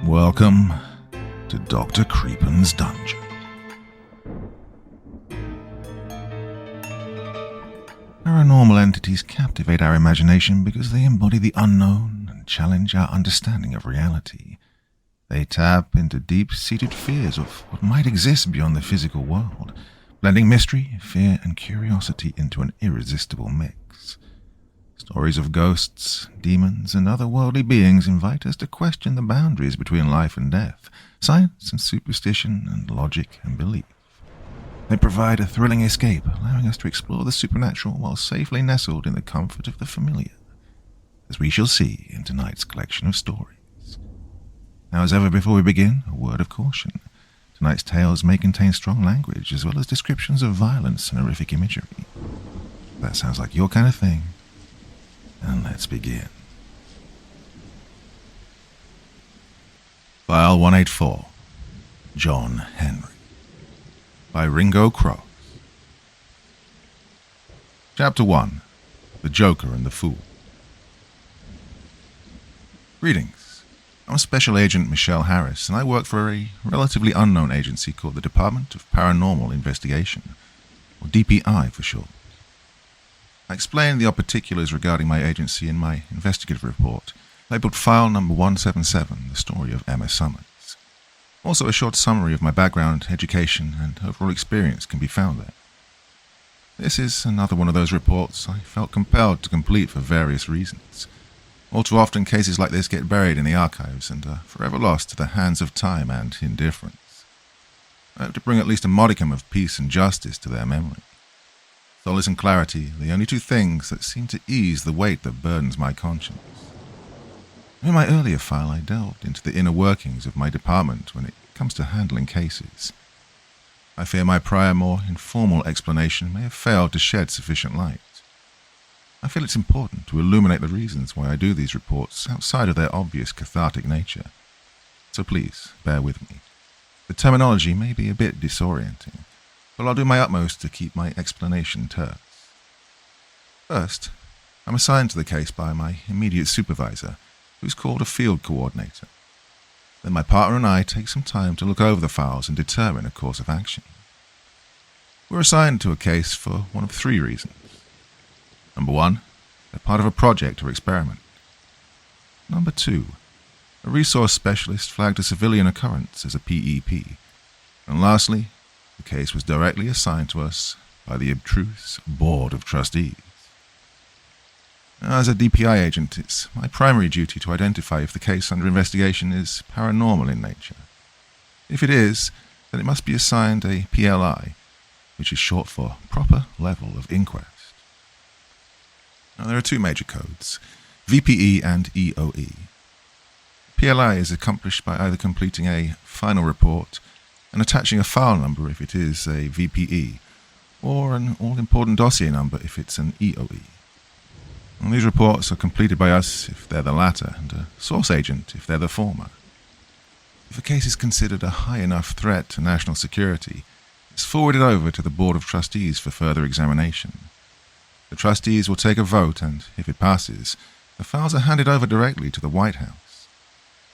Welcome to Dr. Creepin's Dungeon. Paranormal entities captivate our imagination because they embody the unknown and challenge our understanding of reality. They tap into deep-seated fears of what might exist beyond the physical world, blending mystery, fear, and curiosity into an irresistible mix. Stories of ghosts, demons, and otherworldly beings invite us to question the boundaries between life and death, science and superstition, and logic and belief. They provide a thrilling escape, allowing us to explore the supernatural while safely nestled in the comfort of the familiar, as we shall see in tonight's collection of stories. Now, as ever, before we begin, a word of caution. Tonight's tales may contain strong language, as well as descriptions of violence and horrific imagery. If that sounds like your kind of thing, and let's begin. File 184, John Henry, by Ringo Cross. Chapter 1, The Joker and the Fool. Greetings. I'm Special Agent Michelle Harris, and I work for a relatively unknown agency called the Department of Paranormal Investigation, or DPI for short. I explained the particulars regarding my agency in my investigative report, labeled File Number 177, The Story of Emma Summers. Also, a short summary of my background, education, and overall experience can be found there. This is another one of those reports I felt compelled to complete for various reasons. All too often, cases like this get buried in the archives and are forever lost to the hands of time and indifference. I hope to bring at least a modicum of peace and justice to their memory. Solace and clarity are the only two things that seem to ease the weight that burdens my conscience. In my earlier file, I delved into the inner workings of my department when it comes to handling cases. I fear my prior, more informal explanation may have failed to shed sufficient light. I feel it's important to illuminate the reasons why I do these reports outside of their obvious cathartic nature. So please, bear with me. The terminology may be a bit disorienting, but I'll do my utmost to keep my explanation terse. First, I'm assigned to the case by my immediate supervisor, who's called a field coordinator. Then my partner and I take some time to look over the files and determine a course of action. We're assigned to a case for one of three reasons. Number one, they're part of a project or experiment. Number two, a resource specialist flagged a civilian occurrence as a PEP. And lastly, the case was directly assigned to us by the abstruse Board of Trustees. As a DPI agent, it's my primary duty to identify if the case under investigation is paranormal in nature. If it is, then it must be assigned a PLI, which is short for Proper Level of Inquest. Now, there are two major codes, VPE and EOE. PLI is accomplished by either completing a final report and attaching a file number if it is a VPE, or an all-important dossier number if it's an EOE. And these reports are completed by us if they're the latter, and a source agent if they're the former. If a case is considered a high enough threat to national security, it's forwarded over to the Board of Trustees for further examination. The trustees will take a vote, and if it passes, the files are handed over directly to the White House.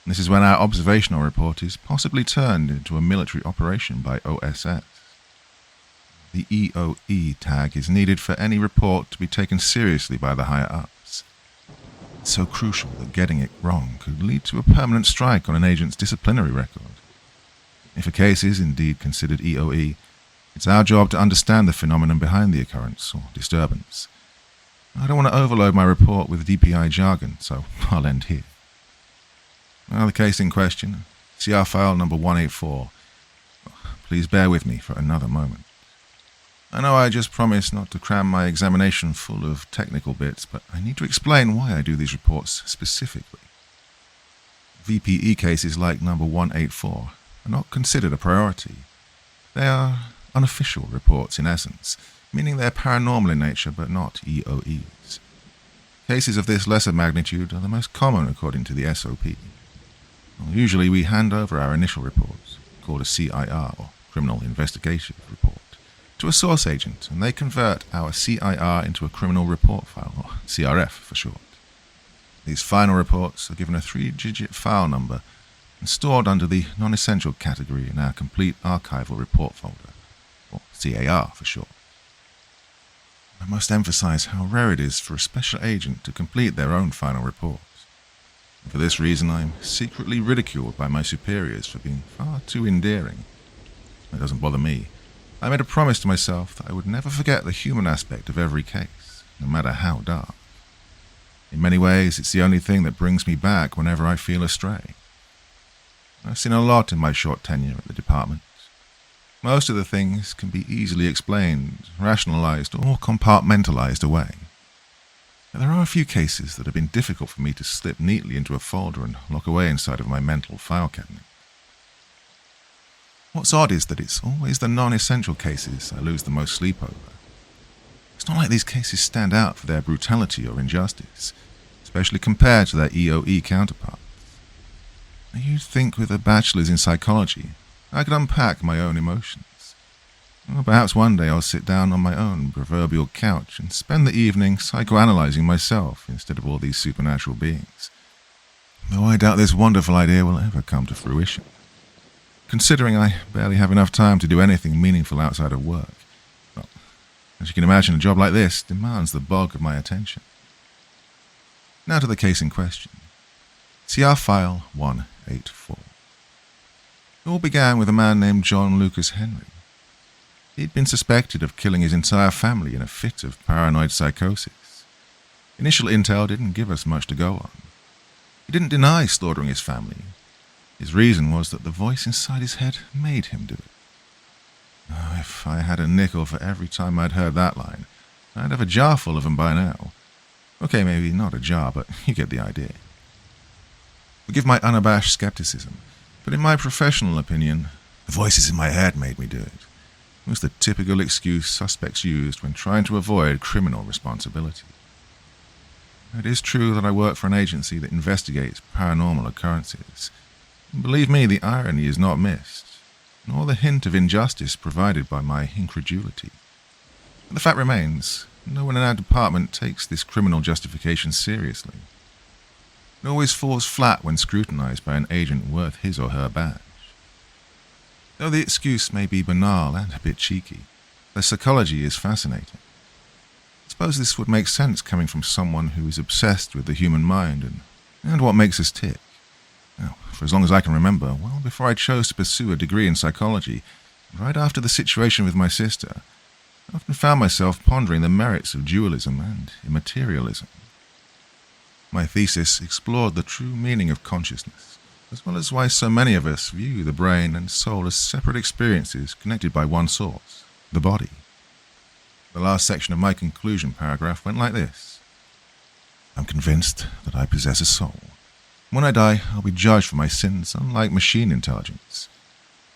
This is when our observational report is possibly turned into a military operation by OSS. The EOE tag is needed for any report to be taken seriously by the higher-ups. It's so crucial that getting it wrong could lead to a permanent strike on an agent's disciplinary record. If a case is indeed considered EOE, it's our job to understand the phenomenon behind the occurrence or disturbance. I don't want to overload my report with DPI jargon, so I'll end here. Now, the case in question, CR file number 184. Please bear with me for another moment. I know I just promised not to cram my examination full of technical bits, but I need to explain why I do these reports specifically. VPE cases like number 184 are not considered a priority. They are unofficial reports in essence, meaning they're paranormal in nature but not EOEs. Cases of this lesser magnitude are the most common according to the SOP. Usually we hand over our initial reports, called a CIR, or Criminal Investigation Report, to a source agent, and they convert our CIR into a criminal report file, or CRF for short. These final reports are given a 3-digit file number and stored under the non-essential category in our complete archival report folder, or CAR for short. I must emphasize how rare it is for a special agent to complete their own final report. And for this reason, I am secretly ridiculed by my superiors for being far too endearing. That doesn't bother me. I made a promise to myself that I would never forget the human aspect of every case, no matter how dark. In many ways, it's the only thing that brings me back whenever I feel astray. I've seen a lot in my short tenure at the department. Most of the things can be easily explained, rationalized, or compartmentalized away. But there are a few cases that have been difficult for me to slip neatly into a folder and lock away inside of my mental file cabinet. What's odd is that it's always the non-essential cases I lose the most sleep over. It's not like these cases stand out for their brutality or injustice, especially compared to their EOE counterparts. You'd think with a bachelor's in psychology, I could unpack my own emotions. Or perhaps one day I'll sit down on my own proverbial couch and spend the evening psychoanalyzing myself instead of all these supernatural beings. Though I doubt this wonderful idea will ever come to fruition. Considering I barely have enough time to do anything meaningful outside of work. Well, as you can imagine, a job like this demands the bulk of my attention. Now to the case in question. CR File 184. It all began with a man named John Lucas Henry. He'd been suspected of killing his entire family in a fit of paranoid psychosis. Initial intel didn't give us much to go on. He didn't deny slaughtering his family. His reason was that the voice inside his head made him do it. Oh, if I had a nickel for every time I'd heard that line, I'd have a jar full of them by now. Okay, maybe not a jar, but you get the idea. Forgive my unabashed skepticism, but in my professional opinion, the voices in my head made me do it. It was the typical excuse suspects used when trying to avoid criminal responsibility. It is true that I work for an agency that investigates paranormal occurrences. And believe me, the irony is not missed, nor the hint of injustice provided by my incredulity. But the fact remains, no one in our department takes this criminal justification seriously. It always falls flat when scrutinized by an agent worth his or her badge. Though the excuse may be banal and a bit cheeky, the psychology is fascinating. I suppose this would make sense coming from someone who is obsessed with the human mind and what makes us tick. Now, for as long as I can remember, well before I chose to pursue a degree in psychology, right after the situation with my sister, I often found myself pondering the merits of dualism and immaterialism. My thesis explored the true meaning of consciousness, as well as why so many of us view the brain and soul as separate experiences connected by one source, the body. The last section of my conclusion paragraph went like this. I'm convinced that I possess a soul. When I die, I'll be judged for my sins, unlike machine intelligence.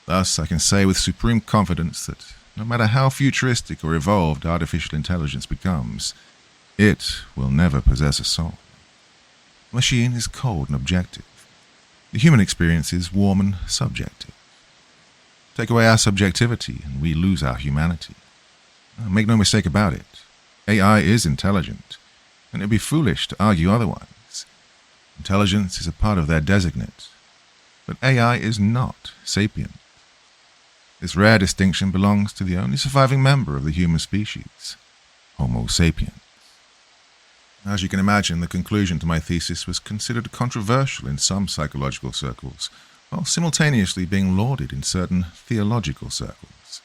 Thus, I can say with supreme confidence that no matter how futuristic or evolved artificial intelligence becomes, it will never possess a soul. The machine is cold and objective. The human experience is warm and subjective. Take away our subjectivity and we lose our humanity. Make no mistake about it, AI is intelligent, and it would be foolish to argue otherwise. Intelligence is a part of their designate, but AI is not sapient. This rare distinction belongs to the only surviving member of the human species, Homo sapiens. As you can imagine, the conclusion to my thesis was considered controversial in some psychological circles, while simultaneously being lauded in certain theological circles.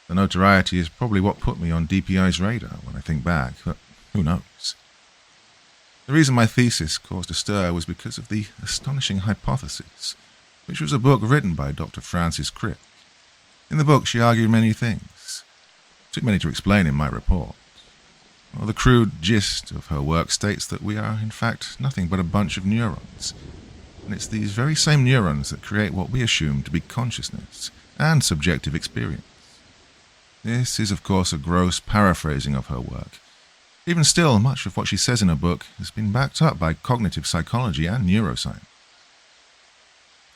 The notoriety is probably what put me on DPI's radar when I think back, but who knows? The reason my thesis caused a stir was because of the astonishing hypothesis, which was a book written by Dr. Frances Crick. In the book, she argued many things. It took many to explain in my report. Well, the crude gist of her work states that we are, in fact, nothing but a bunch of neurons. And it's these very same neurons that create what we assume to be consciousness and subjective experience. This is, of course, a gross paraphrasing of her work. Even still, much of what she says in her book has been backed up by cognitive psychology and neuroscience.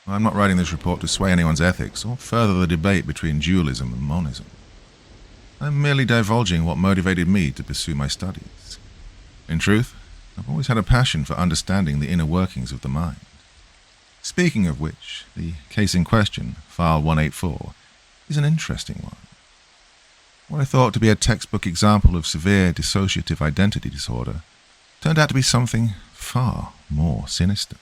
I'm not writing this report to sway anyone's ethics or further the debate between dualism and monism. I'm merely divulging what motivated me to pursue my studies. In truth, I've always had a passion for understanding the inner workings of the mind. Speaking of which, the case in question, File 184, is an interesting one. What I thought to be a textbook example of severe dissociative identity disorder turned out to be something far more sinister.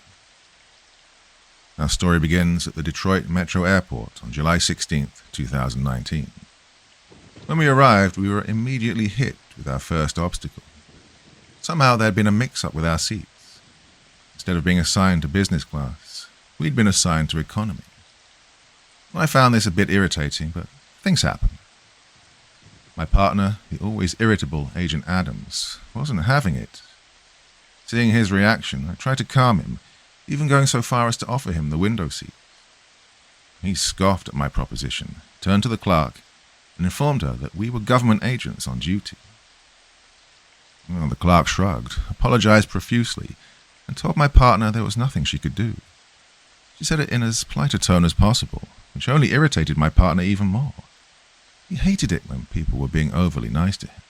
Our story begins at the Detroit Metro Airport on July 16th, 2019. When we arrived, we were immediately hit with our first obstacle. Somehow there had been a mix-up with our seats. Instead of being assigned to business class, we'd been assigned to economy. I found this a bit irritating, but things happen. My partner, the always irritable Agent Adams, wasn't having it. Seeing his reaction, I tried to calm him, even going so far as to offer him the window seat. He scoffed at my proposition, turned to the clerk, and informed her that we were government agents on duty. Well, the clerk shrugged, apologized profusely, and told my partner there was nothing she could do. She said it in as polite a tone as possible, which only irritated my partner even more. He hated it when people were being overly nice to him.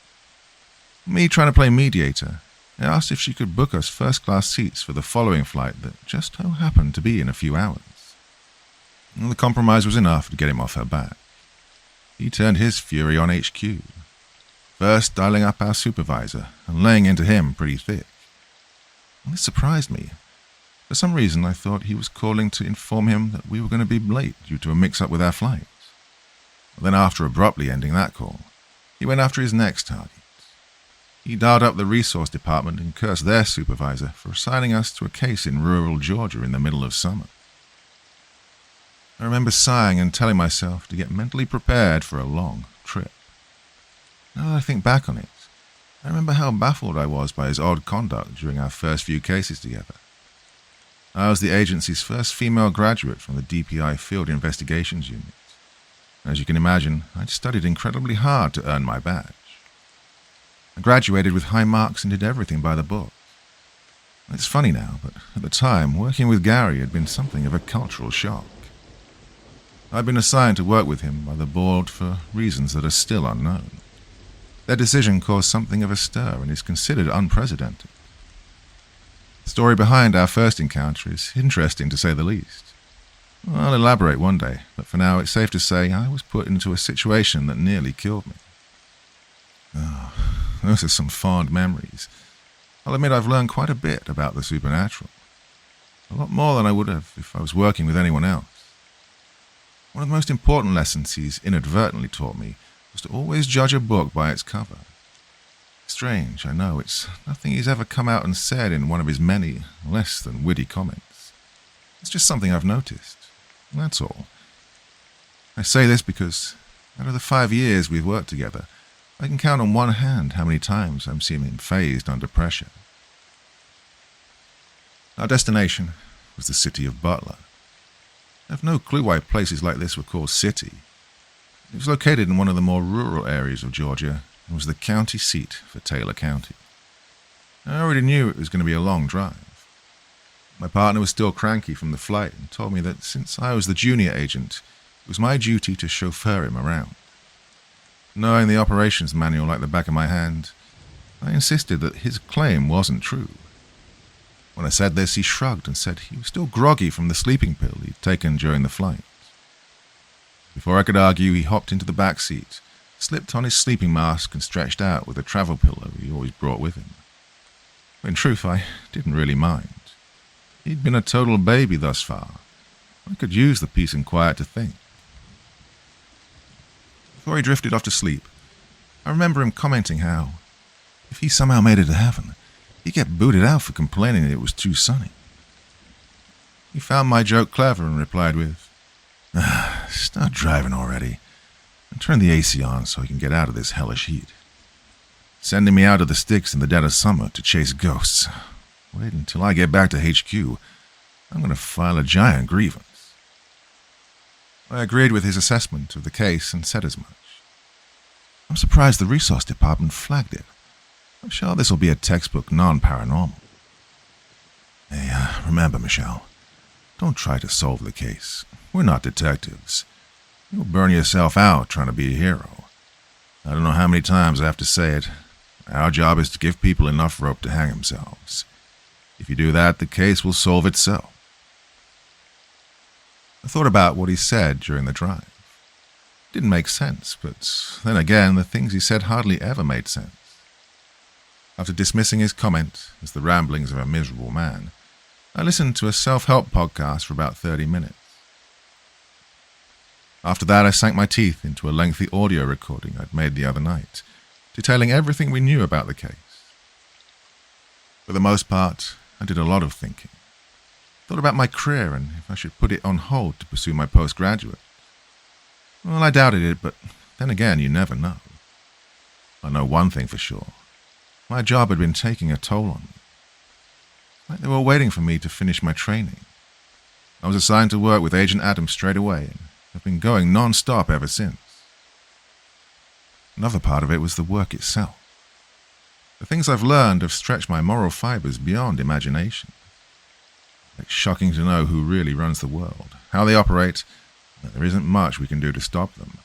Me trying to play mediator, I asked if she could book us first-class seats for the following flight that just so happened to be in a few hours. And the compromise was enough to get him off her back. He turned his fury on HQ, first dialing up our supervisor and laying into him pretty thick. And this surprised me. For some reason, I thought he was calling to inform him that we were going to be late due to a mix-up with our flight. Then after abruptly ending that call, he went after his next target. He dialed up the resource department and cursed their supervisor for assigning us to a case in rural Georgia in the middle of summer. I remember sighing and telling myself to get mentally prepared for a long trip. Now that I think back on it, I remember how baffled I was by his odd conduct during our first few cases together. I was the agency's first female graduate from the DPI Field Investigations Unit. As you can imagine, I'd studied incredibly hard to earn my badge. I graduated with high marks and did everything by the book. It's funny now, but at the time, working with Gary had been something of a cultural shock. I'd been assigned to work with him by the board for reasons that are still unknown. Their decision caused something of a stir and is considered unprecedented. The story behind our first encounter is interesting to say the least. I'll elaborate one day, but for now it's safe to say I was put into a situation that nearly killed me. Those are some fond memories. I'll admit I've learned quite a bit about the supernatural. A lot more than I would have if I was working with anyone else. One of the most important lessons he's inadvertently taught me was to always judge a book by its cover. Strange, I know, it's nothing he's ever come out and said in one of his many, less than witty comments. It's just something I've noticed. That's all. I say this because, out of the 5 years we've worked together, I can count on one hand how many times I've seen him phased under pressure. Our destination was the city of Butler. I have no clue why places like this were called city. It was located in one of the more rural areas of Georgia and was the county seat for Taylor County. I already knew it was going to be a long drive. My partner was still cranky from the flight and told me that since I was the junior agent, it was my duty to chauffeur him around. Knowing the operations manual like the back of my hand, I insisted that his claim wasn't true. When I said this, he shrugged and said he was still groggy from the sleeping pill he'd taken during the flight. Before I could argue, he hopped into the back seat, slipped on his sleeping mask and stretched out with a travel pillow he always brought with him. In truth, I didn't really mind. He'd been a total baby thus far. I could use the peace and quiet to think. Before he drifted off to sleep, I remember him commenting how, if he somehow made it to heaven, he'd get booted out for complaining that it was too sunny. He found my joke clever and replied with, "Start driving already, and turn the AC on so I can get out of this hellish heat. Sending me out of the sticks in the dead of summer to chase ghosts. Wait until I get back to HQ. I'm going to file a giant grievance." I agreed with his assessment of the case and said as much. I'm surprised the resource department flagged it. I'm sure this will be a textbook non-paranormal. Hey, remember, Michelle, don't try to solve the case. We're not detectives. You'll burn yourself out trying to be a hero. I don't know how many times I have to say it. Our job is to give people enough rope to hang themselves. If you do that, the case will solve itself. I thought about what he said during the drive. It didn't make sense, but then again, the things he said hardly ever made sense. After dismissing his comment as the ramblings of a miserable man, I listened to a self-help podcast for about 30 minutes. After that, I sank my teeth into a lengthy audio recording I'd made the other night, detailing everything we knew about the case. For the most part, I did a lot of thinking. Thought about my career and if I should put it on hold to pursue my postgraduate. Well, I doubted it, but then again, you never know. I know one thing for sure. My job had been taking a toll on me. Like they were waiting for me to finish my training. I was assigned to work with Agent Adams straight away, and I've been going non-stop ever since. Another part of it was the work itself. The things I've learned have stretched my moral fibers beyond imagination. It's shocking to know who really runs the world, how they operate, and that there isn't much we can do to stop them,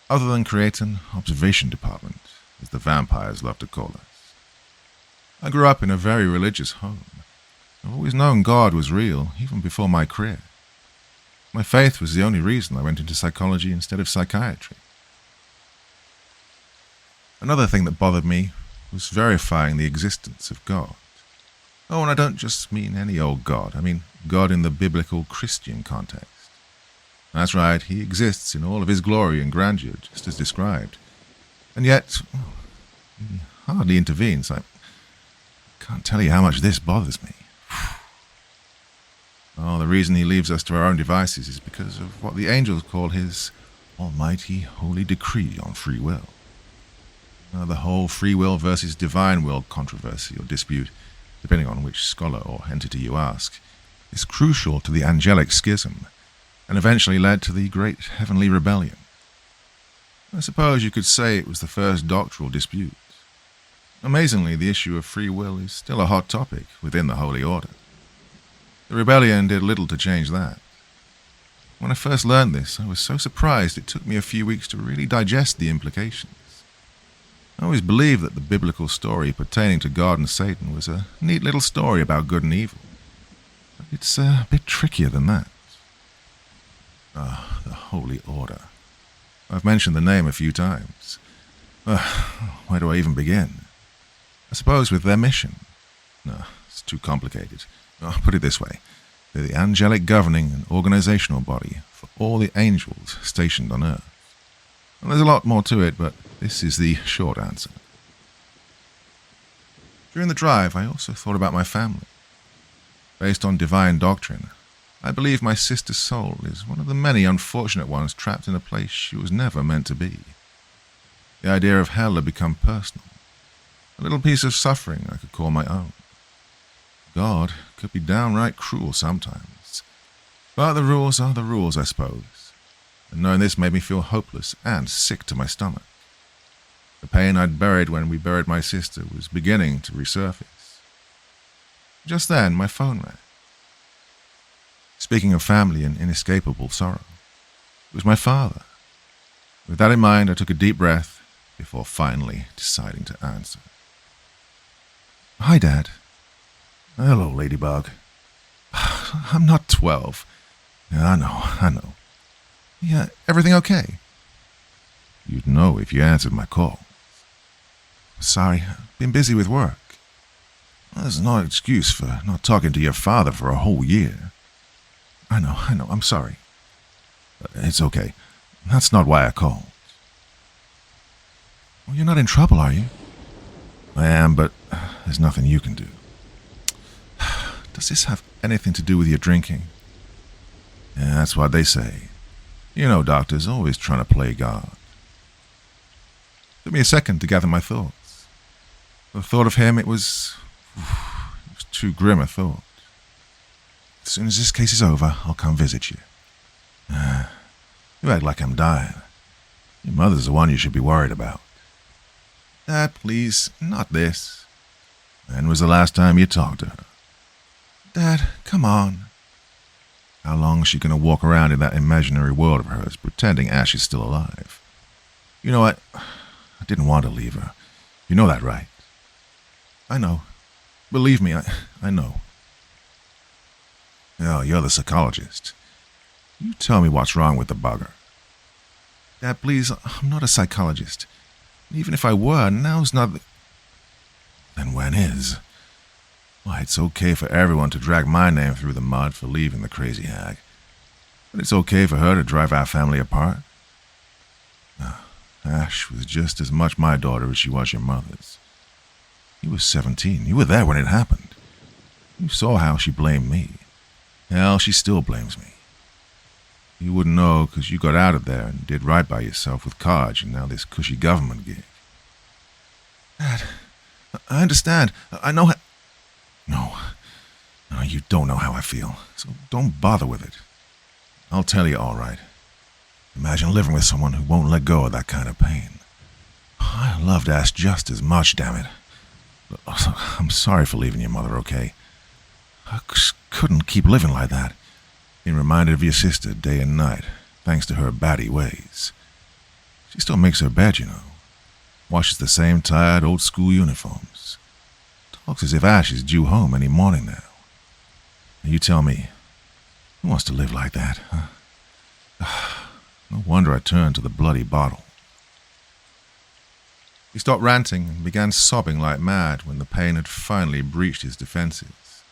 other than create an observation department, as the vampires love to call us. I grew up in a very religious home. I've always known God was real, even before my career. My faith was the only reason I went into psychology instead of psychiatry. Another thing that bothered me was verifying the existence of God. Oh, and I don't just mean any old God. I mean God in the biblical Christian context. That's right, he exists in all of his glory and grandeur, just as described. And yet, he hardly intervenes. I can't tell you how much this bothers me. Oh, the reason he leaves us to our own devices is because of what the angels call his almighty holy decree on free will. The whole free will versus divine will controversy or dispute, depending on which scholar or entity you ask, is crucial to the angelic schism, and eventually led to the great heavenly rebellion. I suppose you could say it was the first doctrinal dispute. Amazingly, the issue of free will is still a hot topic within the Holy Order. The rebellion did little to change that. When I first learned this, I was so surprised it took me a few weeks to really digest the implications. I always believed that the biblical story pertaining to God and Satan was a neat little story about good and evil. But it's a bit trickier than that. The Holy Order. I've mentioned the name a few times. Where do I even begin? I suppose with their mission. No, it's too complicated. I'll put it this way. They're the angelic governing and organizational body for all the angels stationed on Earth. Well, there's a lot more to it, but this is the short answer. During the drive, I also thought about my family. Based on divine doctrine, I believe my sister's soul is one of the many unfortunate ones trapped in a place she was never meant to be. The idea of hell had become personal, a little piece of suffering I could call my own. God could be downright cruel sometimes, but the rules are the rules, I suppose, and knowing this made me feel hopeless and sick to my stomach. The pain I'd buried when we buried my sister was beginning to resurface. Just then, my phone rang. Speaking of family and inescapable sorrow, it was my father. With that in mind, I took a deep breath before finally deciding to answer. Hi, Dad. Hello, Ladybug. I'm not 12. Yeah, I know. Yeah, everything okay? You'd know if you answered my call. Sorry, I've been busy with work. There's no excuse for not talking to your father for a whole year. I know, I'm sorry. It's okay. That's not why I called. Well, you're not in trouble, are you? I am, but there's nothing you can do. Does this have anything to do with your drinking? Yeah, that's what they say. You know, doctors always trying to play God. Took me a second to gather my thoughts. The thought of him, it was too grim a thought. As soon as this case is over, I'll come visit you. You act like I'm dying. Your mother's the one you should be worried about. Dad, please, not this. When was the last time you talked to her? Dad, come on. How long is she going to walk around in that imaginary world of hers, pretending Ash is still alive? You know what? I didn't want to leave her. You know that, right? I know. Believe me, I know. Oh, you're the psychologist. You tell me what's wrong with the bugger. Dad, please, I'm not a psychologist. Even if I were, now's not the... Then when is? Why, it's okay for everyone to drag my name through the mud for leaving the crazy hag. But it's okay for her to drive our family apart. Ash was just as much my daughter as she was your mother's. You were 17. You were there when it happened. You saw how she blamed me. Hell, she still blames me. You wouldn't know because you got out of there and did right by yourself with Carge and now this cushy government gig. Dad, I understand. I know how... No, you don't know how I feel, so don't bother with it. I'll tell you all right. Imagine living with someone who won't let go of that kind of pain. I loved Ash just as much, damn it. I'm sorry for leaving your mother, okay? I couldn't keep living like that, being reminded of your sister day and night, thanks to her batty ways. She still makes her bed, you know. Washes the same tired old-school uniforms. Talks as if Ash is due home any morning now. You tell me, who wants to live like that, huh? No wonder I turned to the bloody bottle. He stopped ranting and began sobbing like mad when the pain had finally breached his defenses.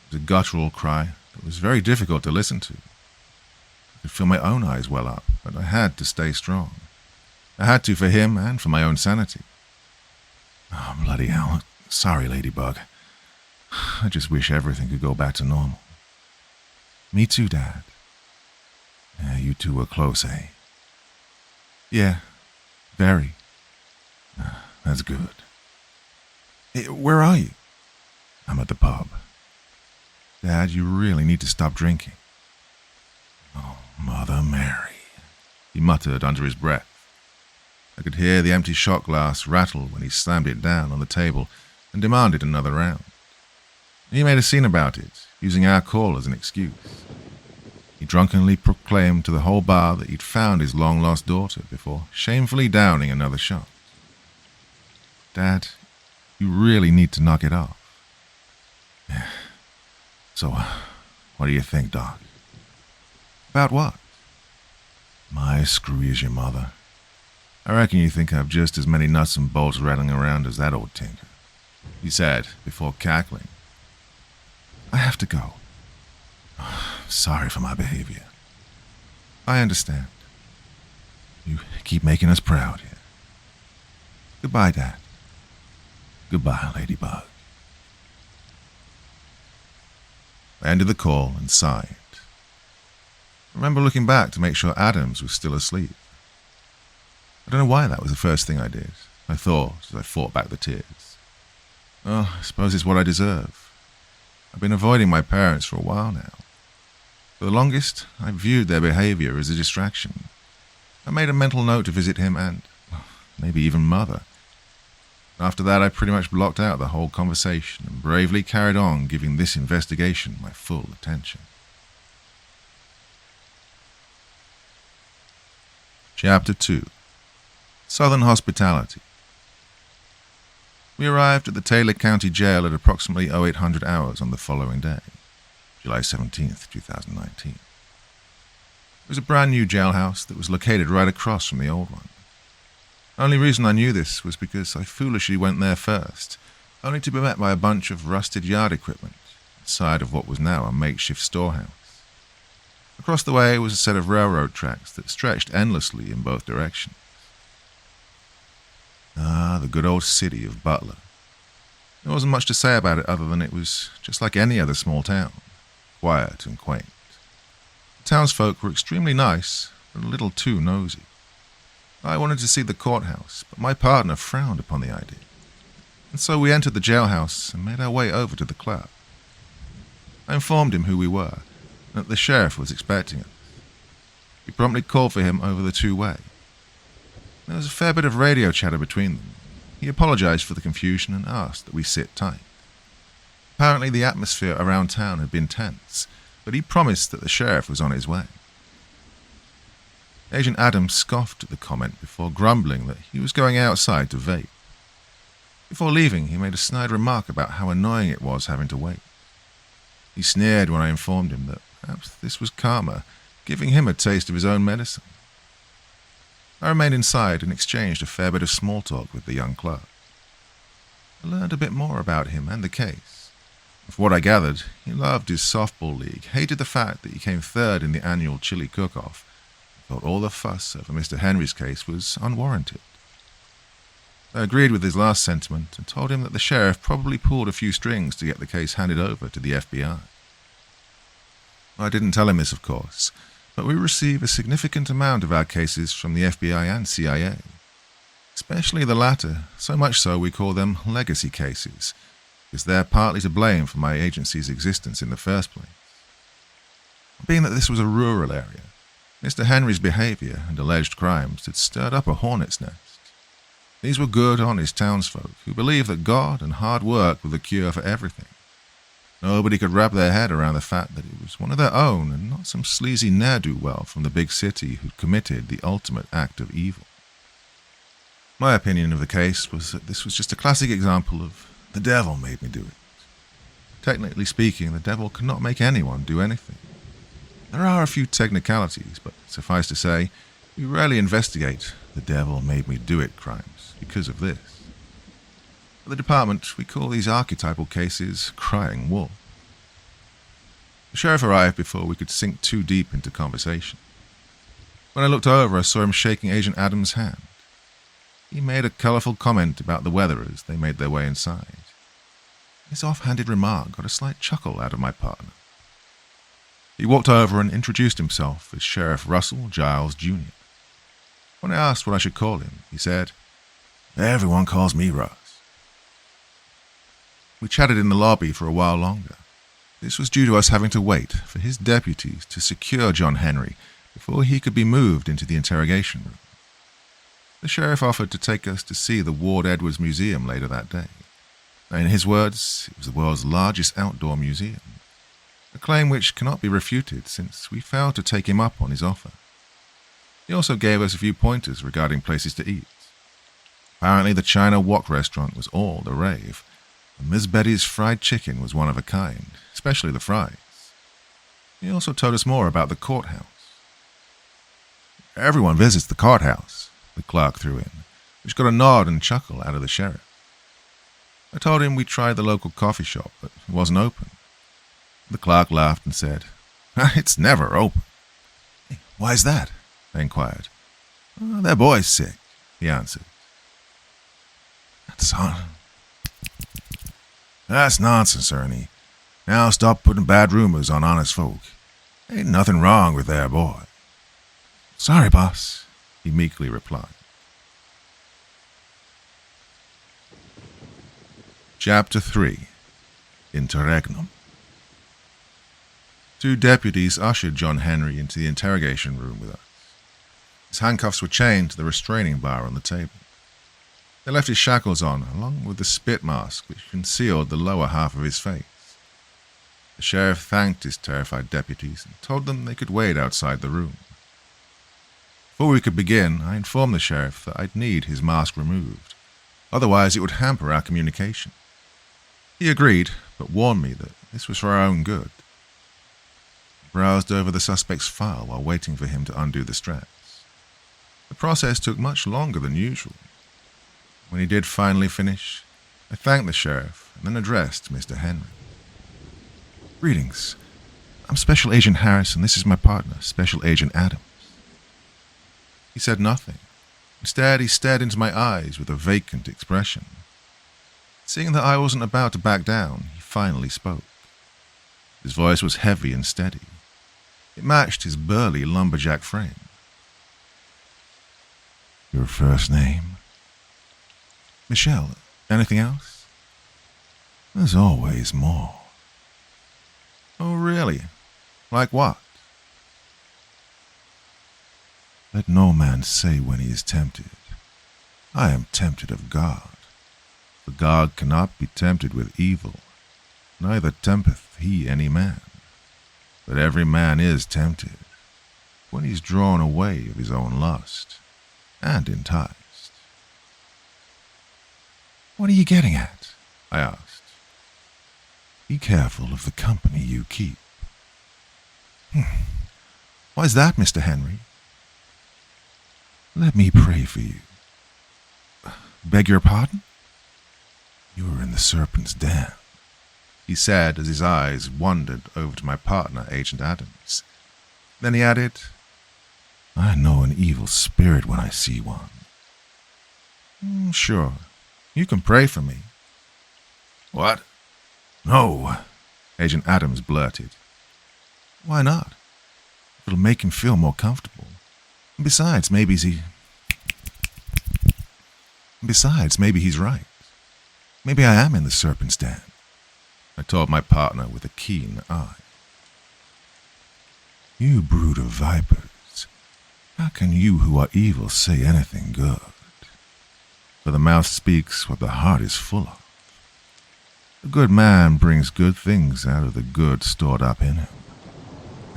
It was a guttural cry that was very difficult to listen to. I could feel my own eyes well up, but I had to stay strong. I had to for him and for my own sanity. Oh, bloody hell. Sorry, Ladybug. I just wish everything could go back to normal. Me too, Dad. Yeah, you two were close, eh? Yeah, very. That's good. Hey, where are you? I'm at the pub. Dad, you really need to stop drinking. Oh, Mother Mary, he muttered under his breath. I could hear the empty shot glass rattle when he slammed it down on the table and demanded another round. He made a scene about it, using our call as an excuse. He drunkenly proclaimed to the whole bar that he'd found his long-lost daughter before shamefully downing another shot. Dad, you really need to knock it off. Yeah. So, what do you think, Doc? About what? My screwy as your mother. I reckon you think I've just as many nuts and bolts rattling around as that old tinker, he said before cackling. I have to go. Sorry for my behavior. I understand. You keep making us proud here. Goodbye, Dad. Goodbye, Ladybug. I ended the call and sighed. I remember looking back to make sure Adams was still asleep. I don't know why that was the first thing I did, I thought as I fought back the tears. Oh, I suppose it's what I deserve. I've been avoiding my parents for a while now. For the longest, I viewed their behavior as a distraction. I made a mental note to visit him and maybe even Mother. After that, I pretty much blocked out the whole conversation and bravely carried on giving this investigation my full attention. Chapter 2. Southern Hospitality. We arrived at the Taylor County Jail at approximately 0800 hours on the following day, July 17th, 2019. It was a brand new jailhouse that was located right across from the old one. The only reason I knew this was because I foolishly went there first, only to be met by a bunch of rusted yard equipment inside of what was now a makeshift storehouse. Across the way was a set of railroad tracks that stretched endlessly in both directions. Ah, the good old city of Butler. There wasn't much to say about it other than it was just like any other small town, quiet and quaint. The townsfolk were extremely nice, but a little too nosy. I wanted to see the courthouse, but my partner frowned upon the idea. And so we entered the jailhouse and made our way over to the club. I informed him who we were, and that the sheriff was expecting us. We promptly called for him over the two-way. There was a fair bit of radio chatter between them. He apologized for the confusion and asked that we sit tight. Apparently the atmosphere around town had been tense, but he promised that the sheriff was on his way. Agent Adams scoffed at the comment before grumbling that he was going outside to vape. Before leaving, he made a snide remark about how annoying it was having to wait. He sneered when I informed him that perhaps this was karma, giving him a taste of his own medicine. I remained inside and exchanged a fair bit of small talk with the young clerk. I learned a bit more about him and the case. From what I gathered, he loved his softball league, hated the fact that he came third in the annual chili cook-off, and thought all the fuss over Mr. Henry's case was unwarranted. I agreed with his last sentiment and told him that the sheriff probably pulled a few strings to get the case handed over to the FBI. I didn't tell him this, of course, but we receive a significant amount of our cases from the FBI and CIA. Especially the latter, so much so we call them legacy cases, because they're partly to blame for my agency's existence in the first place. Being that this was a rural area, Mr. Henry's behavior and alleged crimes had stirred up a hornet's nest. These were good, honest townsfolk who believed that God and hard work were the cure for everything. Nobody could wrap their head around the fact that it was one of their own and not some sleazy ne'er-do-well from the big city who'd committed the ultimate act of evil. My opinion of the case was that this was just a classic example of the devil made me do it. Technically speaking, the devil cannot make anyone do anything. There are a few technicalities, but suffice to say, we rarely investigate the devil made me do it crimes because of this. At the department, we call these archetypal cases crying wolf. The sheriff arrived before we could sink too deep into conversation. When I looked over, I saw him shaking Agent Adams' hand. He made a colourful comment about the weather as they made their way inside. His offhanded remark got a slight chuckle out of my partner. He walked over and introduced himself as Sheriff Russell Giles Jr. When I asked what I should call him, he said, Everyone calls me Russ. We chatted in the lobby for a while longer. This was due to us having to wait for his deputies to secure John Henry before he could be moved into the interrogation room. The sheriff offered to take us to see the Ward Edwards Museum later that day. In his words, it was the world's largest outdoor museum, a claim which cannot be refuted since we failed to take him up on his offer. He also gave us a few pointers regarding places to eat. Apparently the China Wok restaurant was all the rave, and Miss Betty's fried chicken was one of a kind, especially the fries. He also told us more about the courthouse. Everyone visits the courthouse, the clerk threw in, which got a nod and chuckle out of the sheriff. I told him we tried the local coffee shop, but it wasn't open. The clerk laughed and said, It's never open. Why's that? I inquired. Their boy's sick, he answered. That's nonsense, Ernie. Now stop putting bad rumors on honest folk. Ain't nothing wrong with their boy. Sorry, boss, he meekly replied. Chapter 3. Interregnum. 2 deputies ushered John Henry into the interrogation room with us. His handcuffs were chained to the restraining bar on the table. They left his shackles on, along with the spit mask which concealed the lower half of his face. The sheriff thanked his terrified deputies and told them they could wait outside the room. Before we could begin, I informed the sheriff that I'd need his mask removed. Otherwise, it would hamper our communication. He agreed, but warned me that this was for our own good. I browsed over the suspect's file while waiting for him to undo the straps. The process took much longer than usual. When he did finally finish, I thanked the sheriff and then addressed Mr. Henry. Greetings. I'm Special Agent Harris, and this is my partner, Special Agent Adams. He said nothing. Instead, he stared into my eyes with a vacant expression. Seeing that I wasn't about to back down, he finally spoke. His voice was heavy and steady. It matched his burly lumberjack frame. Your first name? Michelle. Anything else? There's always more. Oh, really? Like what? Let no man say when he is tempted, I am tempted of God. For God cannot be tempted with evil, neither tempteth he any man. But every man is tempted, when he is drawn away of his own lust, and enticed. What are you getting at? I asked. Be careful of the company you keep. Why's that, Mr. Henry? Let me pray for you. Beg your pardon? You were in the serpent's den, he said as his eyes wandered over to my partner, Agent Adams. Then he added, I know an evil spirit when I see one. Sure, you can pray for me. What? No, Agent Adams blurted. Why not? It'll make him feel more comfortable. And besides, maybe he's right. Maybe I am in the serpent's den, I told my partner with a keen eye. You brood of vipers, how can you who are evil say anything good? For the mouth speaks what the heart is full of. A good man brings good things out of the good stored up in him,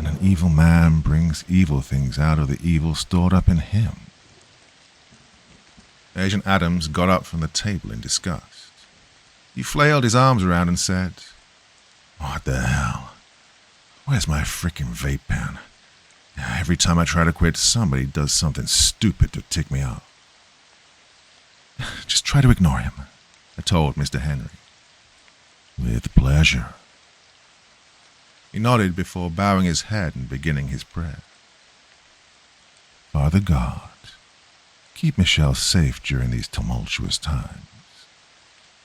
and an evil man brings evil things out of the evil stored up in him. Agent Adams got up from the table in disgust. He flailed his arms around and said, What the hell? Where's my frickin' vape pen? Every time I try to quit, somebody does something stupid to tick me off. Just try to ignore him, I told Mr. Henry. With pleasure. He nodded before bowing his head and beginning his prayer. Father God, keep Michelle safe during these tumultuous times.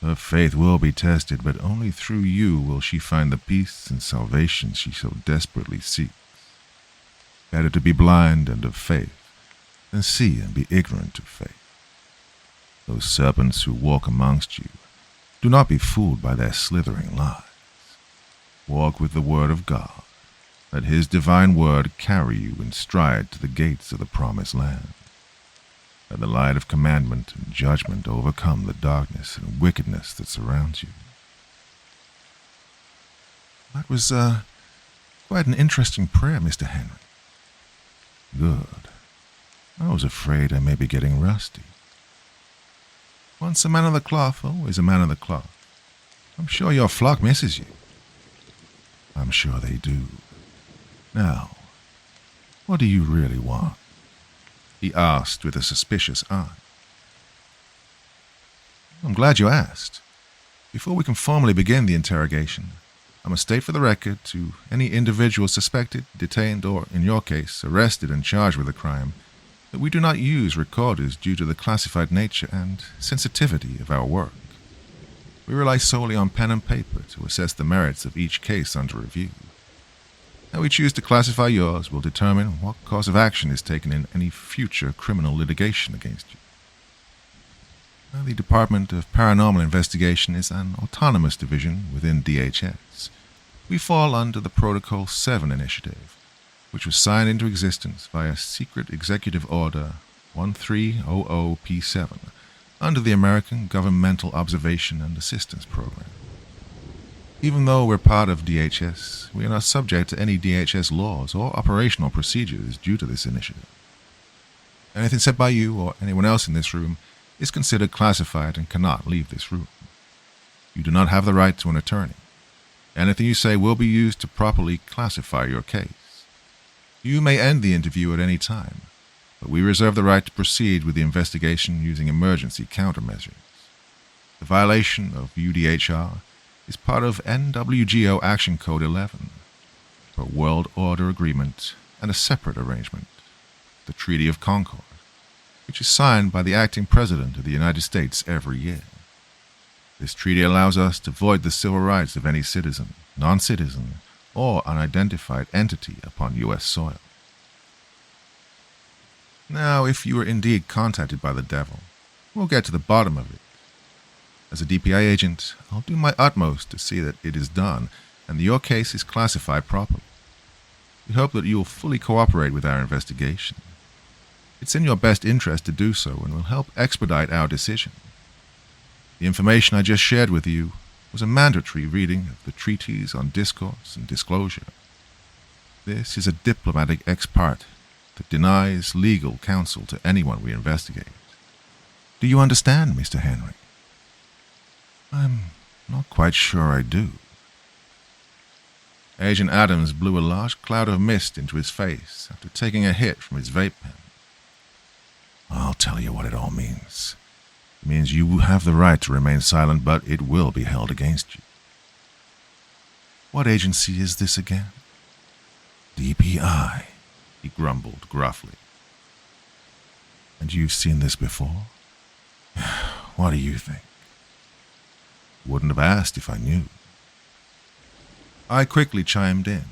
Her faith will be tested, but only through you will she find the peace and salvation she so desperately seeks. Better to be blind and of faith than see and be ignorant of faith. Those serpents who walk amongst you, do not be fooled by their slithering lies. Walk with the word of God. Let his divine word carry you in stride to the gates of the promised land. Let the light of commandment and judgment overcome the darkness and wickedness that surrounds you. That was quite an interesting prayer, Mr. Henry. Good. I was afraid I may be getting rusty. Once a man of the cloth, always a man of the cloth. I'm sure your flock misses you. I'm sure they do. Now, what do you really want? He asked with a suspicious eye. I'm glad you asked. Before we can formally begin the interrogation, I must state for the record to any individual suspected, detained, or, in your case, arrested and charged with a crime, that we do not use recorders due to the classified nature and sensitivity of our work. We rely solely on pen and paper to assess the merits of each case under review. How we choose to classify yours will determine what course of action is taken in any future criminal litigation against you. The Department of Paranormal Investigation is an autonomous division within DHS. We fall under the Protocol 7 initiative, which was signed into existence via Secret Executive Order 1300P7 under the American Governmental Observation and Assistance Program. Even though we're part of DHS, we are not subject to any DHS laws or operational procedures due to this initiative. Anything said by you or anyone else in this room is considered classified and cannot leave this room. You do not have the right to an attorney. Anything you say will be used to properly classify your case. You may end the interview at any time, but we reserve the right to proceed with the investigation using emergency countermeasures. The violation of UDHR is part of NWGO Action Code 11, a World Order Agreement, and a separate arrangement, the Treaty of Concord, which is signed by the acting President of the United States every year. This treaty allows us to void the civil rights of any citizen, non-citizen, or unidentified entity upon U.S. soil. Now, if you were indeed contacted by the devil, we'll get to the bottom of it. As a DPI agent, I'll do my utmost to see that it is done and that your case is classified properly. We hope that you will fully cooperate with our investigation. It's in your best interest to do so and will help expedite our decision. The information I just shared with you was a mandatory reading of the Treatise on Discourse and Disclosure. This is a diplomatic ex parte that denies legal counsel to anyone we investigate. Do you understand, Mr. Henry? I'm not quite sure I do. Agent Adams blew a large cloud of mist into his face after taking a hit from his vape pen. I'll tell you what it all means. It means you have the right to remain silent, but it will be held against you. What agency is this again? DPI, he grumbled gruffly. And you've seen this before? What do you think? Wouldn't have asked if I knew. I quickly chimed in.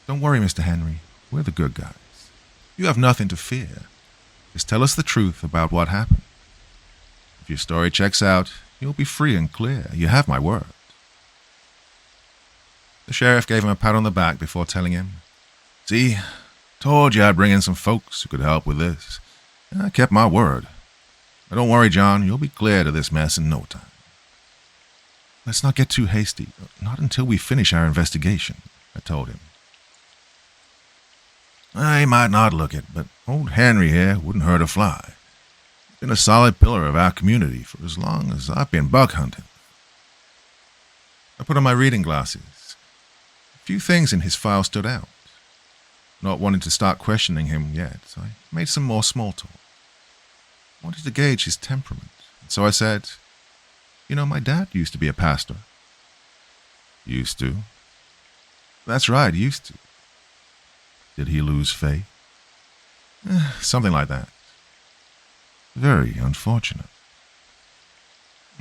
Don't worry, Mr. Henry. We're the good guys. You have nothing to fear. Just tell us the truth about what happened. If your story checks out, you'll be free and clear. You have my word. The sheriff gave him a pat on the back before telling him, See, told you I'd bring in some folks who could help with this. And I kept my word. Now don't worry, John, you'll be cleared of this mess in no time. Let's not get too hasty. Not until we finish our investigation, I told him. I might not look it, but old Henry here wouldn't hurt a fly. He's been a solid pillar of our community for as long as I've been buck hunting. I put on my reading glasses. A few things in his file stood out. Not wanting to start questioning him yet, I made some more small talk. I wanted to gauge his temperament, and so I said, You know, my dad used to be a pastor. Used to? That's right, used to. Did he lose faith? Something like that. Very unfortunate.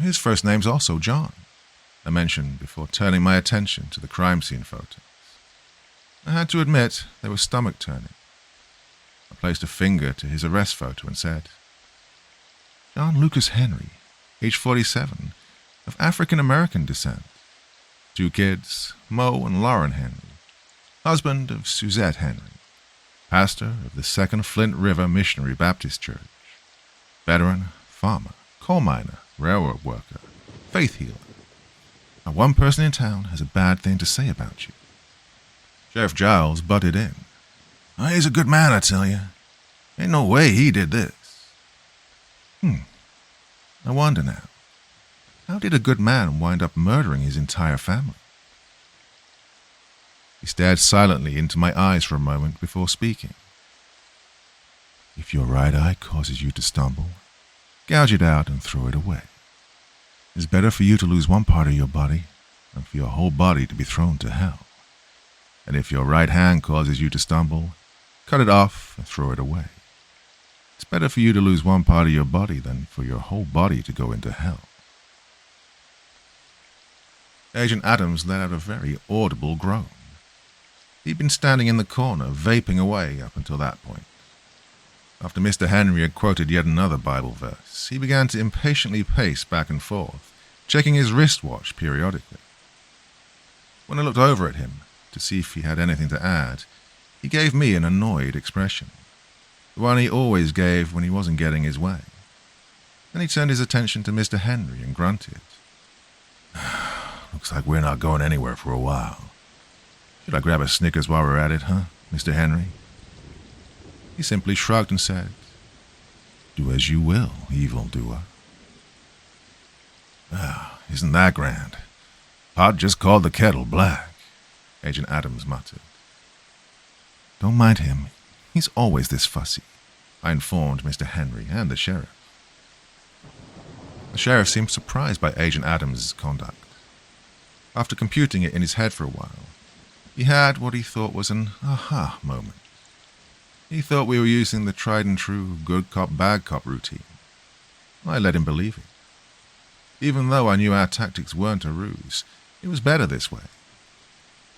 His first name's also John, I mentioned before turning my attention to the crime scene photos. I had to admit they were stomach-turning. I placed a finger to his arrest photo and said, John Lucas Henry, age 47, of African-American descent. 2 kids, Mo and Lauren Henry. Husband of Suzette Henry. Pastor of the Second Flint River Missionary Baptist Church. Veteran, farmer, coal miner, railroad worker, faith healer. Not one person in town has a bad thing to say about you. Sheriff Giles butted in. He's a good man, I tell you. Ain't no way he did this. I wonder now, how did a good man wind up murdering his entire family? He stared silently into my eyes for a moment before speaking. If your right eye causes you to stumble, gouge it out and throw it away. It's better for you to lose one part of your body than for your whole body to be thrown to hell. And if your right hand causes you to stumble, cut it off and throw it away. It's better for you to lose one part of your body than for your whole body to go into hell. Agent Adams let out a very audible groan. He'd been standing in the corner, vaping away up until that point. After Mr. Henry had quoted yet another Bible verse, he began to impatiently pace back and forth, checking his wristwatch periodically. When I looked over at him to see if he had anything to add, he gave me an annoyed expression, the one he always gave when he wasn't getting his way. Then he turned his attention to Mr. Henry and grunted. Looks like we're not going anywhere for a while. Should I grab a Snickers while we're at it, huh, Mr. Henry? He simply shrugged and said, Do as you will, evildoer. Isn't that grand? Pot just called the kettle black, Agent Adams muttered. Don't mind him. He's always this fussy, I informed Mr. Henry and the sheriff. The sheriff seemed surprised by Agent Adams' conduct. After computing it in his head for a while, he had what he thought was an aha moment. He thought we were using the tried and true good cop, bad cop routine. I let him believe it. Even though I knew our tactics weren't a ruse, it was better this way.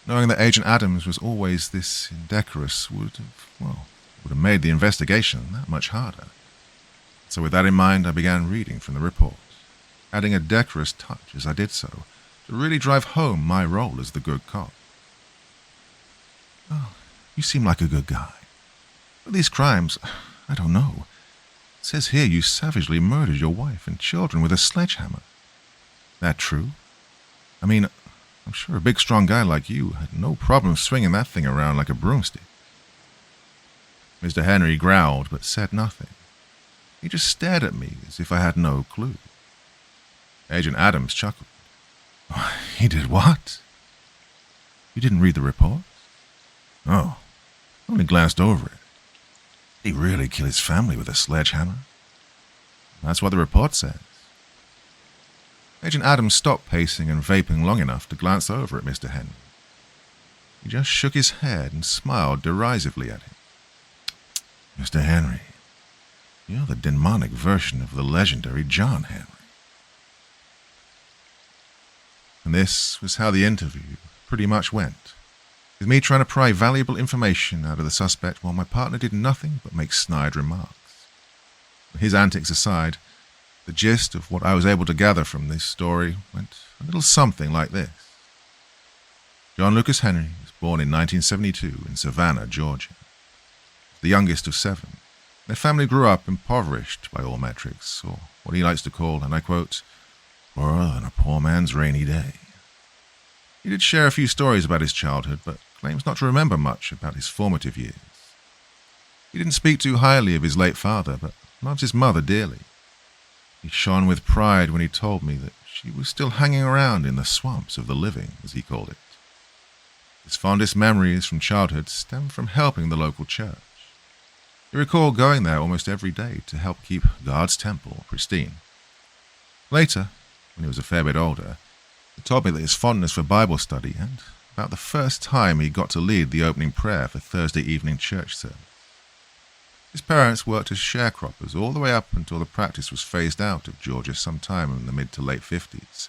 Knowing that Agent Adams was always this indecorous would have made the investigation that much harder. So with that in mind, I began reading from the report, adding a decorous touch as I did so, to really drive home my role as the good cop. Oh, you seem like a good guy. But these crimes, I don't know. It says here you savagely murdered your wife and children with a sledgehammer. That true? I mean, I'm sure a big strong guy like you had no problem swinging that thing around like a broomstick. Mr. Henry growled but said nothing. He just stared at me as if I had no clue. Agent Adams chuckled. He did what? You didn't read the report? Oh, only glanced over it. Did he really kill his family with a sledgehammer? That's what the report says. Agent Adams stopped pacing and vaping long enough to glance over at Mr. Henry. He just shook his head and smiled derisively at him. Mr. Henry, you're the demonic version of the legendary John Henry. And this was how the interview pretty much went, with me trying to pry valuable information out of the suspect while my partner did nothing but make snide remarks. His antics aside, the gist of what I was able to gather from this story went a little something like this. John Lucas Henry was born in 1972 in Savannah, Georgia. The youngest of 7, their family grew up impoverished by all metrics, or what he likes to call, and I quote, poorer than a poor man's rainy day. He did share a few stories about his childhood, but claims not to remember much about his formative years. He didn't speak too highly of his late father, but loved his mother dearly. He shone with pride when he told me that she was still hanging around in the swamps of the living, as he called it. His fondest memories from childhood stemmed from helping the local church. He recalled going there almost every day to help keep God's temple pristine. Later, when he was a fair bit older, he told me that his fondness for Bible study and about the first time he got to lead the opening prayer for Thursday evening church service. His parents worked as sharecroppers all the way up until the practice was phased out of Georgia sometime in the mid to late 50s.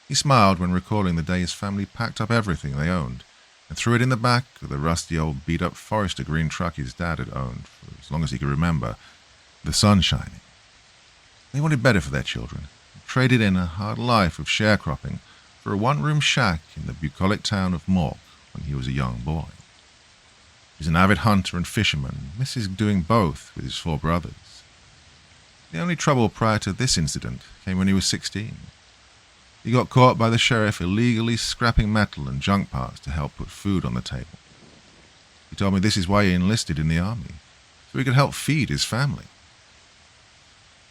He smiled when recalling the day his family packed up everything they owned and threw it in the back of the rusty old beat-up Forester green truck his dad had owned for as long as he could remember, the sun shining. They wanted better for their children, and traded in a hard life of sharecropping for a one-room shack in the bucolic town of Mork when he was a young boy. He's an avid hunter and fisherman, and misses doing both with his 4 brothers. The only trouble prior to this incident came when he was 16. He got caught by the sheriff illegally scrapping metal and junk parts to help put food on the table. He told me this is why he enlisted in the army, so he could help feed his family.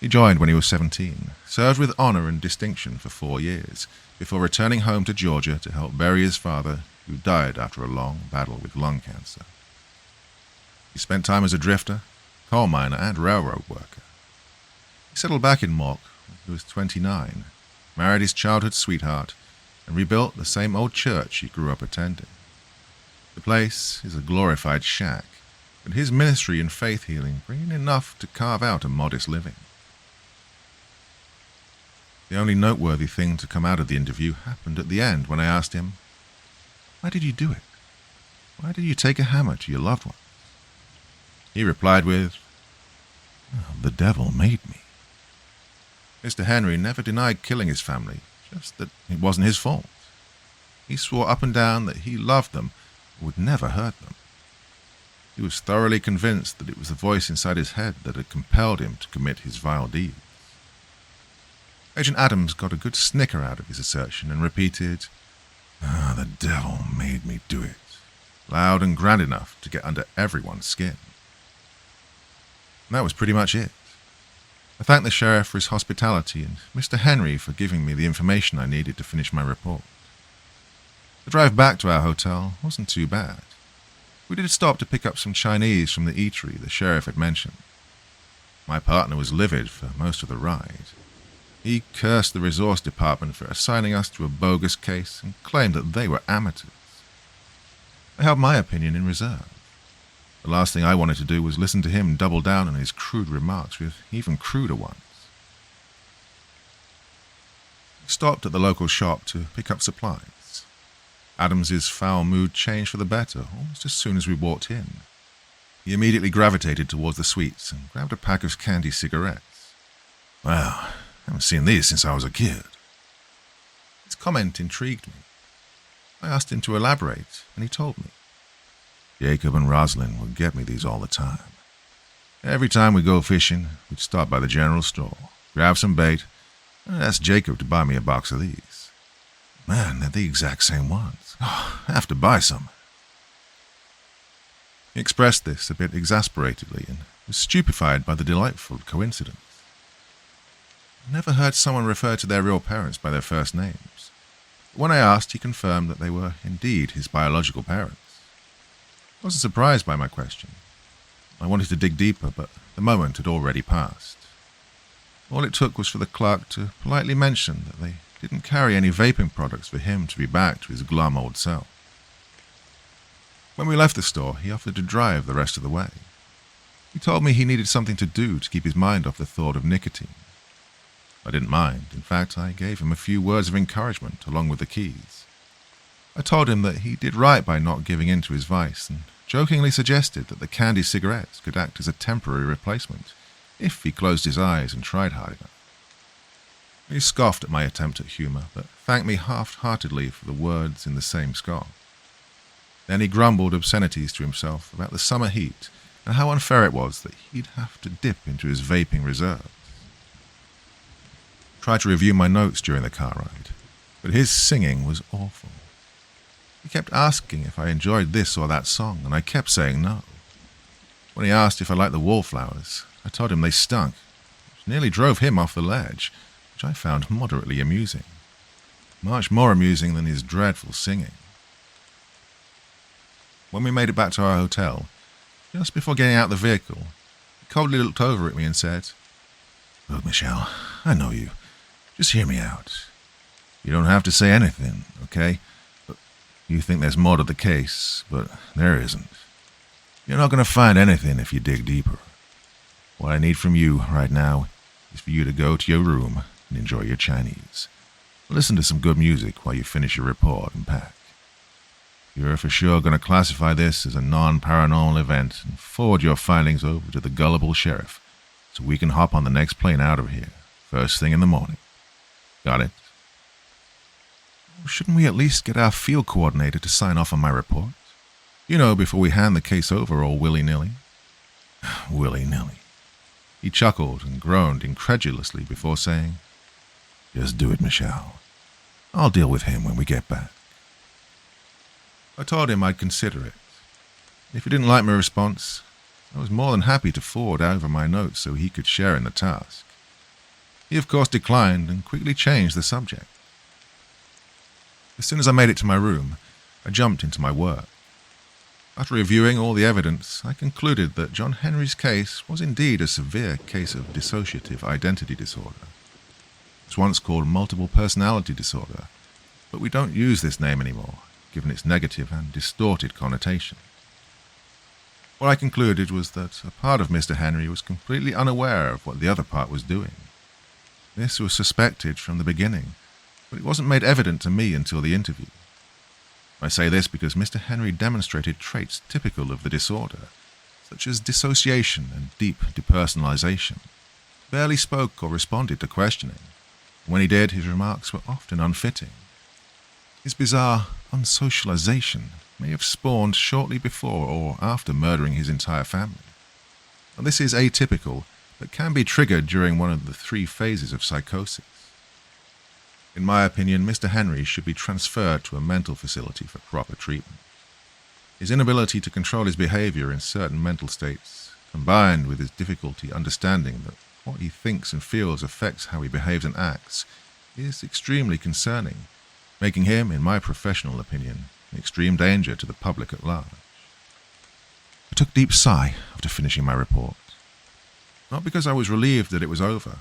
He joined when he was 17, served with honor and distinction for 4 years, before returning home to Georgia to help bury his father, who died after a long battle with lung cancer. He spent time as a drifter, coal miner, and railroad worker. He settled back in Mork when he was 29, married his childhood sweetheart, and rebuilt the same old church he grew up attending. The place is a glorified shack, but his ministry and faith healing bring in enough to carve out a modest living. The only noteworthy thing to come out of the interview happened at the end when I asked him, "Why did you do it? Why did you take a hammer to your loved one?" He replied with, "The devil made me." Mr. Henry never denied killing his family, just that it wasn't his fault. He swore up and down that he loved them and would never hurt them. He was thoroughly convinced that it was the voice inside his head that had compelled him to commit his vile deeds. Agent Adams got a good snicker out of his assertion and repeated, "The devil made me do it," loud and grand enough to get under everyone's skin. And that was pretty much it. I thanked the sheriff for his hospitality and Mr. Henry for giving me the information I needed to finish my report. The drive back to our hotel wasn't too bad. We did stop to pick up some Chinese from the eatery the sheriff had mentioned. My partner was livid for most of the ride. He cursed the resource department for assigning us to a bogus case and claimed that they were amateurs. I held my opinion in reserve. The last thing I wanted to do was listen to him double down on his crude remarks with even cruder ones. We stopped at the local shop to pick up supplies. Adams's foul mood changed for the better almost as soon as we walked in. He immediately gravitated towards the sweets and grabbed a pack of candy cigarettes. "Wow, I haven't seen these since I was a kid." His comment intrigued me. I asked him to elaborate, and he told me. "Jacob and Rosalind would get me these all the time. Every time we go fishing, we'd stop by the general store, grab some bait, and ask Jacob to buy me a box of these. Man, they're the exact same ones. Oh, I have to buy some." He expressed this a bit exasperatedly and was stupefied by the delightful coincidence. I never heard someone refer to their real parents by their first names. When I asked, he confirmed that they were indeed his biological parents. I wasn't surprised by my question. I wanted to dig deeper, but the moment had already passed. All it took was for the clerk to politely mention that they didn't carry any vaping products for him to be back to his glum old self. When we left the store, he offered to drive the rest of the way. He told me he needed something to do to keep his mind off the thought of nicotine. I didn't mind. In fact, I gave him a few words of encouragement along with the keys. I told him that he did right by not giving in to his vice, and jokingly suggested that the candy cigarettes could act as a temporary replacement if he closed his eyes and tried hard enough. He scoffed at my attempt at humour, but thanked me half-heartedly for the words in the same scoff. Then he grumbled obscenities to himself about the summer heat and how unfair it was that he'd have to dip into his vaping reserves. I tried to review my notes during the car ride, but his singing was awful. He kept asking if I enjoyed this or that song, and I kept saying no. When he asked if I liked the wallflowers, I told him they stunk, which nearly drove him off the ledge, which I found moderately amusing. Much more amusing than his dreadful singing. When we made it back to our hotel, just before getting out of the vehicle, he coldly looked over at me and said, "Look, Michelle, I know you. Just hear me out. You don't have to say anything, okay? But you think there's more to the case, but there isn't. You're not going to find anything if you dig deeper. What I need from you right now is for you to go to your room and enjoy your Chinese. Listen to some good music while you finish your report and pack. You're for sure going to classify this as a non-paranormal event and forward your findings over to the gullible sheriff so we can hop on the next plane out of here, first thing in the morning. Got it?" "Shouldn't we at least get our field coordinator to sign off on my report? You know, before we hand the case over all willy-nilly." "Willy-nilly." He chuckled and groaned incredulously before saying, "Just do it, Michelle. I'll deal with him when we get back." I told him I'd consider it. If he didn't like my response, I was more than happy to forward over my notes so he could share in the task. He of course declined and quickly changed the subject. As soon as I made it to my room, I jumped into my work. After reviewing all the evidence, I concluded that John Henry's case was indeed a severe case of dissociative identity disorder. It's once called multiple personality disorder, but we don't use this name anymore, given its negative and distorted connotation. What I concluded was that a part of Mr. Henry was completely unaware of what the other part was doing. This was suspected from the beginning, but it wasn't made evident to me until the interview. I say this because Mr. Henry demonstrated traits typical of the disorder, such as dissociation and deep depersonalization, barely spoke or responded to questioning. When he did, his remarks were often unfitting. His bizarre unsocialization may have spawned shortly before or after murdering his entire family. Now, this is atypical, but can be triggered during one of the 3 phases of psychosis. In my opinion, Mr. Henry should be transferred to a mental facility for proper treatment. His inability to control his behavior in certain mental states, combined with his difficulty understanding that what he thinks and feels affects how he behaves and acts, is extremely concerning, making him, in my professional opinion, an extreme danger to the public at large. I took a deep sigh after finishing my report. Not because I was relieved that it was over,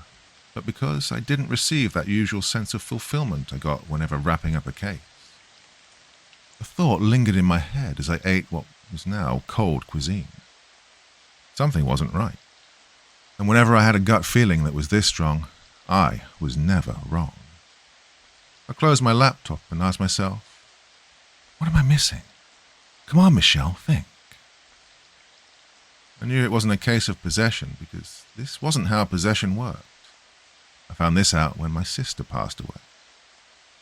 but because I didn't receive that usual sense of fulfillment I got whenever wrapping up a case. A thought lingered in my head as I ate what was now cold cuisine. Something wasn't right. And whenever I had a gut feeling that was this strong, I was never wrong. I closed my laptop and asked myself, what am I missing? Come on, Michelle, think. I knew it wasn't a case of possession because this wasn't how possession worked. I found this out when my sister passed away.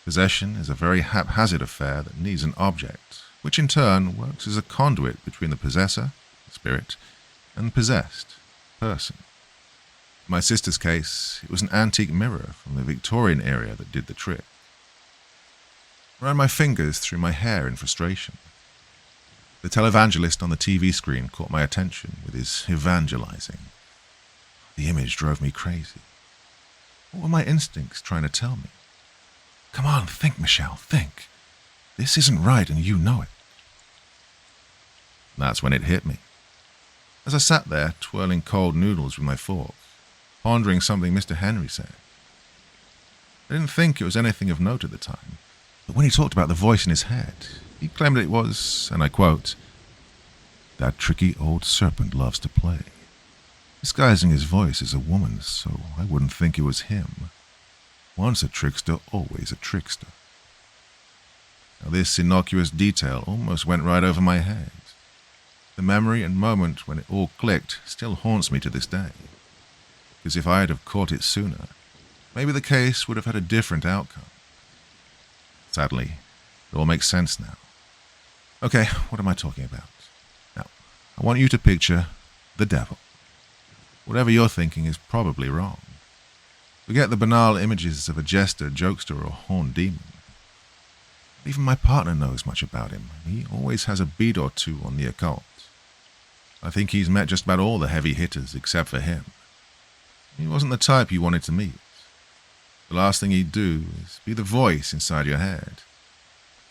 Possession is a very haphazard affair that needs an object, which in turn works as a conduit between the possessor, the spirit, and possessed, person. In my sister's case, it was an antique mirror from the Victorian era that did the trick. I ran my fingers through my hair in frustration. The televangelist on the TV screen caught my attention with his evangelizing. The image drove me crazy. What were my instincts trying to tell me? Come on, think, Michelle, think. This isn't right and you know it. That's when it hit me. As I sat there, twirling cold noodles with my fork, pondering something Mr. Henry said. I didn't think it was anything of note at the time, but when he talked about the voice in his head, he claimed it was, and I quote, "That tricky old serpent loves to play, disguising his voice as a woman's so I wouldn't think it was him. Once a trickster, always a trickster." Now this innocuous detail almost went right over my head. The memory and moment when it all clicked still haunts me to this day. Because if I had have caught it sooner, maybe the case would have had a different outcome. Sadly, it all makes sense now. Okay, what am I talking about? Now, I want you to picture the devil. Whatever you're thinking is probably wrong. Forget the banal images of a jester, jokester, or horned demon. Even my partner knows much about him. He always has a bead or two on the occult. I think he's met just about all the heavy hitters except for him. He wasn't the type you wanted to meet. The last thing he'd do is be the voice inside your head.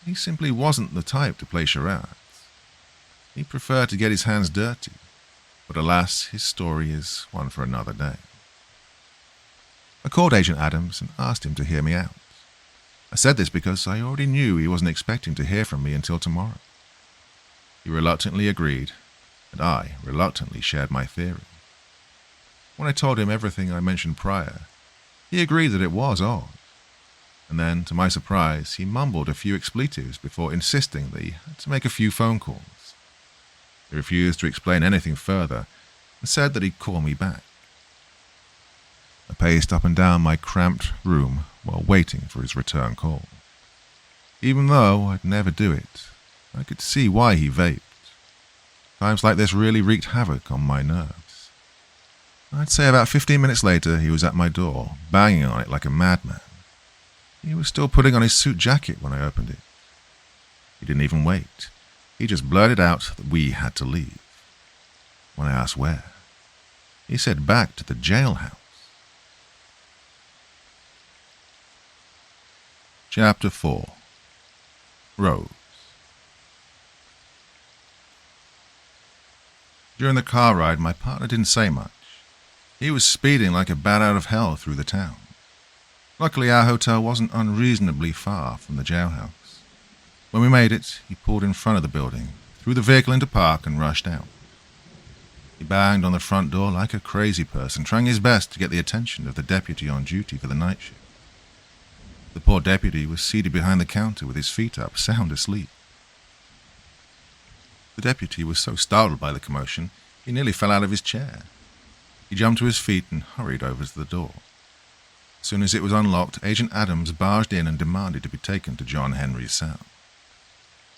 He simply wasn't the type to play charades. He preferred to get his hands dirty, but alas, his story is one for another day. I called Agent Adams and asked him to hear me out. I said this because I already knew he wasn't expecting to hear from me until tomorrow. He reluctantly agreed, and I reluctantly shared my theory. When I told him everything I mentioned prior, he agreed that it was odd. And then, to my surprise, he mumbled a few expletives before insisting that he had to make a few phone calls. He refused to explain anything further and said that he'd call me back. I paced up and down my cramped room while waiting for his return call. Even though I'd never do it, I could see why he vaped. Times like this really wreaked havoc on my nerves. I'd say about 15 minutes later he was at my door, banging on it like a madman. He was still putting on his suit jacket when I opened it. He didn't even wait. He just blurted out that we had to leave. When I asked where, he said back to the jailhouse. Chapter 4. Rose. During the car ride, my partner didn't say much. He was speeding like a bat out of hell through the town. Luckily, our hotel wasn't unreasonably far from the jailhouse. When we made it, he pulled in front of the building, threw the vehicle into park, and rushed out. He banged on the front door like a crazy person, trying his best to get the attention of the deputy on duty for the night shift. The poor deputy was seated behind the counter with his feet up, sound asleep. The deputy was so startled by the commotion, he nearly fell out of his chair. He jumped to his feet and hurried over to the door. As soon as it was unlocked, Agent Adams barged in and demanded to be taken to John Henry's cell.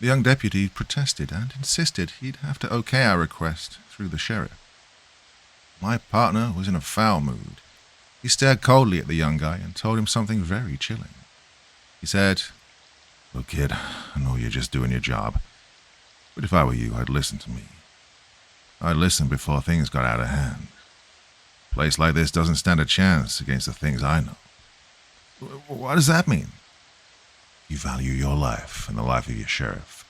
The young deputy protested and insisted he'd have to okay our request through the sheriff. My partner was in a foul mood. He stared coldly at the young guy and told him something very chilling. He said, "Look, kid, I know you're just doing your job, but if I were you, I'd listen to me. I'd listen before things got out of hand. A place like this doesn't stand a chance against the things I know." "What does that mean?" "You value your life and the life of your sheriff.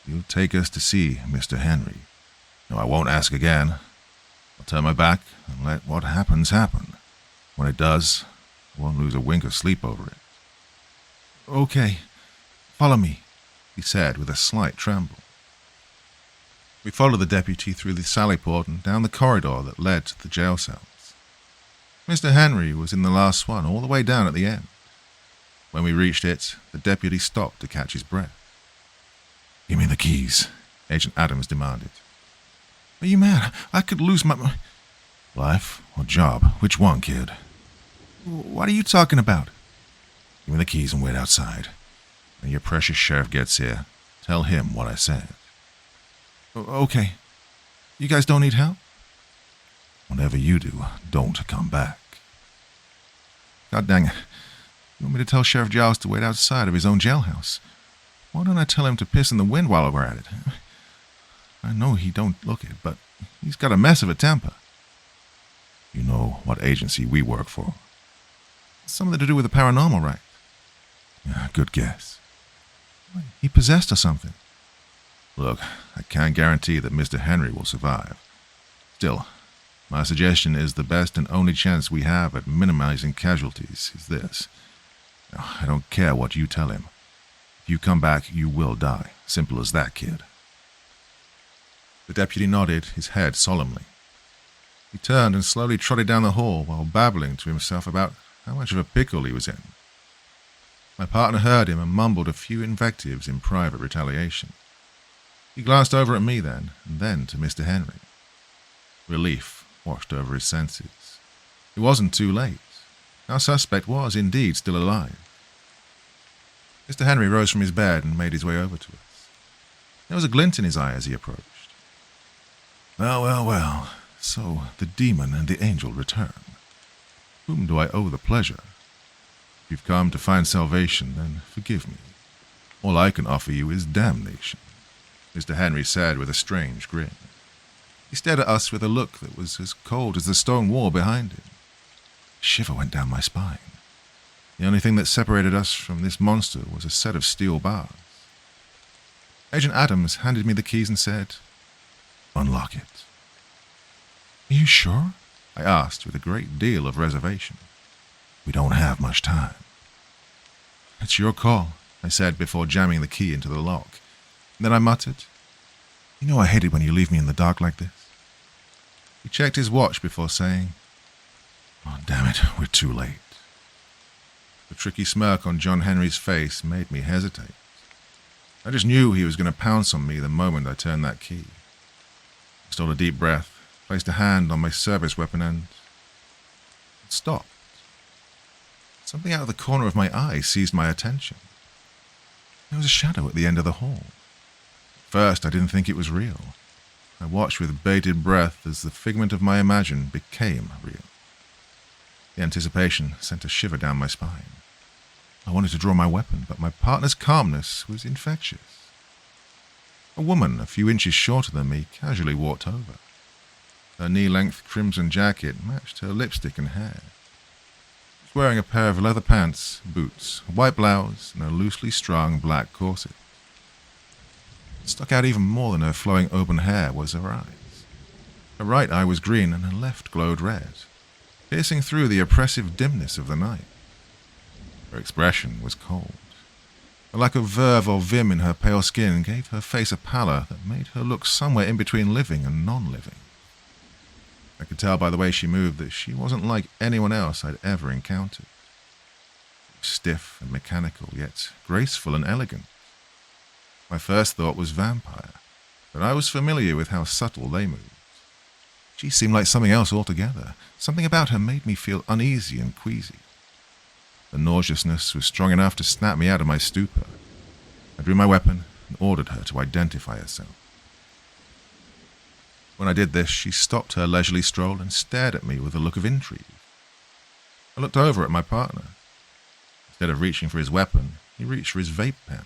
You'll take us to see Mr. Henry. No, I won't ask again. I'll turn my back and let what happens happen. When it does, I won't lose a wink of sleep over it." "Okay, follow me," he said with a slight tremble. We followed the deputy through the sally port and down the corridor that led to the jail cells. Mr. Henry was in the last one, all the way down at the end. When we reached it, the deputy stopped to catch his breath. "Give me the keys," Agent Adams demanded. "Are you mad? I could lose my... Life or job? Which one, kid?" "What are you talking about?" "Give me the keys and wait outside. When your precious sheriff gets here, tell him what I said." "Okay. You guys don't need help?" "Whatever you do, don't come back." "God dang it. You want me to tell Sheriff Giles to wait outside of his own jailhouse? Why don't I tell him to piss in the wind while we're at it? I know he don't look it, but he's got a mess of a temper." "You know what agency we work for?" "Something to do with the paranormal, right?" Yeah, good guess. He possessed or something. Look, I can't guarantee that Mr. Henry will survive. Still, my suggestion is the best and only chance we have at minimizing casualties is this. Now, I don't care what you tell him. If you come back, you will die. Simple as that, kid. The deputy nodded his head solemnly. He turned and slowly trotted down the hall while babbling to himself about how much of a pickle he was in. My partner heard him and mumbled a few invectives in private retaliation. He glanced over at me then, and then to Mr. Henry. Relief washed over his senses. It wasn't too late. Our suspect was indeed still alive. Mr. Henry rose from his bed and made his way over to us. There was a glint in his eye as he approached. Well. So the demon and the angel return. Whom do I owe the pleasure? If you've come to find salvation, then forgive me. All I can offer you is damnation, Mr. Henry said with a strange grin. He stared at us with a look that was as cold as the stone wall behind him. A shiver went down my spine. The only thing that separated us from this monster was a set of steel bars. Agent Adams handed me the keys and said, "Unlock it." "Are you sure?" I asked with a great deal of reservation. "We don't have much time." "It's your call," I said before jamming the key into the lock. Then I muttered, "You know I hate it when you leave me in the dark like this." He checked his watch before saying, "Oh, damn it, we're too late." The tricky smirk on John Henry's face made me hesitate. I just knew he was going to pounce on me the moment I turned that key. I stole a deep breath, placed a hand on my service weapon and stopped. Something out of the corner of my eye seized my attention. There was a shadow at the end of the hall. At first, I didn't think it was real. I watched with bated breath as the figment of my imagination became real. The anticipation sent a shiver down my spine. I wanted to draw my weapon, but my partner's calmness was infectious. A woman, a few inches shorter than me, casually walked over. Her knee-length crimson jacket matched her lipstick and hair. She was wearing a pair of leather pants, boots, a white blouse, and a loosely strung black corset. What stuck out even more than her flowing auburn hair was her eyes. Her right eye was green and her left glowed red, piercing through the oppressive dimness of the night. Her expression was cold. A lack of verve or vim in her pale skin gave her face a pallor that made her look somewhere in between living and non-living. I could tell by the way she moved that she wasn't like anyone else I'd ever encountered. Stiff and mechanical, yet graceful and elegant. My first thought was vampire, but I was familiar with how subtle they moved. She seemed like something else altogether. Something about her made me feel uneasy and queasy. The nauseousness was strong enough to snap me out of my stupor. I drew my weapon and ordered her to identify herself. When I did this, she stopped her leisurely stroll and stared at me with a look of intrigue. I looked over at my partner. Instead of reaching for his weapon, he reached for his vape pen.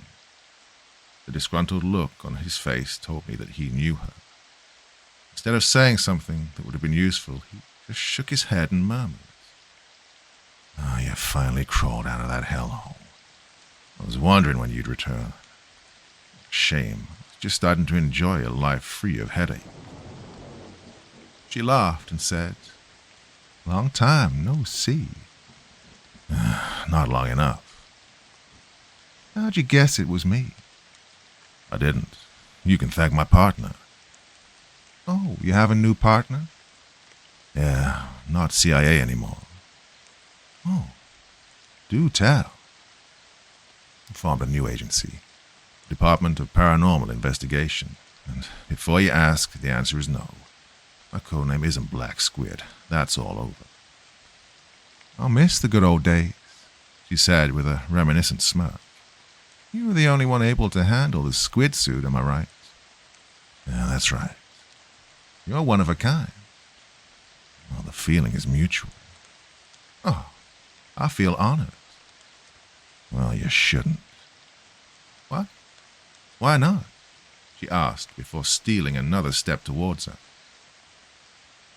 The disgruntled look on his face told me that he knew her. Instead of saying something that would have been useful, he just shook his head and murmured, "Ah, you finally crawled out of that hellhole. I was wondering when you'd return. Shame. I was just starting to enjoy a life free of headache." She laughed and said, "Long time no see." Not long enough." "How'd you guess it was me?" "I didn't. You can thank my partner." "Oh, you have a new partner?" "Yeah, not CIA anymore." "Oh, do tell." I formed a new agency, Department of Paranormal Investigation, and before you ask, the answer is no. My code name isn't Black Squid. That's all over. "I'll miss the good old days," she said with a reminiscent smirk. "You were the only one able to handle the squid suit, am I right?" "Yeah, that's right." "You're one of a kind." Well, the feeling is mutual." "Oh, I feel honored." "Well, you shouldn't." "What? Why not?" she asked before stealing another step towards her.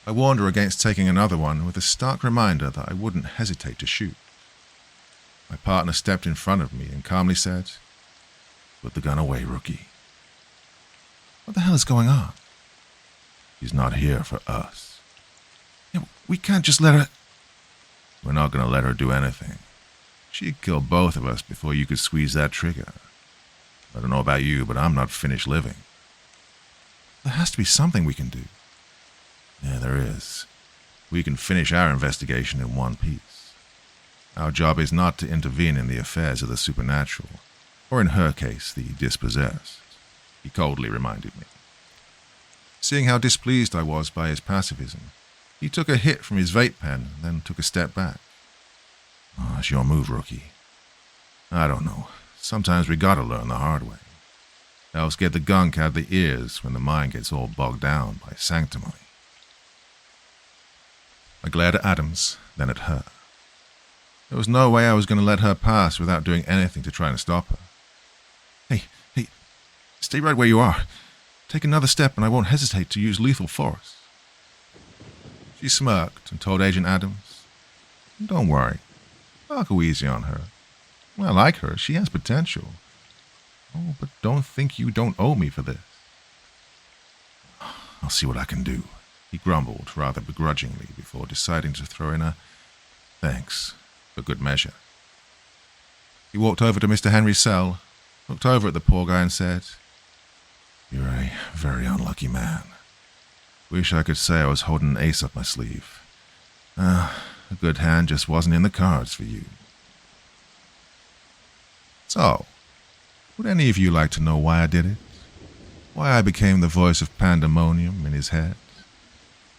I warned her against taking another one with a stark reminder that I wouldn't hesitate to shoot. My partner stepped in front of me and calmly said, "Put the gun away, rookie." What the hell is going on? She's not here for us. Yeah, we can't just let her... We're not going to let her do anything. She'd kill both of us before you could squeeze that trigger. I don't know about you, but I'm not finished living. There has to be something we can do. Yeah, there is. We can finish our investigation in one piece. Our job is not to intervene in the affairs of the supernatural, or in her case, the dispossessed, he coldly reminded me. Seeing how displeased I was by his pacifism, he took a hit from his vape pen and then took a step back. Oh, it's your move, rookie. I don't know. Sometimes we gotta learn the hard way. Else get the gunk out the ears when the mind gets all bogged down by sanctimony. I glared at Adams, then at her. There was no way I was going to let her pass without doing anything to try and stop her. Hey, stay right where you are. Take another step and I won't hesitate to use lethal force. She smirked and told Agent Adams, "Don't worry. I'll go easy on her. I like her. She has potential. Oh, but don't think you don't owe me for this." "I'll see what I can do," he grumbled rather begrudgingly before deciding to throw in a thanks for good measure. He walked over to Mr. Henry's cell, looked over at the poor guy and said, "You're a very unlucky man. Wish I could say I was holding an ace up my sleeve. A good hand just wasn't in the cards for you." So, would any of you like to know why I did it? Why I became the voice of pandemonium in his head?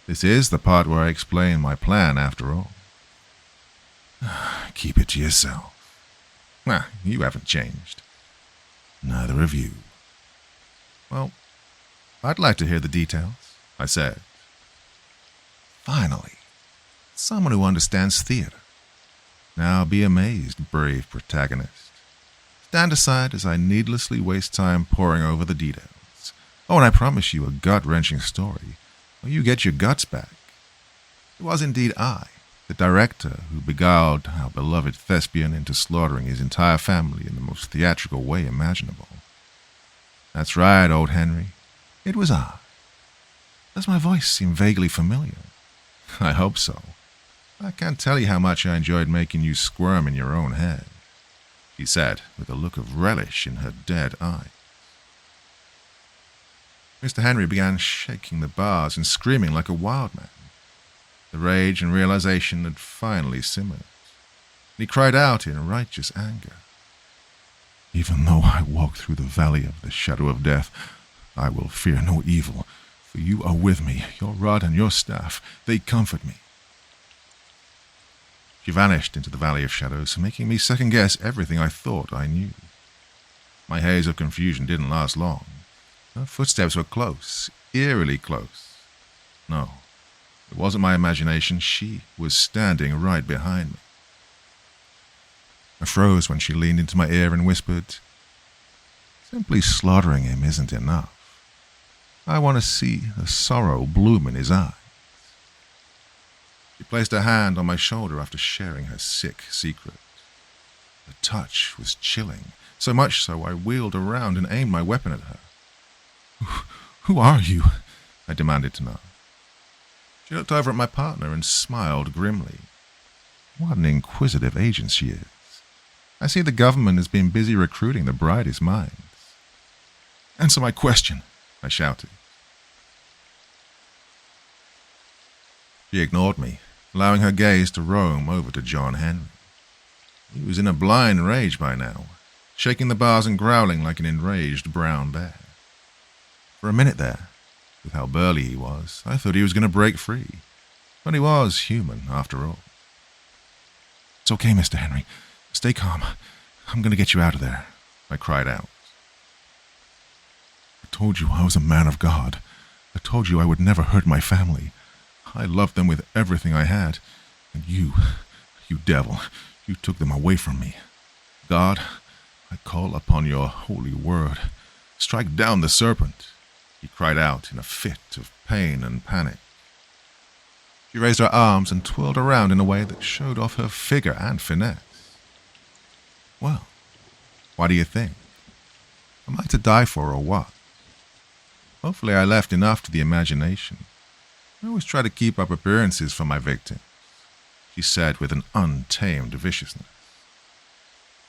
This is the part where I explain my plan, after all. Keep it to yourself. You haven't changed. Neither of you. Well, I'd like to hear the details, I said. Finally, someone who understands theater. Now be amazed, brave protagonist. Stand aside as I needlessly waste time poring over the details. Oh, and I promise you a gut-wrenching story, where you get your guts back. It was indeed I, the director, who beguiled our beloved thespian into slaughtering his entire family in the most theatrical way imaginable. That's right, old Henry. It was I. Does my voice seem vaguely familiar? I hope so. I can't tell you how much I enjoyed making you squirm in your own head, she said, with a look of relish in her dead eye. Mr. Henry began shaking the bars and screaming like a wild man. The rage and realization had finally simmered, and he cried out in righteous anger. "Even though I walk through the valley of the shadow of death, I will fear no evil, for you are with me, your rod and your staff, they comfort me." She vanished into the valley of shadows, making me second-guess everything I thought I knew. My haze of confusion didn't last long. Her footsteps were close, eerily close. No, it wasn't my imagination. She was standing right behind me. I froze when she leaned into my ear and whispered, "Simply slaughtering him isn't enough. I want to see the sorrow bloom in his eyes." She placed her hand on my shoulder after sharing her sick secret. The touch was chilling, so much so I wheeled around and aimed my weapon at her. "Who are you?" I demanded to know. She looked over at my partner and smiled grimly. What an inquisitive agent she is. I see the government has been busy recruiting the brightest minds. "Answer my question," I shouted. She ignored me, allowing her gaze to roam over to John Henry. He was in a blind rage by now, shaking the bars and growling like an enraged brown bear. For a minute there, with how burly he was, I thought he was going to break free. But he was human, after all. "It's okay, Mr. Henry. Stay calm. I'm going to get you out of there," I cried out. "I told you I was a man of God. I told you I would never hurt my family. I loved them with everything I had. And you devil, you took them away from me. God, I call upon your holy word. Strike down the serpent," he cried out in a fit of pain and panic. She raised her arms and twirled around in a way that showed off her figure and finesse. Well, what do you think? Am I to die for or what? Hopefully I left enough to the imagination. I always try to keep up appearances for my victim, she said with an untamed viciousness.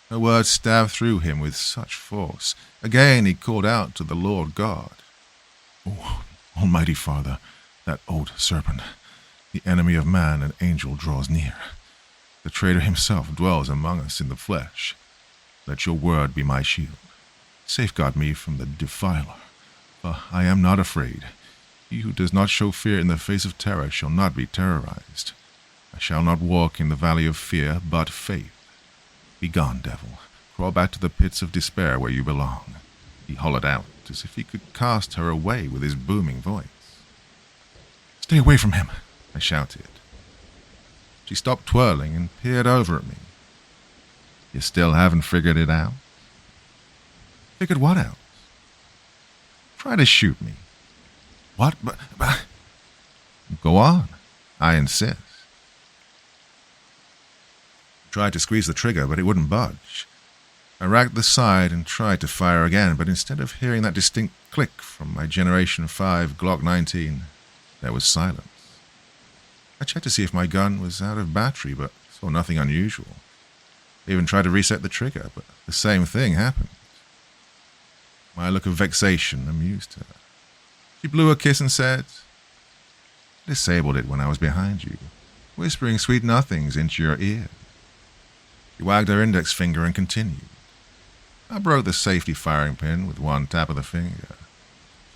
Her words stabbed through him with such force. Again he called out to the Lord God. Oh, Almighty Father, that old serpent, the enemy of man and angel, draws near. The traitor himself dwells among us in the flesh. Let your word be my shield. Safeguard me from the defiler, for I am not afraid. He who does not show fear in the face of terror shall not be terrorized. I shall not walk in the valley of fear, but faith. Begone, devil. Crawl back to the pits of despair where you belong. He hollered out, as if he could cast her away with his booming voice. Stay away from him, I shouted. She stopped twirling and peered over at me. You still haven't figured it out? Figured what out? Try to shoot me. What? But... Go on. I insist. I tried to squeeze the trigger, but it wouldn't budge. I racked the side and tried to fire again, but instead of hearing that distinct click from my Generation 5 Glock 19, there was silence. I checked to see if my gun was out of battery, but saw nothing unusual. I even tried to reset the trigger, but the same thing happened. My look of vexation amused her. She blew a kiss and said, I disabled it when I was behind you, whispering sweet nothings into your ear. She wagged her index finger and continued. I broke the safety firing pin with one tap of the finger,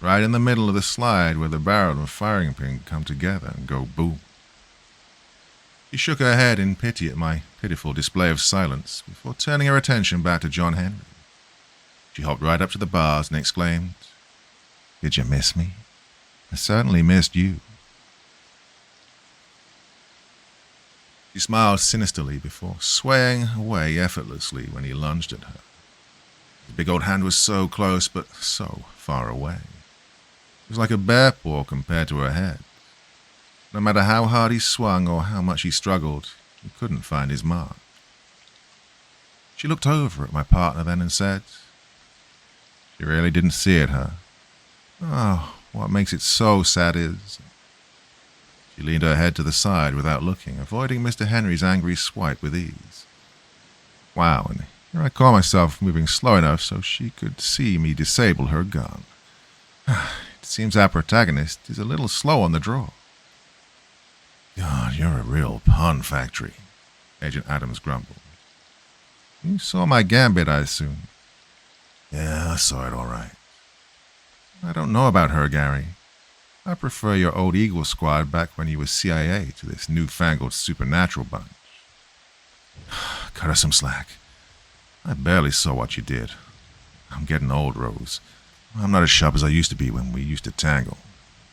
right in the middle of the slide where the barrel and firing pin come together and go boom. She shook her head in pity at my pitiful display of silence before turning her attention back to John Henry. She hopped right up to the bars and exclaimed, Did you miss me? I certainly missed you. She smiled sinisterly before swaying away effortlessly when he lunged at her. His big old hand was so close but so far away. It was like a bear paw compared to her head. No matter how hard he swung or how much he struggled, he couldn't find his mark. She looked over at my partner then and said, She really didn't see it, huh? Oh, what makes it so sad is... She leaned her head to the side without looking, avoiding Mr. Henry's angry swipe with ease. Wow, and here I caught myself moving slow enough so she could see me disable her gun. It seems our protagonist is a little slow on the draw. God, you're a real pun factory, Agent Adams grumbled. You saw my gambit, I assume. Yeah, I saw it all right. I don't know about her, Gary. I prefer your old Eagle squad back when you were CIA to this newfangled supernatural bunch. Cut her some slack. I barely saw what you did. I'm getting old, Rose. I'm not as sharp as I used to be when we used to tangle,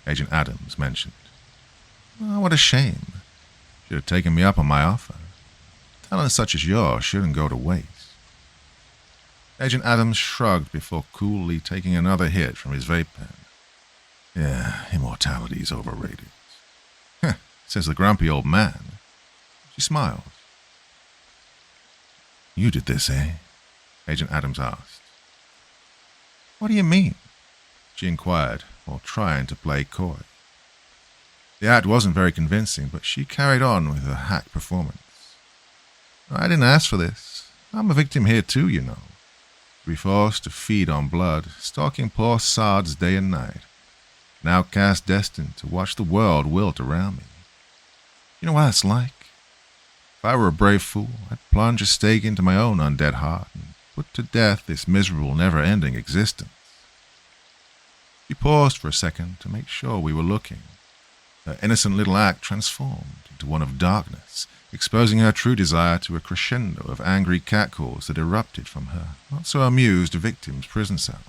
Agent Adams mentioned. Oh, what a shame. Should have taken me up on my offer. Talent such as yours shouldn't go to waste. Agent Adams shrugged before coolly taking another hit from his vape pen. Yeah, immortality's overrated. Says the grumpy old man. She smiled. You did this, eh? Agent Adams asked. What do you mean? She inquired, while trying to play coy. The act wasn't very convincing, but she carried on with her hack performance. I didn't ask for this. I'm a victim here too, you know. To be forced to feed on blood, stalking poor sods day and night. An outcast destined to watch the world wilt around me. You know what it's like? If I were a brave fool, I'd plunge a stake into my own undead heart and put to death this miserable, never-ending existence. She paused for a second to make sure we were looking. Her innocent little act transformed into one of darkness, exposing her true desire to a crescendo of angry catcalls that erupted from her not-so-amused victim's prison cell.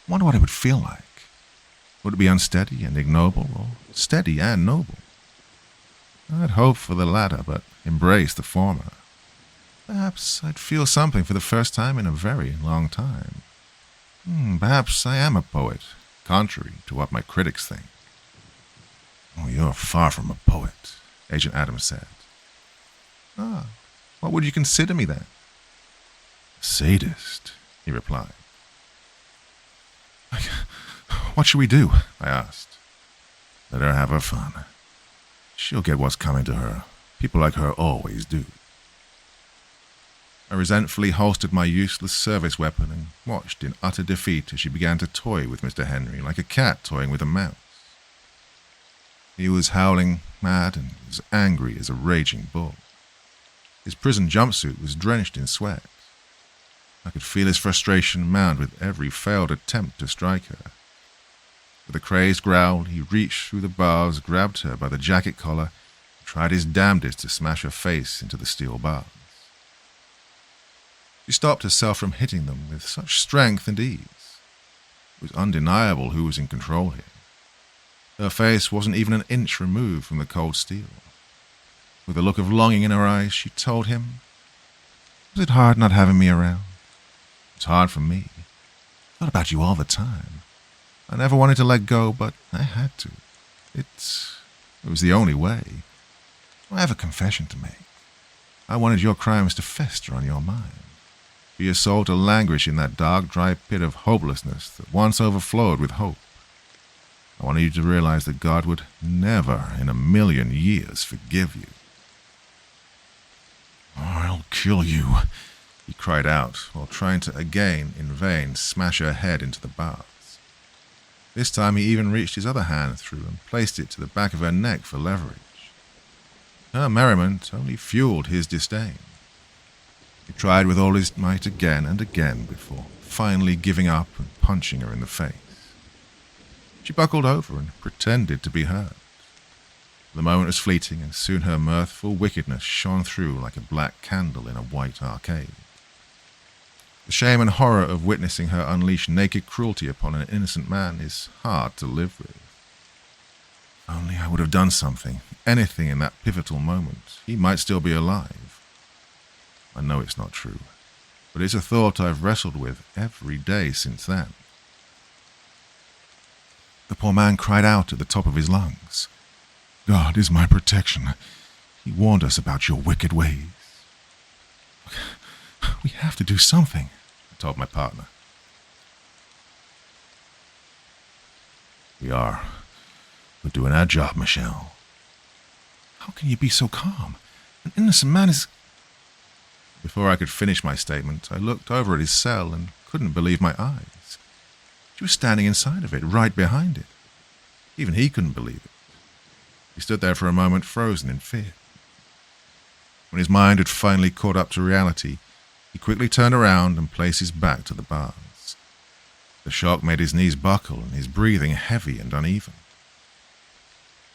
I wonder what it would feel like. Would it be unsteady and ignoble, or steady and noble? I'd hope for the latter, but embrace the former. Perhaps I'd feel something for the first time in a very long time. Perhaps I am a poet, contrary to what my critics think. Oh, you're far from a poet, Agent Adams said. Ah, what would you consider me then? Sadist, he replied. What should we do? I asked. Let her have her fun. She'll get what's coming to her. People like her always do. I resentfully holstered my useless service weapon and watched in utter defeat as she began to toy with Mr. Henry like a cat toying with a mouse. He was howling mad and as angry as a raging bull. His prison jumpsuit was drenched in sweat. I could feel his frustration mount with every failed attempt to strike her. With a crazed growl, he reached through the bars, grabbed her by the jacket collar, and tried his damnedest to smash her face into the steel bars. She stopped herself from hitting them with such strength and ease. It was undeniable who was in control here. Her face wasn't even an inch removed from the cold steel. With a look of longing in her eyes, she told him, "Was it hard not having me around? It's hard for me. I thought about you all the time. I never wanted to let go, but I had to. It was the only way. I have a confession to make. I wanted your crimes to fester on your mind, for your soul to languish in that dark, dry pit of hopelessness that once overflowed with hope. I wanted you to realize that God would never in a million years forgive you." "I'll kill you," he cried out, while trying to again, in vain, smash her head into the bars. This time he even reached his other hand through and placed it to the back of her neck for leverage. Her merriment only fueled his disdain. He tried with all his might again and again before finally giving up and punching her in the face. She buckled over and pretended to be hurt. The moment was fleeting, and soon her mirthful wickedness shone through like a black candle in a white arcade. The shame and horror of witnessing her unleash naked cruelty upon an innocent man is hard to live with. If only I would have done something, anything in that pivotal moment, he might still be alive. I know it's not true, but it's a thought I've wrestled with every day since then. The poor man cried out at the top of his lungs. "God is my protection. He warned us about your wicked ways." "We have to do something," I told my partner. We're doing our job, Michelle." "How can you be so calm? An innocent man is—" Before I could finish my statement, I looked over at his cell and couldn't believe my eyes. She was standing inside of it, right behind it. Even he couldn't believe it. He stood there for a moment, frozen in fear. When his mind had finally caught up to reality, he quickly turned around and placed his back to the bars. The shock made his knees buckle and his breathing heavy and uneven.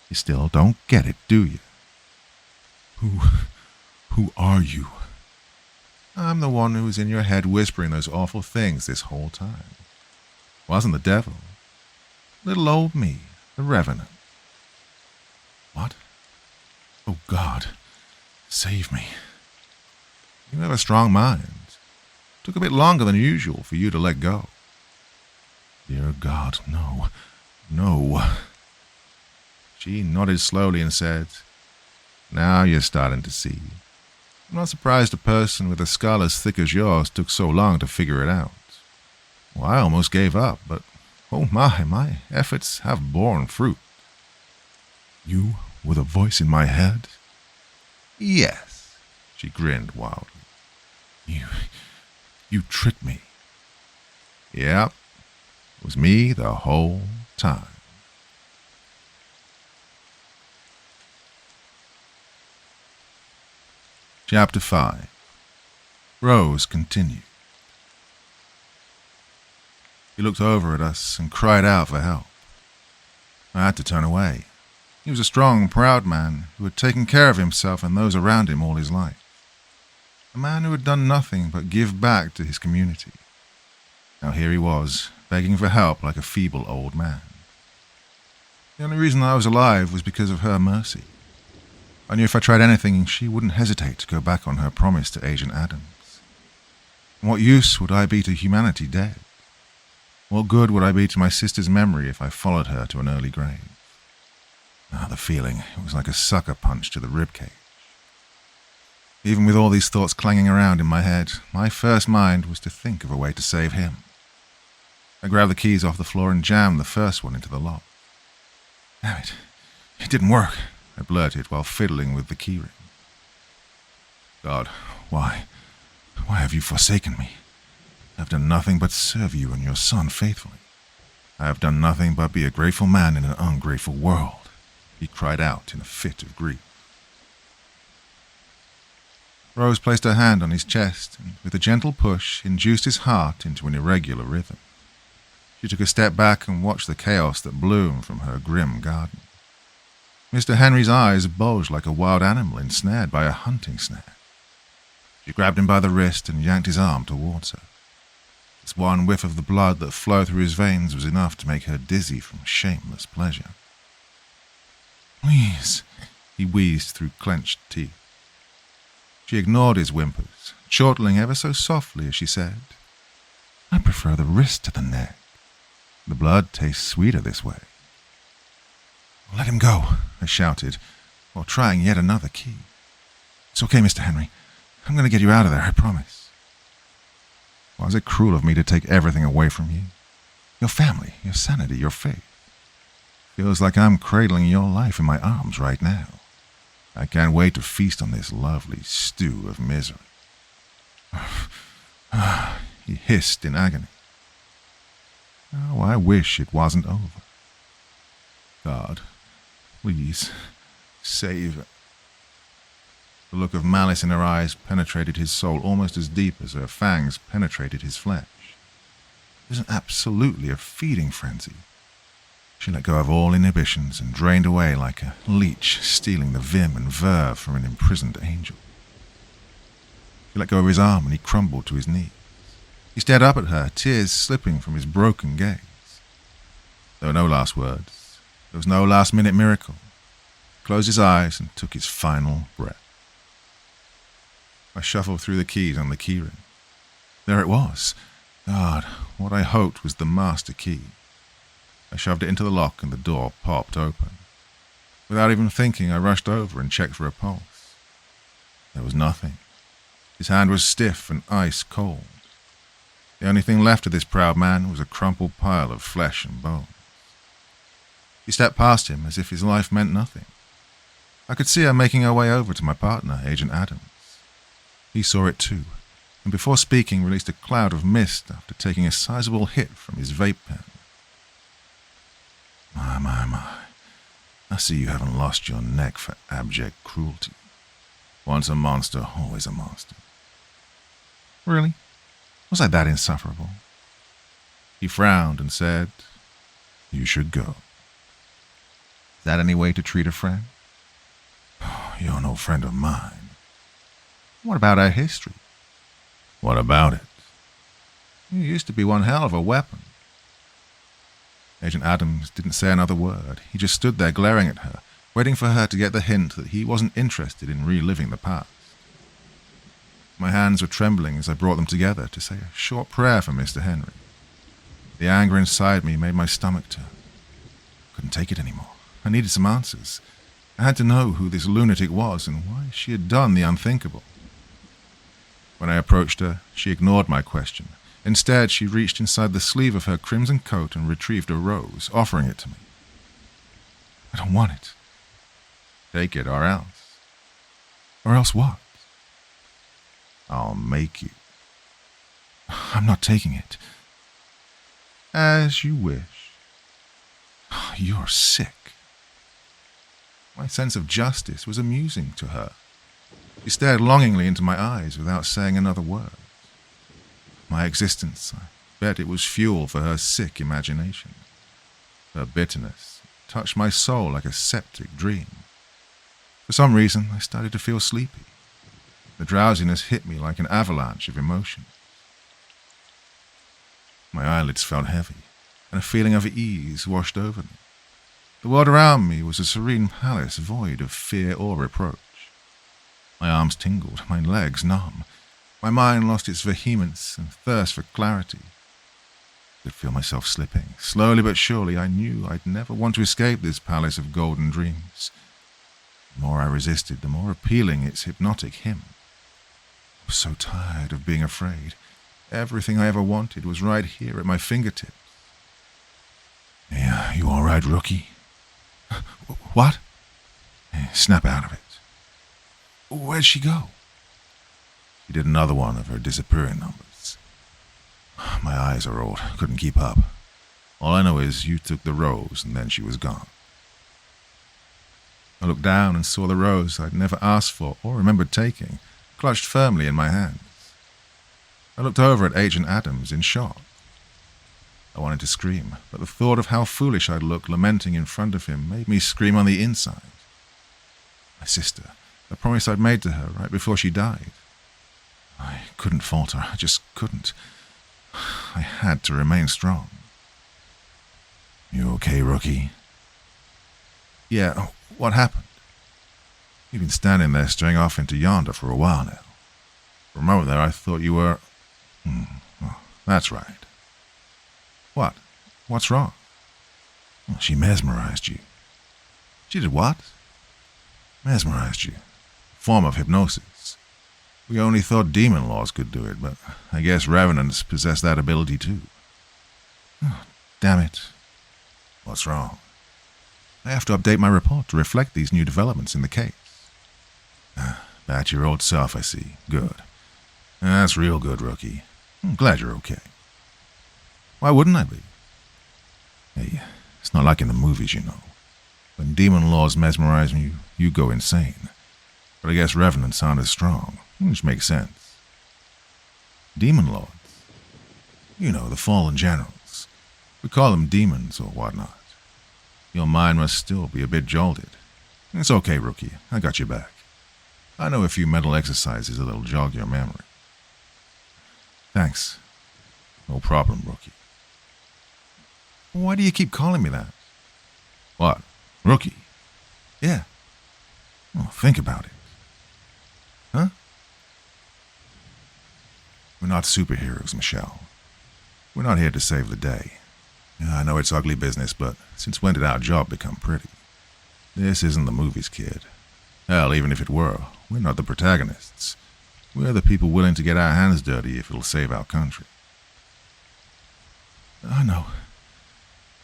"You still don't get it, do you?" Who are you?" "I'm the one who was in your head whispering those awful things this whole time. Wasn't the devil. Little old me, the revenant." "What? Oh, God, save me." "You have a strong mind. Took a bit longer than usual for you to let go." "Dear God, no, no." She nodded slowly and said, "Now you're starting to see. I'm not surprised a person with a skull as thick as yours took so long to figure it out. Well, I almost gave up, but oh my efforts have borne fruit." "You were the voice in my head?" "Yes," she grinned wildly. You tricked me." "Yep, it was me the whole time." Chapter 5. Rose continued. He looked over at us and cried out for help. I had to turn away. He was a strong, proud man who had taken care of himself and those around him all his life. A man who had done nothing but give back to his community. Now here he was, begging for help like a feeble old man. The only reason I was alive was because of her mercy. I knew if I tried anything, she wouldn't hesitate to go back on her promise to Agent Adams. And what use would I be to humanity dead? What good would I be to my sister's memory if I followed her to an early grave? The feeling, it was like a sucker punch to the ribcage. Even with all these thoughts clanging around in my head, my first mind was to think of a way to save him. I grabbed the keys off the floor and jammed the first one into the lock. Damn it. It didn't work, I blurted while fiddling with the keyring. God, why? Why have you forsaken me? I have done nothing but serve you and your son faithfully. I have done nothing but be a grateful man in an ungrateful world, he cried out in a fit of grief. Rose placed her hand on his chest and, with a gentle push, induced his heart into an irregular rhythm. She took a step back and watched the chaos that bloomed from her grim garden. Mr. Henry's eyes bulged like a wild animal ensnared by a hunting snare. She grabbed him by the wrist and yanked his arm towards her. This one whiff of the blood that flowed through his veins was enough to make her dizzy from shameless pleasure. Please, he wheezed through clenched teeth. She ignored his whimpers, chortling ever so softly as she said, I prefer the wrist to the neck. The blood tastes sweeter this way. Let him go, I shouted, while trying yet another key. It's okay, Mr. Henry. I'm going to get you out of there, I promise. Why is it cruel of me to take everything away from you? Your family, your sanity, your faith. Feels like I'm cradling your life in my arms right now. I can't wait to feast on this lovely stew of misery. He hissed in agony. Oh, I wish it wasn't over. God, please, save her. The look of malice in her eyes penetrated his soul almost as deep as her fangs penetrated his flesh. It was absolutely a feeding frenzy. She let go of all inhibitions and drained away like a leech stealing the vim and verve from an imprisoned angel. She let go of his arm and he crumbled to his knees. He stared up at her, tears slipping from his broken gaze. There were no last words. There was no last-minute miracle. He closed his eyes and took his final breath. I shuffled through the keys on the keyring. There it was. God, what I hoped was the master key. I shoved it into the lock and the door popped open. Without even thinking, I rushed over and checked for a pulse. There was nothing. His hand was stiff and ice cold. The only thing left of this proud man was a crumpled pile of flesh and bones. He stepped past him as if his life meant nothing. I could see her making her way over to my partner, Agent Adams. He saw it too, and before speaking released a cloud of mist after taking a sizable hit from his vape pen. My. I see you haven't lost your neck for abject cruelty. Once a monster, always a monster. Really? Was I that insufferable? He frowned and said, You should go. Is that any way to treat a friend? You're no friend of mine. What about our history? What about it? You used to be one hell of a weapon. Agent Adams didn't say another word. He just stood there glaring at her, waiting for her to get the hint that he wasn't interested in reliving the past. My hands were trembling as I brought them together to say a short prayer for Mr. Henry. The anger inside me made my stomach turn. I couldn't take it anymore. I needed some answers. I had to know who this lunatic was and why she had done the unthinkable. When I approached her, she ignored my question. Instead, she reached inside the sleeve of her crimson coat and retrieved a rose, offering it to me. I don't want it. Take it, or else. Or else what? I'll make you. I'm not taking it. As you wish. You're sick. My sense of justice was amusing to her. She stared longingly into my eyes without saying another word. My existence, I bet it was fuel for her sick imagination. Her bitterness touched my soul like a septic dream. For some reason, I started to feel sleepy. The drowsiness hit me like an avalanche of emotion. My eyelids felt heavy, and a feeling of ease washed over me. The world around me was a serene palace void of fear or reproach. My arms tingled, my legs numb. My mind lost its vehemence and thirst for clarity. I could feel myself slipping. Slowly but surely, I knew I'd never want to escape this palace of golden dreams. The more I resisted, the more appealing its hypnotic hymn. I was so tired of being afraid. Everything I ever wanted was right here at my fingertips. Yeah, you all right, rookie? What? Snap out of it. Where'd she go? She did another one of her disappearing numbers. My eyes are old, couldn't keep up. All I know is you took the rose and then she was gone. I looked down and saw the rose I'd never asked for or remembered taking, clutched firmly in my hands. I looked over at Agent Adams in shock. I wanted to scream, but the thought of how foolish I'd look lamenting in front of him made me scream on the inside. My sister, the promise I'd made to her right before she died. I couldn't falter, I just couldn't. I had to remain strong. You okay, rookie? Yeah, what happened? You've been standing there staring off into yonder for a while now. For a moment there I thought you were... well, that's right. What? What's wrong? Well, she mesmerized you. She did what? Mesmerized you. Form of hypnosis. We only thought demon lords could do it, but I guess revenants possess that ability too. Oh, damn it. What's wrong? I have to update my report to reflect these new developments in the case. That's your old self, I see. Good. That's real good, rookie. I'm glad you're okay. Why wouldn't I be? Hey, it's not like in the movies, you know. When demon lords mesmerize you, you go insane. But I guess revenants aren't as strong, which makes sense. Demon lords? You know, the fallen generals. We call them demons or whatnot. Your mind must still be a bit jolted. It's okay, rookie. I got your back. I know a few mental exercises that'll jog your memory. Thanks. No problem, rookie. Why do you keep calling me that? What? Rookie? Yeah. Well, think about it. Huh? We're not superheroes, Michelle. We're not here to save the day. Yeah, I know it's ugly business, but since when did our job become pretty? This isn't the movies, kid. Hell, even if it were, we're not the protagonists. We're the people willing to get our hands dirty if it'll save our country. I know.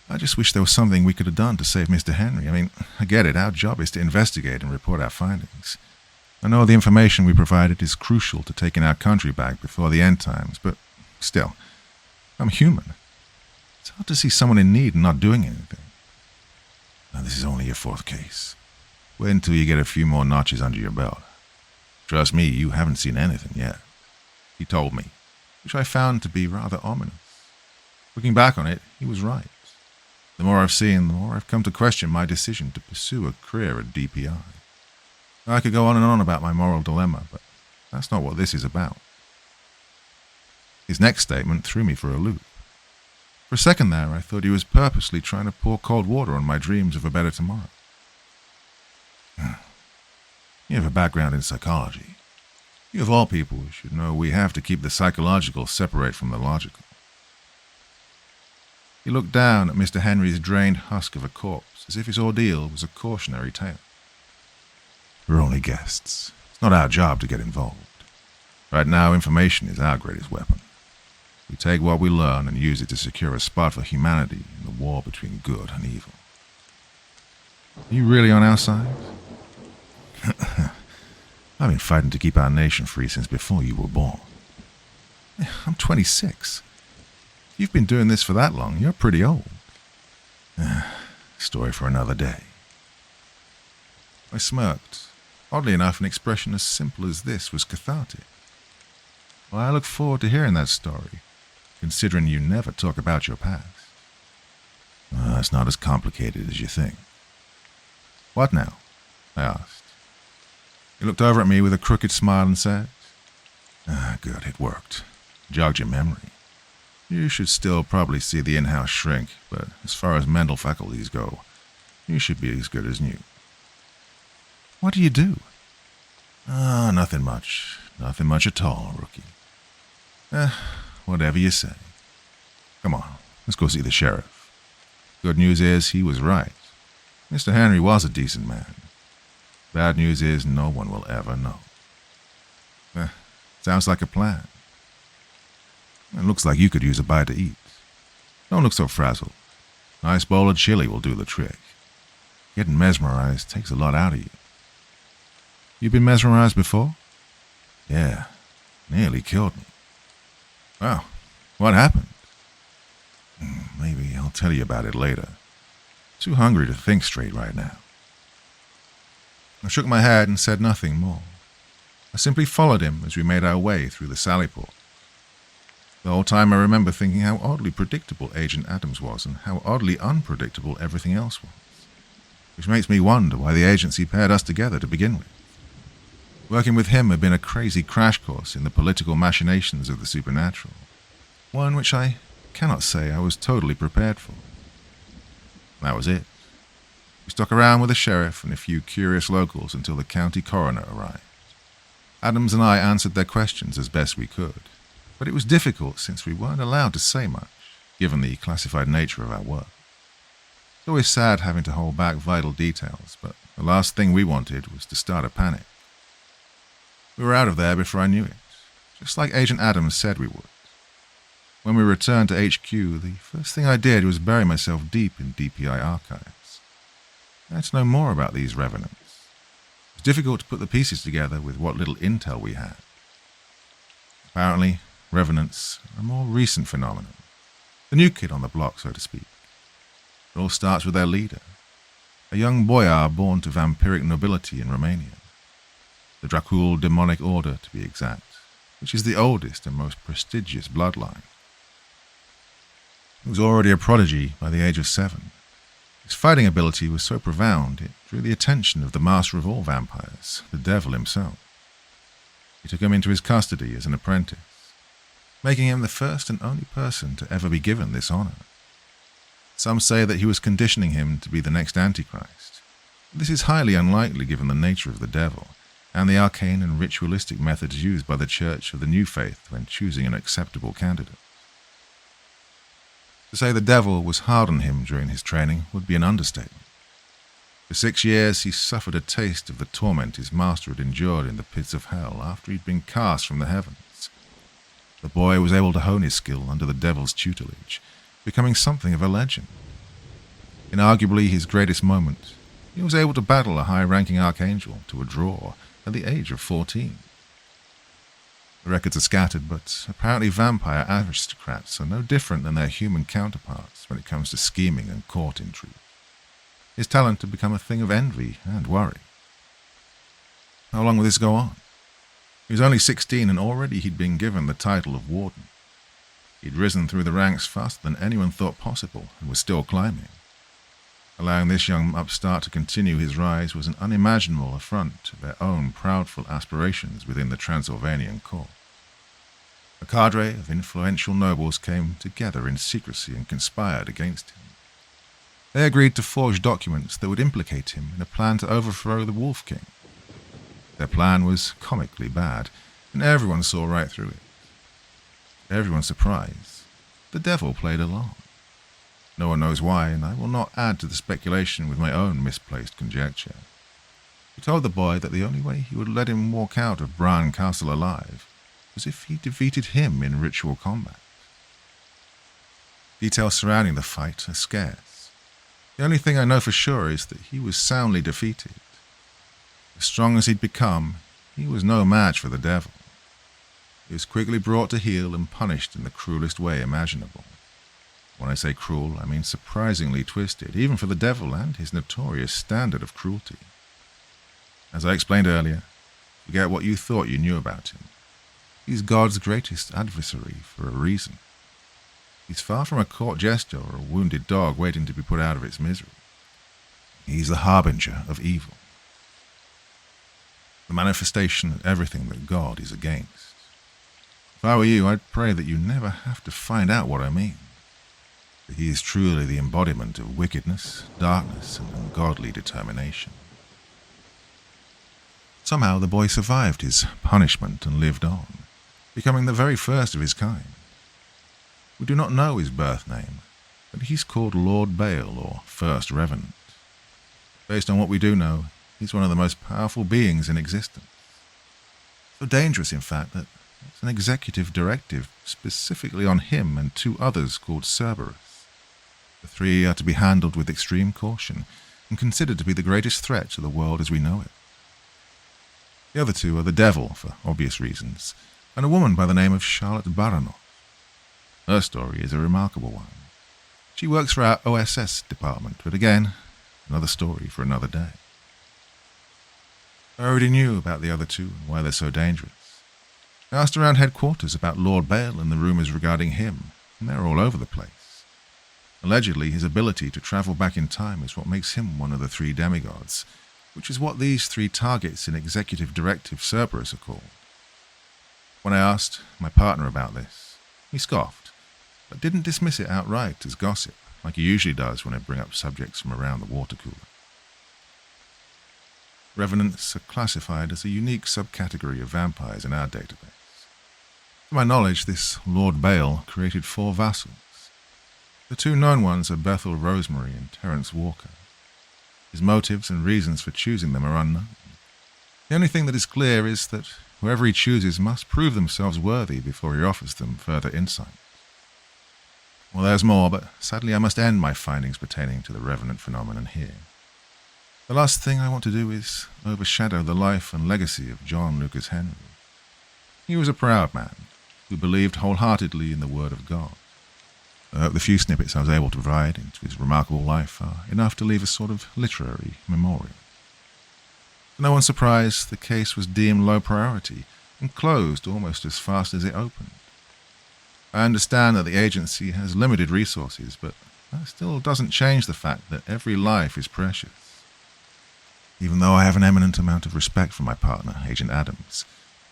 I just wish there was something we could have done to save Mr. Henry. I mean, I get it. Our job is to investigate and report our findings. I know the information we provided is crucial to taking our country back before the end times, but still, I'm human. It's hard to see someone in need and not doing anything. Now, this is only your fourth case. Wait until you get a few more notches under your belt. Trust me, you haven't seen anything yet. He told me, which I found to be rather ominous. Looking back on it, he was right. The more I've seen, the more I've come to question my decision to pursue a career at DPI. I could go on and on about my moral dilemma, but that's not what this is about. His next statement threw me for a loop. For a second there, I thought he was purposely trying to pour cold water on my dreams of a better tomorrow. You have a background in psychology. You of all people should know we have to keep the psychological separate from the logical. He looked down at Mr. Henry's drained husk of a corpse, as if his ordeal was a cautionary tale. We're only guests. It's not our job to get involved. Right now, information is our greatest weapon. We take what we learn and use it to secure a spot for humanity in the war between good and evil. Are you really on our side? I've been fighting to keep our nation free since before you were born. I'm 26. If you've been doing this for that long, you're pretty old. Story for another day. I smirked. Oddly enough, an expression as simple as this was cathartic. Well, I look forward to hearing that story, considering you never talk about your past. It's not as complicated as you think. What now? I asked. He looked over at me with a crooked smile and said, Good, it worked. Jogged your memory. You should still probably see the in-house shrink, but as far as mental faculties go, you should be as good as new. What do you do? Nothing much. Nothing much at all, rookie. Whatever you say. Come on, let's go see the sheriff. Good news is he was right. Mr. Henry was a decent man. Bad news is no one will ever know. Sounds like a plan. It looks like you could use a bite to eat. Don't look so frazzled. Nice bowl of chili will do the trick. Getting mesmerized takes a lot out of you. You been mesmerized before? Yeah, nearly killed me. Well, what happened? Maybe I'll tell you about it later. Too hungry to think straight right now. I shook my head and said nothing more. I simply followed him as we made our way through the sally port. The whole time I remember thinking how oddly predictable Agent Adams was and how oddly unpredictable everything else was. Which makes me wonder why the agency paired us together to begin with. Working with him had been a crazy crash course in the political machinations of the supernatural. One which I cannot say I was totally prepared for. That was it. We stuck around with the sheriff and a few curious locals until the county coroner arrived. Adams and I answered their questions as best we could, but it was difficult since we weren't allowed to say much, given the classified nature of our work. It's always sad having to hold back vital details, but the last thing we wanted was to start a panic. We were out of there before I knew it, just like Agent Adams said we would. When we returned to HQ, the first thing I did was bury myself deep in DPI archives. I had to know more about these revenants. It was difficult to put the pieces together with what little intel we had. Apparently, revenants are a more recent phenomenon. The new kid on the block, so to speak. It all starts with their leader, a young boyar born to vampiric nobility in Romania. The Dracul demonic order, to be exact, which is the oldest and most prestigious bloodline. He was already a prodigy by the age of 7. His fighting ability was so profound it drew the attention of the master of all vampires, the devil himself. He took him into his custody as an apprentice, making him the first and only person to ever be given this honor. Some say that he was conditioning him to be the next Antichrist. This is highly unlikely given the nature of the devil, and the arcane and ritualistic methods used by the Church of the New Faith when choosing an acceptable candidate. To say the devil was hard on him during his training would be an understatement. For 6 years he suffered a taste of the torment his master had endured in the pits of hell after he'd been cast from the heavens. The boy was able to hone his skill under the devil's tutelage, becoming something of a legend. In arguably his greatest moment, he was able to battle a high-ranking archangel to a draw at the age of 14. The records are scattered, but apparently vampire aristocrats are no different than their human counterparts when it comes to scheming and court intrigue. His talent had become a thing of envy and worry. How long will this go on? He was only 16 and already he'd been given the title of warden. He'd risen through the ranks faster than anyone thought possible and was still climbing. Allowing this young upstart to continue his rise was an unimaginable affront to their own proudful aspirations within the Transylvanian court. A cadre of influential nobles came together in secrecy and conspired against him. They agreed to forge documents that would implicate him in a plan to overthrow the Wolf King. Their plan was comically bad, and everyone saw right through it. To everyone's surprise, the devil played along. No one knows why, and I will not add to the speculation with my own misplaced conjecture. He told the boy that the only way he would let him walk out of Bran Castle alive was if he defeated him in ritual combat. Details surrounding the fight are scarce. The only thing I know for sure is that he was soundly defeated. As strong as he'd become, he was no match for the devil. He was quickly brought to heel and punished in the cruelest way imaginable. When I say cruel, I mean surprisingly twisted, even for the devil and his notorious standard of cruelty. As I explained earlier, forget what you thought you knew about him. He's God's greatest adversary for a reason. He's far from a court jester or a wounded dog waiting to be put out of its misery. He's the harbinger of evil. The manifestation of everything that God is against. If I were you, I'd pray that you never have to find out what I mean. That he is truly the embodiment of wickedness, darkness, and ungodly determination. Somehow the boy survived his punishment and lived on, becoming the very first of his kind. We do not know his birth name, but he's called Lord Bale or First Revenant. Based on what we do know, he's one of the most powerful beings in existence. So dangerous, in fact, that It's an executive directive specifically on him and 2 others called Cerberus. The 3 are to be handled with extreme caution and considered to be the greatest threat to the world as we know it. The other 2 are the devil, for obvious reasons, and a woman by the name of Charlotte Baranov. Her story is a remarkable one. She works for our OSS department, but again, another story for another day. I already knew about the other 2 and why they're so dangerous. I asked around headquarters about Lord Bale and the rumours regarding him, and they're all over the place. Allegedly, his ability to travel back in time is what makes him one of the 3 demigods, which is what these 3 targets in Executive Directive Cerberus are called. When I asked my partner about this, he scoffed, but didn't dismiss it outright as gossip, like he usually does when I bring up subjects from around the water cooler. Revenants are classified as a unique subcategory of vampires in our database. To my knowledge, this Lord Bale created 4 vassals. The 2 known ones are Bethel Rosemary and Terence Walker. His motives and reasons for choosing them are unknown. The only thing that is clear is that whoever he chooses must prove themselves worthy before he offers them further insight. Well, there's more, but sadly I must end my findings pertaining to the Revenant phenomenon here. The last thing I want to do is overshadow the life and legacy of John Lucas Henry. He was a proud man who believed wholeheartedly in the Word of God. I hope the few snippets I was able to provide into his remarkable life are enough to leave a sort of literary memorial. To no one's surprise, the case was deemed low priority and closed almost as fast as it opened. I understand that the agency has limited resources, but that still doesn't change the fact that every life is precious. Even though I have an eminent amount of respect for my partner, Agent Adams,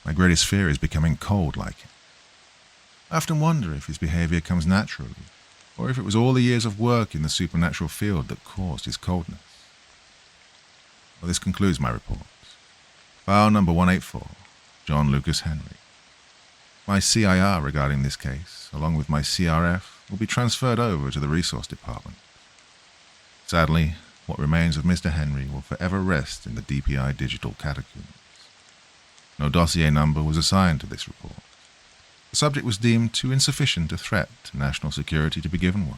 my greatest fear is becoming cold like him. I often wonder if his behavior comes naturally, or if it was all the years of work in the supernatural field that caused his coldness. Well, this concludes my report. File number 184, John Lucas Henry. My CIR regarding this case, along with my CRF, will be transferred over to the Resource Department. Sadly, what remains of Mr. Henry will forever rest in the DPI digital catacombs. No dossier number was assigned to this report. The subject was deemed too insufficient a threat to national security to be given one.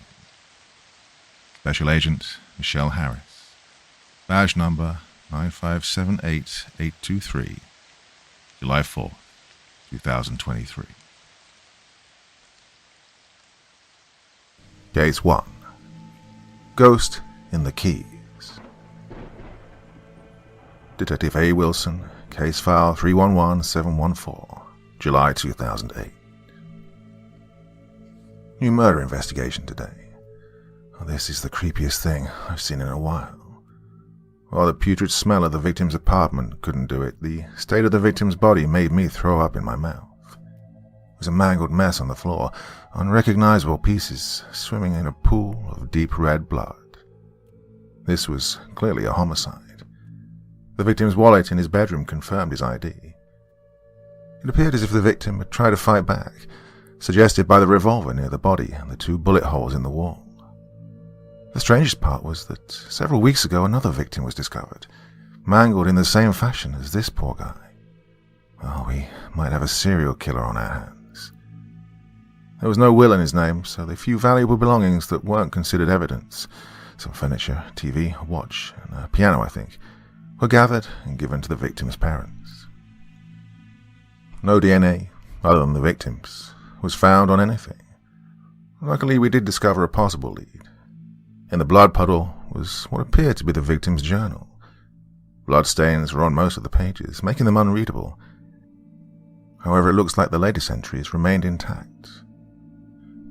Special Agent Michelle Harris. Badge number 9578823. July 4th, 2023. Case 1. Ghost in the Keys. Detective A. Wilson, case file 311714, July 2008. New murder investigation today. Oh, this is the creepiest thing I've seen in a while. While the putrid smell of the victim's apartment couldn't do it, the state of the victim's body made me throw up in my mouth. It was a mangled mess on the floor, unrecognizable pieces swimming in a pool of deep red blood. This was clearly a homicide. The victim's wallet in his bedroom confirmed his ID. It appeared as if the victim had tried to fight back, suggested by the revolver near the body and the 2 bullet holes in the wall. The strangest part was that several weeks ago another victim was discovered, mangled in the same fashion as this poor guy. Well, we might have a serial killer on our hands. There was no will in his name, so the few valuable belongings that weren't considered evidence, some furniture, TV, a watch, and a piano, I think, were gathered and given to the victim's parents. No DNA, other than the victim's, was found on anything. Luckily, we did discover a possible lead. In the blood puddle was what appeared to be the victim's journal. Bloodstains were on most of the pages, making them unreadable. However, it looks like the latest entries remained intact.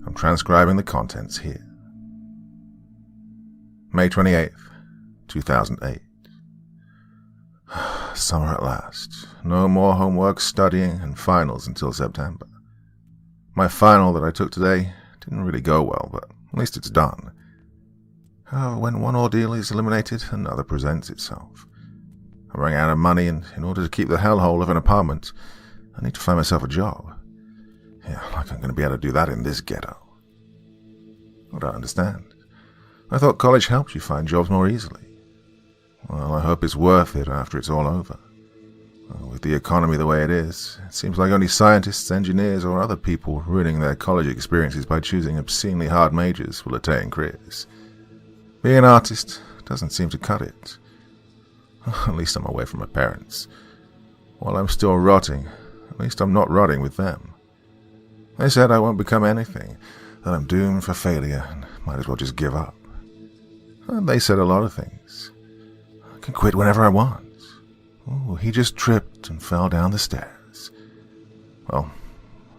I'm transcribing the contents here. May 28th, 2008. Summer at last. No more homework, studying, and finals until September. My final that I took today didn't really go well, but at least it's done. However, when one ordeal is eliminated, another presents itself. I'm running out of money, and in order to keep the hellhole of an apartment, I need to find myself a job. Yeah, like I'm going to be able to do that in this ghetto. I don't understand. I thought college helped you find jobs more easily. Well, I hope it's worth it after it's all over. With the economy the way it is, it seems like only scientists, engineers, or other people ruining their college experiences by choosing obscenely hard majors will attain careers. Being an artist doesn't seem to cut it. At least I'm away from my parents. While I'm still rotting, at least I'm not rotting with them. They said I won't become anything, that I'm doomed for failure and might as well just give up. And they said a lot of things. I can quit whenever I want. Oh, he just tripped and fell down the stairs. Well,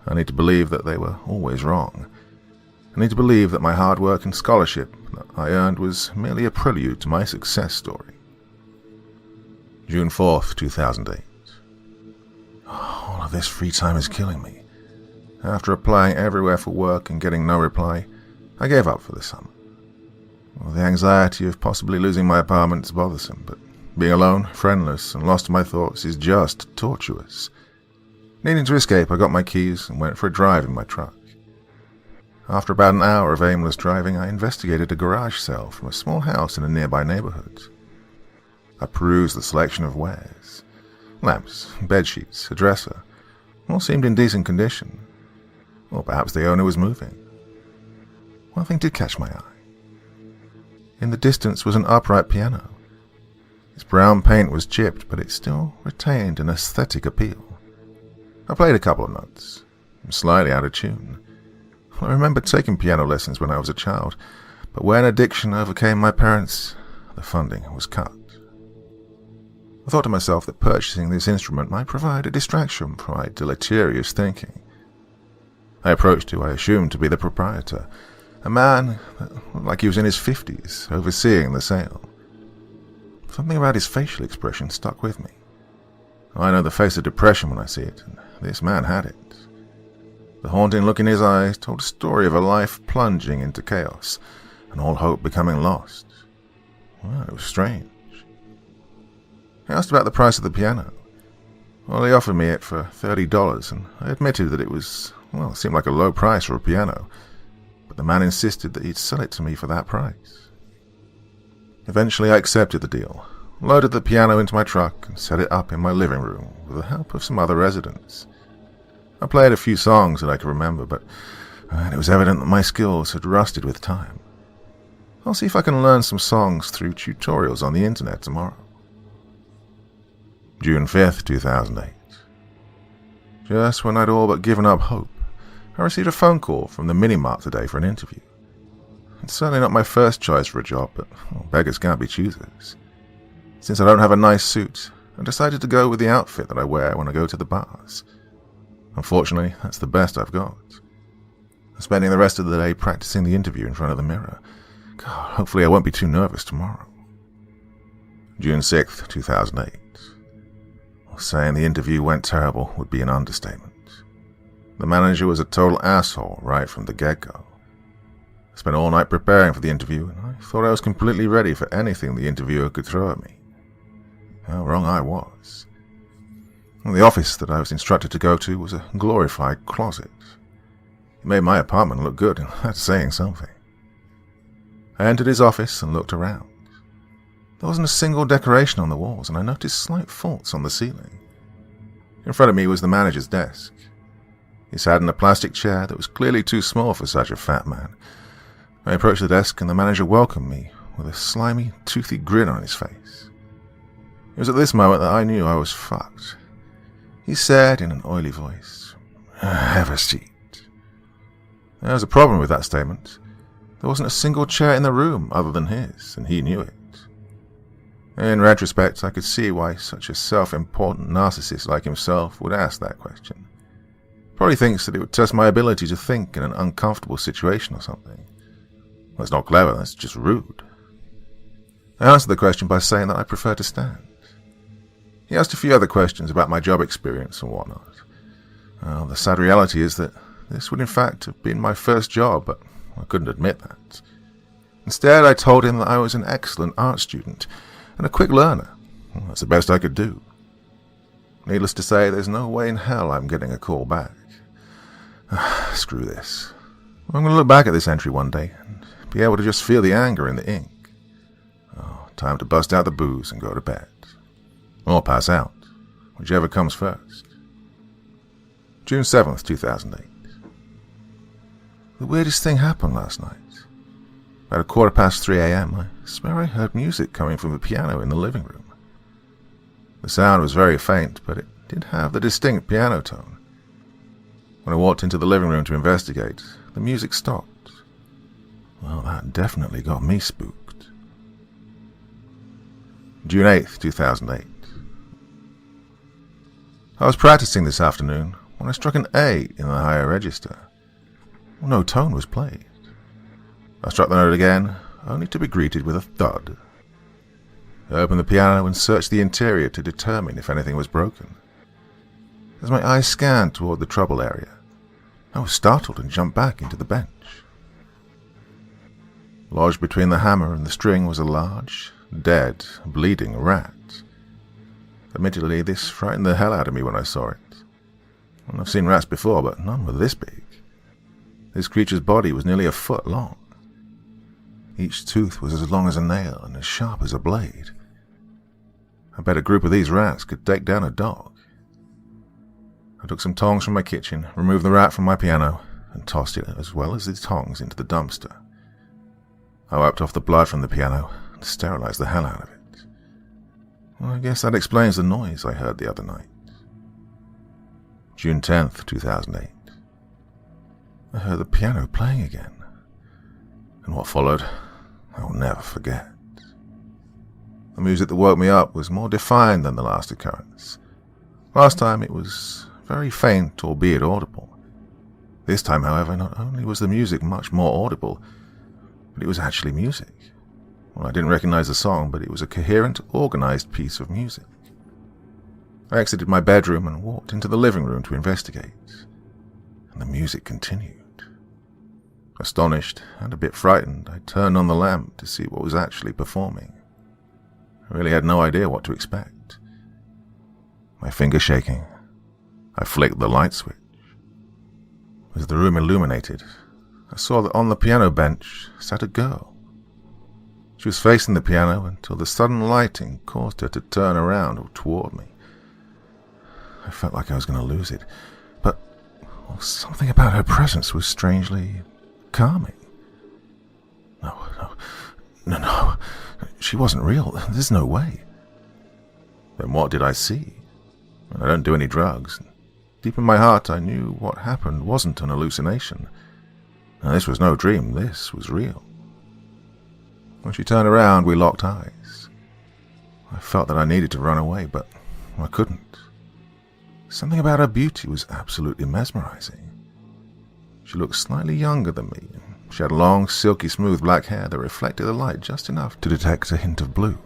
I need to believe that they were always wrong. I need to believe that my hard work and scholarship that I earned was merely a prelude to my success story. June 4th, 2008. All of this free time is killing me. After applying everywhere for work and getting no reply, I gave up for the summer. Well, the anxiety of possibly losing my apartment is bothersome, but being alone, friendless, and lost to my thoughts is just tortuous. Needing to escape, I got my keys and went for a drive in my truck. After about an hour of aimless driving, I investigated a garage sale from a small house in a nearby neighborhood. I perused the selection of wares. Lamps, bedsheets, a dresser. All seemed in decent condition. Or perhaps the owner was moving. One thing did catch my eye. In the distance was an upright piano. Its brown paint was chipped, but it still retained an aesthetic appeal. I played a couple of notes. I'm slightly out of tune. I remember taking piano lessons when I was a child, but when addiction overcame my parents, the funding was cut. I thought to myself that purchasing this instrument might provide a distraction from my deleterious thinking. I approached who I assumed to be the proprietor, a man that looked like he was in his 50s, overseeing the sale. Something about his facial expression stuck with me. I know the face of depression when I see it, and this man had it. The haunting look in his eyes told a story of a life plunging into chaos, and all hope becoming lost. Well, it was strange. I asked about the price of the piano. Well, he offered me it for $30, and I admitted that it seemed like a low price for a piano, but the man insisted that he'd sell it to me for that price. Eventually I accepted the deal, loaded the piano into my truck, and set it up in my living room with the help of some other residents. I played a few songs that I could remember, but it was evident that my skills had rusted with time. I'll see if I can learn some songs through tutorials on the internet tomorrow. June 5th, 2008. Just when I'd all but given up hope, I received a phone call from the mini-mart today for an interview. It's certainly not my first choice for a job, but beggars can't be choosers. Since I don't have a nice suit, I decided to go with the outfit that I wear when I go to the bars. Unfortunately, that's the best I've got. I'm spending the rest of the day practicing the interview in front of the mirror. God, hopefully I won't be too nervous tomorrow. June 6th, 2008. Saying the interview went terrible would be an understatement. The manager was a total asshole right from the get-go. I spent all night preparing for the interview, and I thought I was completely ready for anything the interviewer could throw at me. How wrong I was. The office that I was instructed to go to was a glorified closet. It made my apartment look good, and that's saying something. I entered his office and looked around. There wasn't a single decoration on the walls, and I noticed slight faults on the ceiling. In front of me was the manager's desk. He sat in a plastic chair that was clearly too small for such a fat man. I approached the desk, and the manager welcomed me with a slimy, toothy grin on his face. It was at this moment that I knew I was fucked. He said in an oily voice, "Have a seat." There was a problem with that statement. There wasn't a single chair in the room other than his, and he knew it. In retrospect, I could see why such a self-important narcissist like himself would ask that question. Probably thinks that it would test my ability to think in an uncomfortable situation or something. That's not clever, that's just rude. I answered the question by saying that I prefer to stand. He asked a few other questions about my job experience and whatnot. The sad reality is that this would in fact have been my first job, but I couldn't admit that. Instead, I told him that I was an excellent art student and a quick learner. Well, that's the best I could do. Needless to say, there's no way in hell I'm getting a call back. Screw this. I'm going to look back at this entry one day and be able to just feel the anger in the ink. Time to bust out the booze and go to bed. Or pass out. whichever comes first. June 7th, 2008. The weirdest thing happened last night. At 3:15 a.m., I swear I heard music coming from the piano in the living room. The sound was very faint, but it did have the distinct piano tone. When I walked into the living room to investigate, the music stopped. Well, that definitely got me spooked. June 8th, 2008. I was practicing this afternoon when I struck an A in the higher register. No tone was played. I struck the note again, only to be greeted with a thud. I opened the piano and searched the interior to determine if anything was broken. As my eyes scanned toward the trouble area, I was startled and jumped back into the bench. Lodged between the hammer and the string was a large, dead, bleeding rat. Admittedly, this frightened the hell out of me when I saw it. I've seen rats before, but none were this big. This creature's body was nearly a foot long. Each tooth was as long as a nail and as sharp as a blade. I bet a group of these rats could take down a dog. I took some tongs from my kitchen, removed the rat from my piano, and tossed it as well as the tongs into the dumpster. I wiped off the blood from the piano and sterilized the hell out of it. Well, I guess that explains the noise I heard the other night. June 10th, 2008. I heard the piano playing again, and what followed, I will never forget. The music that woke me up was more defined than the last occurrence. Last time it was very faint, albeit audible. This time, however, not only was the music much more audible, but it was actually music. Well, I didn't recognize the song, but it was a coherent, organized piece of music. I exited my bedroom and walked into the living room to investigate, and the music continued. Astonished and a bit frightened, I turned on the lamp to see what was actually performing. I really had no idea what to expect. My finger shaking, I flicked the light switch. As the room illuminated, I saw that on the piano bench sat a girl. She was facing the piano until the sudden lighting caused her to turn around toward me. I felt like I was going to lose it, but something about her presence was strangely calming. No. She wasn't real. There's no way. Then what did I see? I don't do any drugs. Deep in my heart, I knew what happened wasn't an hallucination. Now, this was no dream. This was real. When she turned around, we locked eyes. I felt that I needed to run away, but I couldn't. Something about her beauty was absolutely mesmerizing. She looked slightly younger than me. She had long, silky smooth black hair that reflected the light just enough to detect a hint of blue.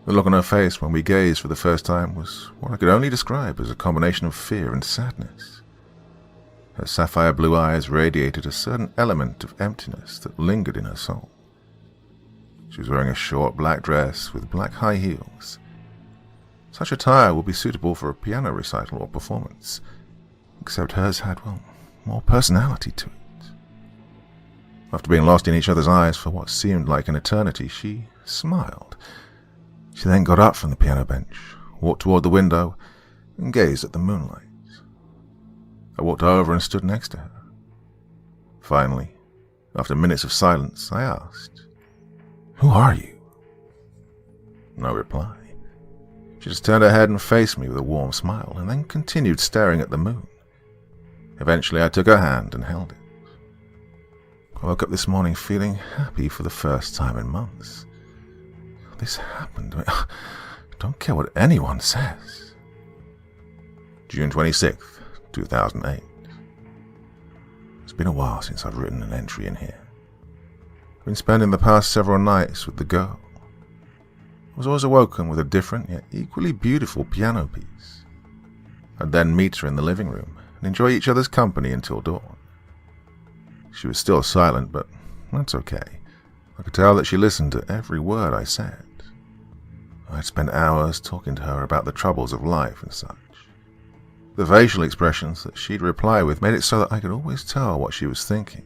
The look on her face when we gazed for the first time was what I could only describe as a combination of fear and sadness. Her sapphire blue eyes radiated a certain element of emptiness that lingered in her soul. She was wearing a short black dress with black high heels. Such attire would be suitable for a piano recital or performance, except hers had, more personality to it. After being lost in each other's eyes for what seemed like an eternity, she smiled. She then got up from the piano bench, walked toward the window, and gazed at the moonlight. I walked over and stood next to her. Finally, after minutes of silence, I asked, "Who are you?" No reply. She just turned her head and faced me with a warm smile, and then continued staring at the moon. Eventually, I took her hand and held it. I woke up this morning feeling happy for the first time in months. This happened. I don't care what anyone says. June 26th, 2008. It's been a while since I've written an entry in here. I've been spending the past several nights with the girl. I was always awoken with a different yet equally beautiful piano piece. I'd then meet her in the living room and enjoy each other's company until dawn. She was still silent, but that's okay. I could tell that she listened to every word I said. I'd spent hours talking to her about the troubles of life and such. The facial expressions that she'd reply with made it so that I could always tell what she was thinking.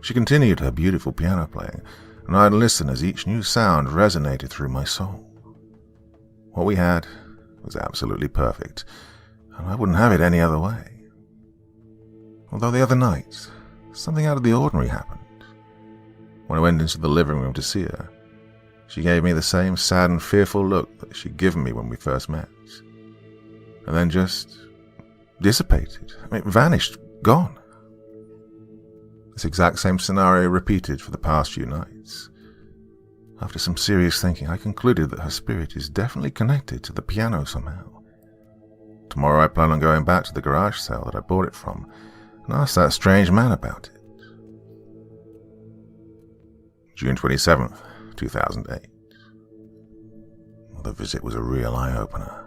She continued her beautiful piano playing, and I'd listen as each new sound resonated through my soul. What we had was absolutely perfect, and I wouldn't have it any other way. Although the other night, something out of the ordinary happened. When I went into the living room to see her, she gave me the same sad and fearful look that she'd given me when we first met, and then just dissipated. Vanished, gone. This exact same scenario repeated for the past few nights. After some serious thinking, I concluded that her spirit is definitely connected to the piano somehow. Tomorrow I plan on going back to the garage sale that I bought it from and ask that strange man about it. June 27th, 2008. Well, the visit was a real eye-opener.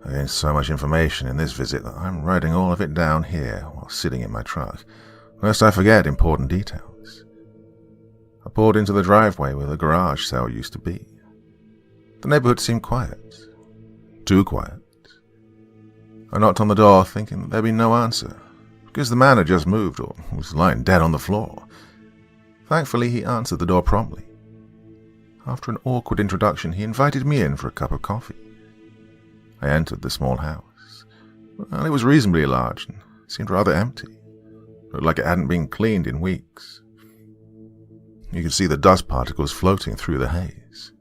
I gained so much information in this visit that I'm writing all of it down here while sitting in my truck, lest I forget important details. I pulled into the driveway where the garage sale used to be. The neighborhood seemed quiet. Too quiet. I knocked on the door thinking that there'd be no answer, because the man had just moved or was lying dead on the floor. Thankfully, he answered the door promptly. After an awkward introduction, he invited me in for a cup of coffee. I entered the small house. Well, it was reasonably large and seemed rather empty. It looked like it hadn't been cleaned in weeks. You could see the dust particles floating through the haze.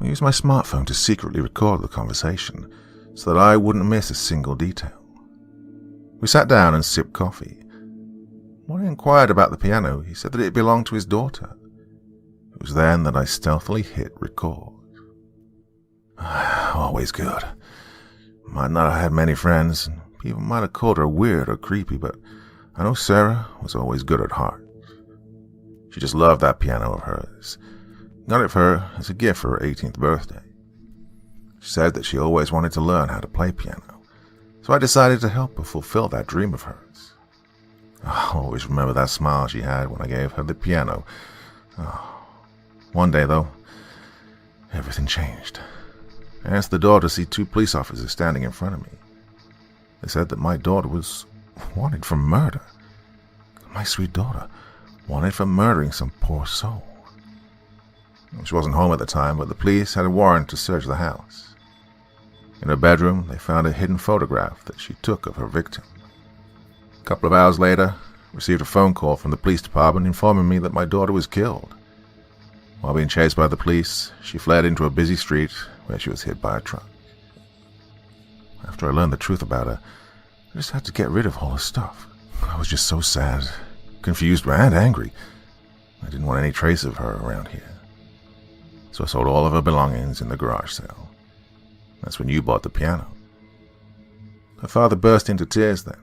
I used my smartphone to secretly record the conversation so that I wouldn't miss a single detail. We sat down and sipped coffee. When I inquired about the piano, he said that it belonged to his daughter. It was then that I stealthily hit record. Always good. Might not have had many friends, and people might have called her weird or creepy, but I know Sarah was always good at heart. She just loved that piano of hers. Got it for her as a gift for her 18th birthday. She said that she always wanted to learn how to play piano, so I decided to help her fulfill that dream of hers. I'll always remember that smile she had when I gave her the piano. One day, though, everything changed. I answered the door to see two police officers standing in front of me. They said that my daughter was wanted for murder. My sweet daughter, wanted for murdering some poor soul. She wasn't home at the time, but the police had a warrant to search the house. In her bedroom, they found a hidden photograph that she took of her victim. A couple of hours later, I received a phone call from the police department informing me that my daughter was killed. While being chased by the police, she fled into a busy street where she was hit by a truck. After I learned the truth about her, I just had to get rid of all her stuff. I was just so sad, confused, and angry. I didn't want any trace of her around here. So I sold all of her belongings in the garage sale. That's when you bought the piano. Her father burst into tears then.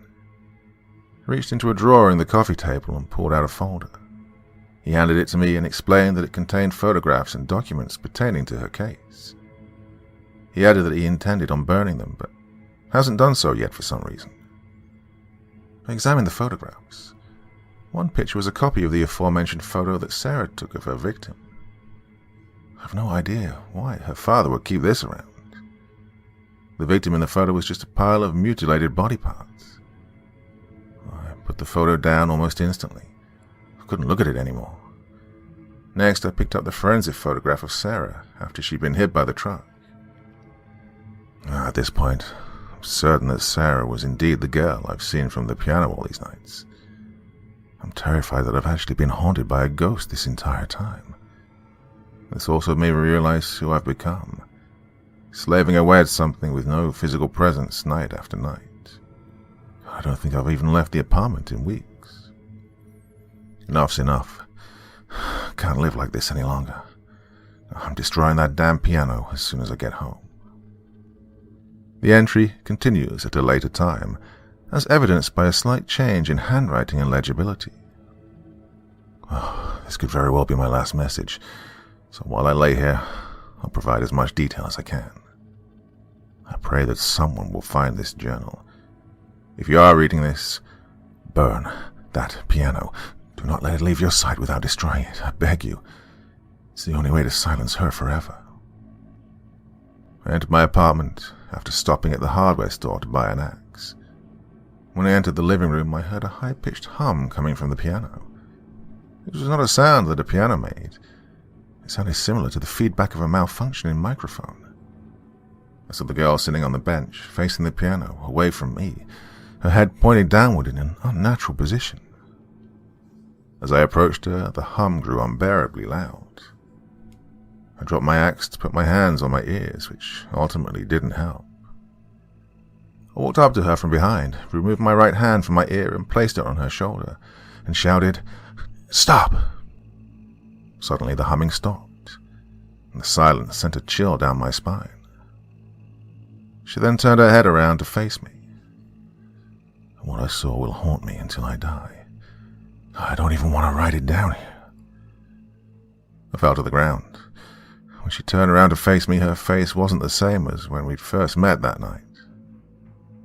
He reached into a drawer in the coffee table and pulled out a folder. He handed it to me and explained that it contained photographs and documents pertaining to her case. He added that he intended on burning them, but hasn't done so yet for some reason. I examined the photographs. One picture was a copy of the aforementioned photo that Sarah took of her victim. I have no idea why her father would keep this around. The victim in the photo was just a pile of mutilated body parts. I put the photo down almost instantly. I couldn't look at it anymore. Next, I picked up the forensic photograph of Sarah after she'd been hit by the truck. At this point, I'm certain that Sarah was indeed the girl I've seen from the piano all these nights. I'm terrified that I've actually been haunted by a ghost this entire time. This also made me realize who I've become, slaving away at something with no physical presence night after night. I don't think I've even left the apartment in weeks. Enough's enough. I can't live like this any longer. I'm destroying that damn piano as soon as I get home. The entry continues at a later time, as evidenced by a slight change in handwriting and legibility. This could very well be my last message, so while I lay here, I'll provide as much detail as I can. I pray that someone will find this journal. If you are reading this, burn that piano. Do not let it leave your sight without destroying it, I beg you. It's the only way to silence her forever. I entered my apartment after stopping at the hardware store to buy an axe. When I entered the living room, I heard a high-pitched hum coming from the piano. It was not a sound that a piano made. It sounded similar to the feedback of a malfunctioning microphone. I saw the girl sitting on the bench, facing the piano, away from me, her head pointed downward in an unnatural position. As I approached her, the hum grew unbearably loud. I dropped my axe to put my hands on my ears, which ultimately didn't help. I walked up to her from behind, removed my right hand from my ear and placed it on her shoulder, and shouted, "Stop!" Suddenly the humming stopped, and the silence sent a chill down my spine. She then turned her head around to face me. What I saw will haunt me until I die. I don't even want to write it down here. I fell to the ground. When she turned around to face me, her face wasn't the same as when we'd first met that night.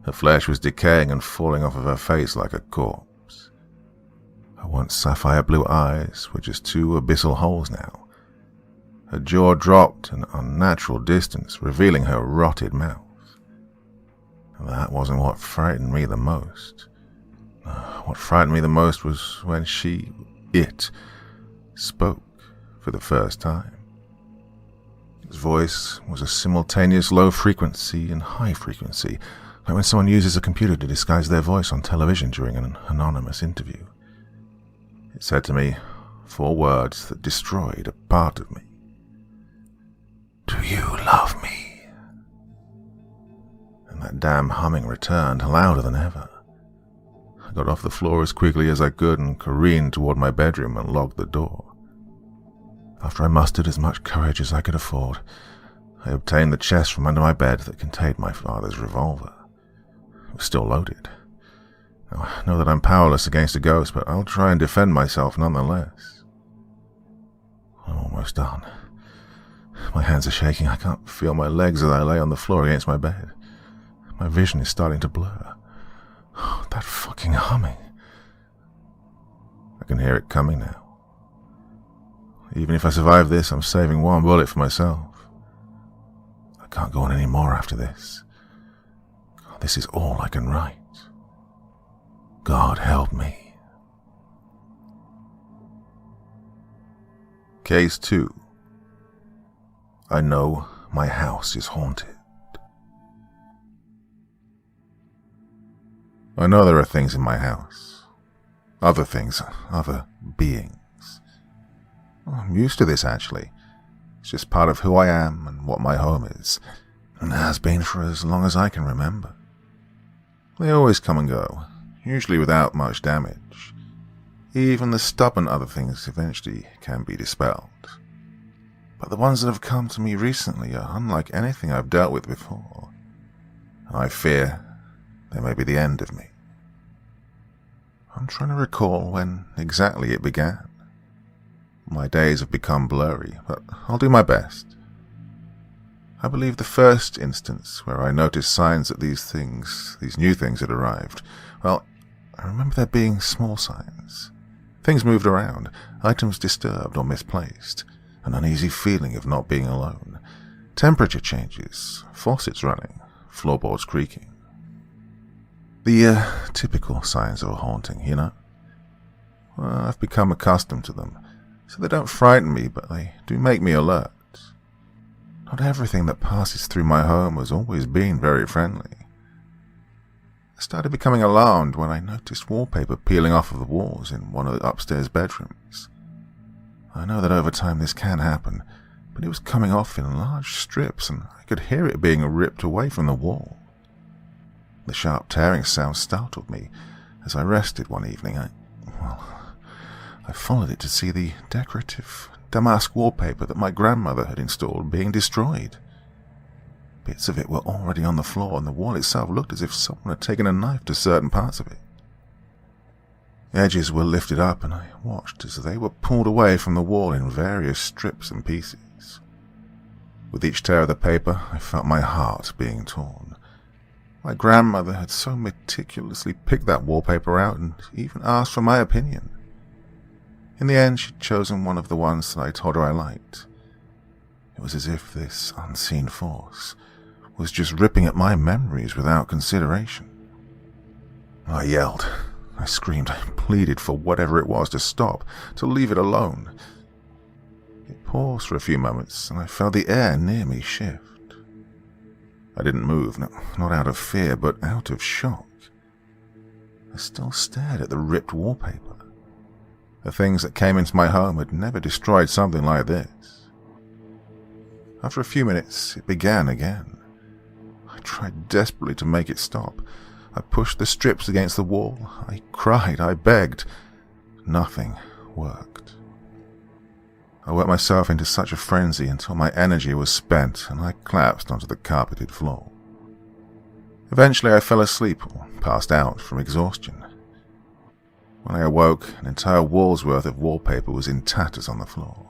Her flesh was decaying and falling off of her face like a corpse. Her once sapphire blue eyes were just two abyssal holes now. Her jaw dropped an unnatural distance, revealing her rotted mouth. And that wasn't what frightened me the most. What frightened me the most was when it spoke for the first time. His voice was a simultaneous low frequency and high frequency, like when someone uses a computer to disguise their voice on television during an anonymous interview. It said to me 4 words that destroyed a part of me. "Do you love me?" And that damn humming returned, louder than ever. I got off the floor as quickly as I could and careened toward my bedroom and locked the door. After I mustered as much courage as I could afford, I obtained the chest from under my bed that contained my father's revolver. It was still loaded. Now, I know that I'm powerless against a ghost, but I'll try and defend myself nonetheless. I'm almost done. My hands are shaking. I can't feel my legs as I lay on the floor against my bed. My vision is starting to blur. Oh, that fucking humming. I can hear it coming now. Even if I survive this, I'm saving 1 bullet for myself. I can't go on any more after this. This is all I can write. God help me. Case 2. I know my house is haunted. I know there are things in my house. Other things, other beings. I'm used to this, actually. It's just part of who I am and what my home is, and has been for as long as I can remember. They always come and go, usually without much damage. Even the stubborn other things eventually can be dispelled. But the ones that have come to me recently are unlike anything I've dealt with before, and I fear they may be the end of me. I'm trying to recall when exactly it began. My days have become blurry, but I'll do my best. I believe the first instance where I noticed signs that these new things had arrived, well, I remember there being small signs. Things moved around, items disturbed or misplaced, an uneasy feeling of not being alone, temperature changes, faucets running, floorboards creaking. The typical signs of a haunting, you know? Well, I've become accustomed to them, so they don't frighten me, but they do make me alert. Not everything that passes through my home has always been very friendly. I started becoming alarmed when I noticed wallpaper peeling off of the walls in one of the upstairs bedrooms. I know that over time this can happen, but it was coming off in large strips and I could hear it being ripped away from the wall. The sharp tearing sound startled me. As I rested one evening, I followed it to see the decorative damask wallpaper that my grandmother had installed being destroyed. Bits of it were already on the floor, and the wall itself looked as if someone had taken a knife to certain parts of it. Edges were lifted up, and I watched as they were pulled away from the wall in various strips and pieces. With each tear of the paper, I felt my heart being torn. My grandmother had so meticulously picked that wallpaper out and even asked for my opinion. In the end, she'd chosen one of the ones that I told her I liked. It was as if this unseen force was just ripping at my memories without consideration. I yelled. I screamed. I pleaded for whatever it was to stop, to leave it alone. It paused for a few moments, and I felt the air near me shift. I didn't move, not out of fear, but out of shock. I still stared at the ripped wallpaper. The things that came into my home had never destroyed something like this. After a few minutes, it began again. I tried desperately to make it stop. I pushed the strips against the wall. I cried, I begged. Nothing worked. I worked myself into such a frenzy until my energy was spent and I collapsed onto the carpeted floor. Eventually I fell asleep or passed out from exhaustion. When I awoke, an entire wall's worth of wallpaper was in tatters on the floor.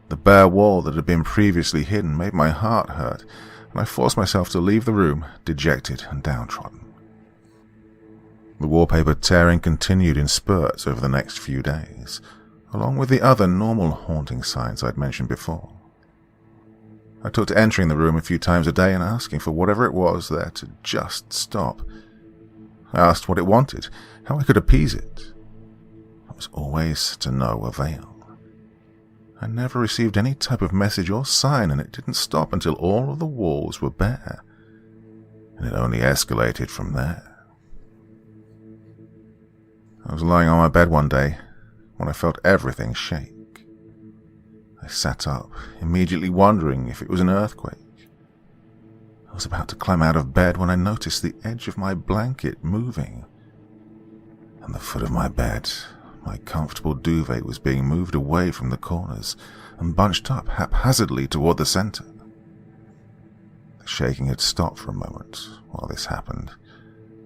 The bare wall that had been previously hidden made my heart hurt, and I forced myself to leave the room, dejected and downtrodden. The wallpaper tearing continued in spurts over the next few days, along with the other normal haunting signs I'd mentioned before. I took to entering the room a few times a day and asking for whatever it was there to just stop. I asked what it wanted, how I could appease it. It was always to no avail. I never received any type of message or sign, and it didn't stop until all of the walls were bare, and it only escalated from there. I was lying on my bed one day when I felt everything shake. I sat up, immediately wondering if it was an earthquake. I was about to climb out of bed when I noticed the edge of my blanket moving. And the foot of my bed, my comfortable duvet, was being moved away from the corners and bunched up haphazardly toward the center. The shaking had stopped for a moment while this happened,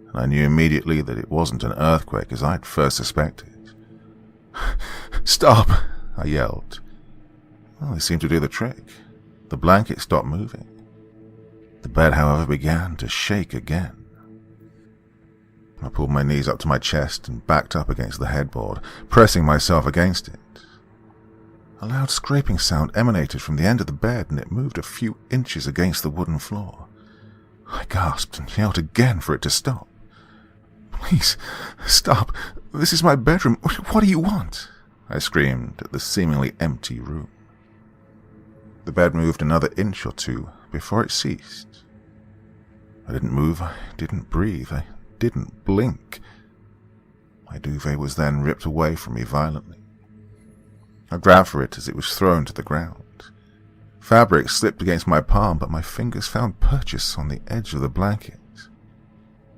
and I knew immediately that it wasn't an earthquake as I'd first suspected. "Stop!" I yelled. Well, it seemed to do the trick. The blanket stopped moving. The bed, however, began to shake again. I pulled my knees up to my chest and backed up against the headboard, pressing myself against it. A loud scraping sound emanated from the end of the bed, and it moved a few inches against the wooden floor. I gasped and yelled again for it to stop. "Please, stop. This is my bedroom. What do you want?" I screamed at the seemingly empty room. The bed moved another inch or two before it ceased. I didn't move, I didn't breathe, I didn't blink. My duvet was then ripped away from me violently. I grabbed for it as it was thrown to the ground. Fabric slipped against my palm, but my fingers found purchase on the edge of the blanket.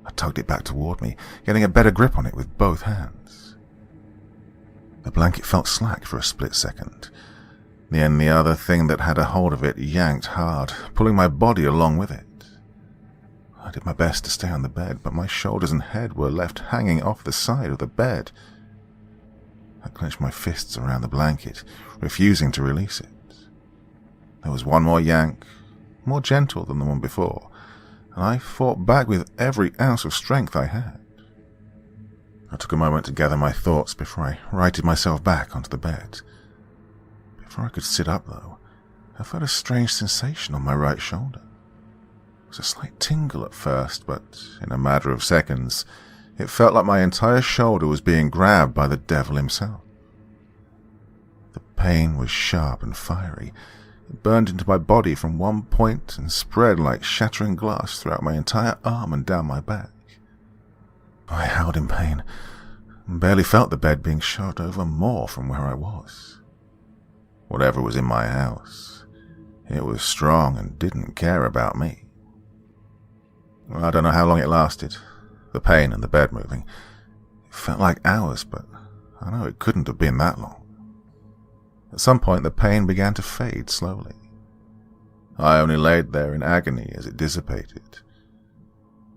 I tugged it back toward me, getting a better grip on it with both hands. The blanket felt slack for a split second. Then the other thing that had a hold of it yanked hard, pulling my body along with it. I did my best to stay on the bed, but my shoulders and head were left hanging off the side of the bed. I clenched my fists around the blanket, refusing to release it. There was one more yank, more gentle than the one before, and I fought back with every ounce of strength I had. I took a moment to gather my thoughts before I righted myself back onto the bed. Before I could sit up, though, I felt a strange sensation on my right shoulder. It was a slight tingle at first, but in a matter of seconds, it felt like my entire shoulder was being grabbed by the devil himself. The pain was sharp and fiery. It burned into my body from one point and spread like shattering glass throughout my entire arm and down my back. I howled in pain and barely felt the bed being shoved over more from where I was. Whatever was in my house, it was strong and didn't care about me. I don't know how long it lasted, the pain and the bed moving. It felt like hours, but I know it couldn't have been that long. At some point, the pain began to fade slowly. I only laid there in agony as it dissipated.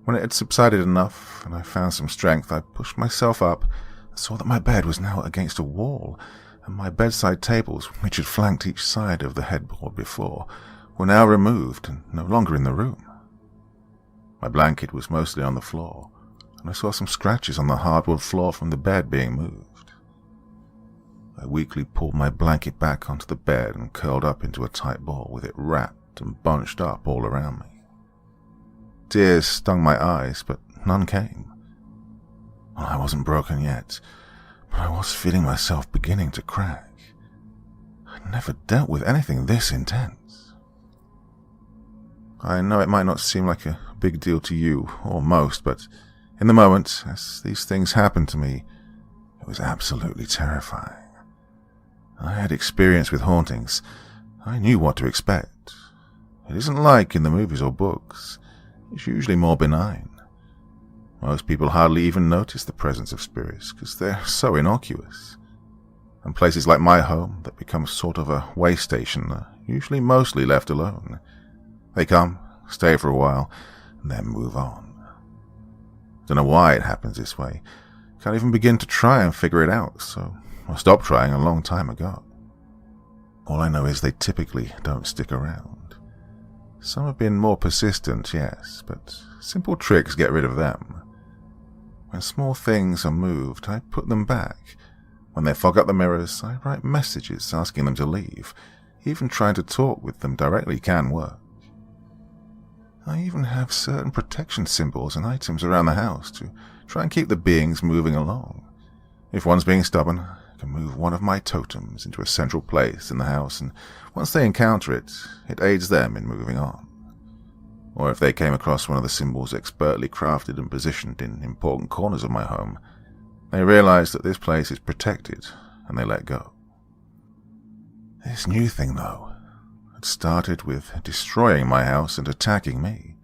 When it had subsided enough and I found some strength, I pushed myself up and saw that my bed was now against a wall, and my bedside tables, which had flanked each side of the headboard before, were now removed and no longer in the room. My blanket was mostly on the floor, and I saw some scratches on the hardwood floor from the bed being moved. I weakly pulled my blanket back onto the bed and curled up into a tight ball with it wrapped and bunched up all around me. Tears stung my eyes, but none came. Well, I wasn't broken yet, but I was feeling myself beginning to crack. I'd never dealt with anything this intense. I know it might not seem like a big deal to you, or most, but in the moment, as these things happened to me, it was absolutely terrifying. I had experience with hauntings. I knew what to expect. It isn't like in the movies or books. It's usually more benign. Most people hardly even notice the presence of spirits because they're so innocuous. And places like my home that become sort of a way station are usually mostly left alone. They come, stay for a while, and then move on. Don't know why it happens this way. Can't even begin to try and figure it out, so I stopped trying a long time ago. All I know is they typically don't stick around. Some have been more persistent, yes, but simple tricks get rid of them. When small things are moved, I put them back. When they fog up the mirrors, I write messages asking them to leave. Even trying to talk with them directly can work. I even have certain protection symbols and items around the house to try and keep the beings moving along. If one's being stubborn, I can move one of my totems into a central place in the house, and once they encounter it, it aids them in moving on. Or if they came across one of the symbols expertly crafted and positioned in important corners of my home, they realize that this place is protected, and they let go. This new thing, though, had started with destroying my house and attacking me.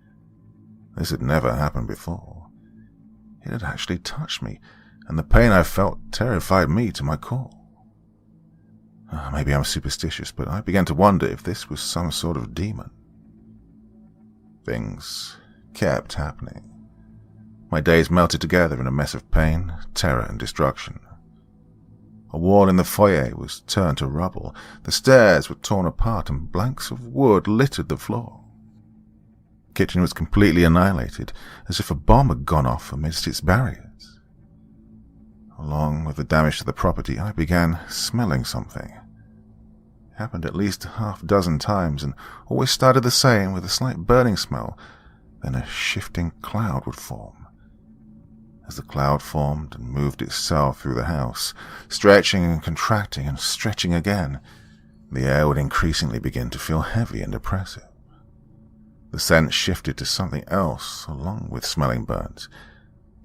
This had never happened before. It had actually touched me, and the pain I felt terrified me to my core. Maybe I'm superstitious, but I began to wonder if this was some sort of demon. Things kept happening. My days melted together in a mess of pain, terror, and destruction. A wall in the foyer was turned to rubble. The stairs were torn apart, and blanks of wood littered the floor. The kitchen was completely annihilated, as if a bomb had gone off amidst its barriers. Along with the damage to the property, I began smelling something. It happened at least half a dozen times, and always started the same, with a slight burning smell. Then a shifting cloud would form. As the cloud formed and moved itself through the house, stretching and contracting and stretching again, the air would increasingly begin to feel heavy and oppressive. The scent shifted to something else, along with smelling burnt.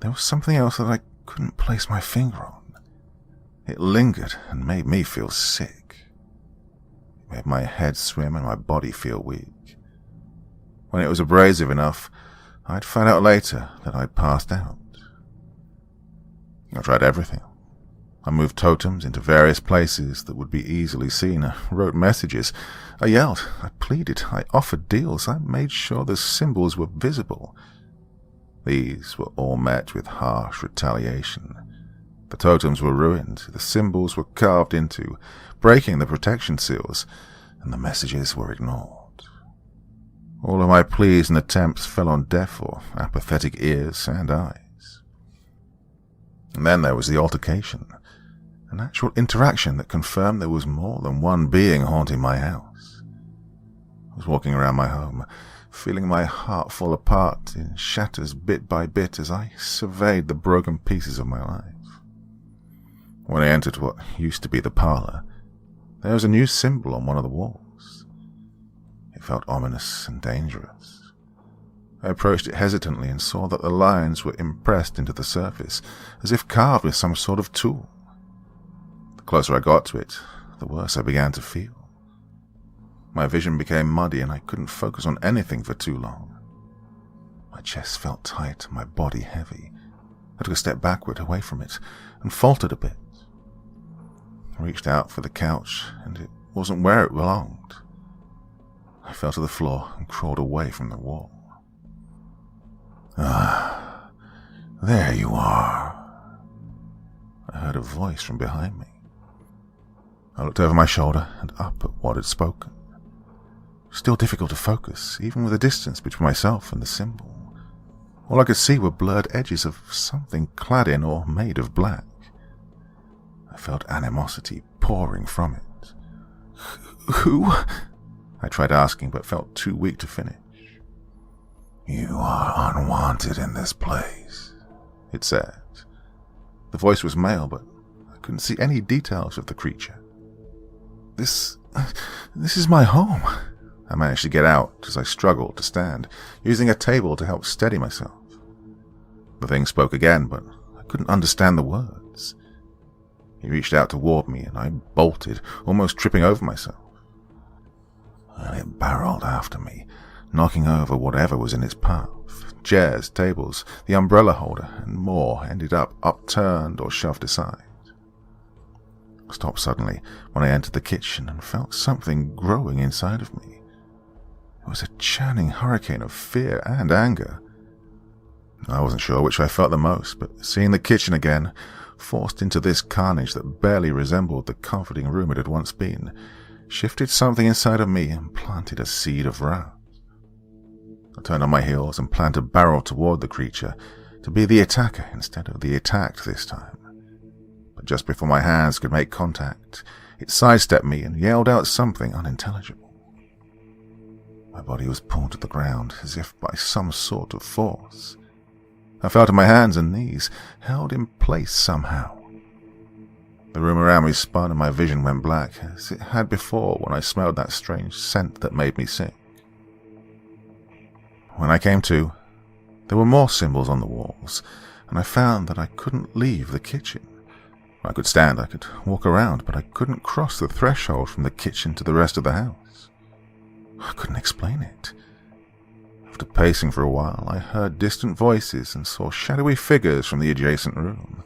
There was something else that I couldn't place my finger on. It lingered and made me feel sick. It made my head swim and my body feel weak. When it was abrasive enough, I'd find out later that I'd passed out. I tried everything. I moved totems into various places that would be easily seen. I wrote messages. I yelled. I pleaded. I offered deals. I made sure the symbols were visible. These were all met with harsh retaliation. The totems were ruined. The symbols were carved into, breaking the protection seals, and the messages were ignored. All of my pleas and attempts fell on deaf or apathetic ears and eyes. And then there was the altercation, an actual interaction that confirmed there was more than one being haunting my house. I was walking around my home, feeling my heart fall apart in shatters bit by bit as I surveyed the broken pieces of my life. When I entered what used to be the parlor, there was a new symbol on one of the walls. It felt ominous and dangerous. I approached it hesitantly and saw that the lines were impressed into the surface, as if carved with some sort of tool. The closer I got to it, the worse I began to feel. My vision became muddy and I couldn't focus on anything for too long. My chest felt tight, my body heavy. I took a step backward away from it and faltered a bit. I reached out for the couch and it wasn't where it belonged. I fell to the floor and crawled away from the wall. Ah, there you are. I heard a voice from behind me. I looked over my shoulder and up at what had spoken. Still difficult to focus, even with the distance between myself and the symbol. All I could see were blurred edges of something clad in or made of black. I felt animosity pouring from it. Who? I tried asking, but felt too weak to finish. You are unwanted in this place, it said. The voice was male, but I couldn't see any details of the creature. This is my home. I managed to get out as I struggled to stand, using a table to help steady myself. The thing spoke again, but I couldn't understand the words. He reached out toward me, and I bolted, almost tripping over myself. And it barreled after me, knocking over whatever was in its path. Chairs, tables, the umbrella holder, and more ended up upturned or shoved aside. I stopped suddenly when I entered the kitchen and felt something growing inside of me. It was a churning hurricane of fear and anger. I wasn't sure which I felt the most, but seeing the kitchen again, forced into this carnage that barely resembled the comforting room it had once been, shifted something inside of me and planted a seed of wrath. I turned on my heels and planned to barrel toward the creature, to be the attacker instead of the attacked this time. But just before my hands could make contact, it sidestepped me and yelled out something unintelligible. My body was pulled to the ground as if by some sort of force. I felt in my hands and knees, held in place somehow. The room around me spun and my vision went black, as it had before when I smelled that strange scent that made me sick. When I came to, there were more symbols on the walls, and I found that I couldn't leave the kitchen. I could stand, I could walk around, but I couldn't cross the threshold from the kitchen to the rest of the house. I couldn't explain it. After pacing for a while, I heard distant voices and saw shadowy figures from the adjacent room.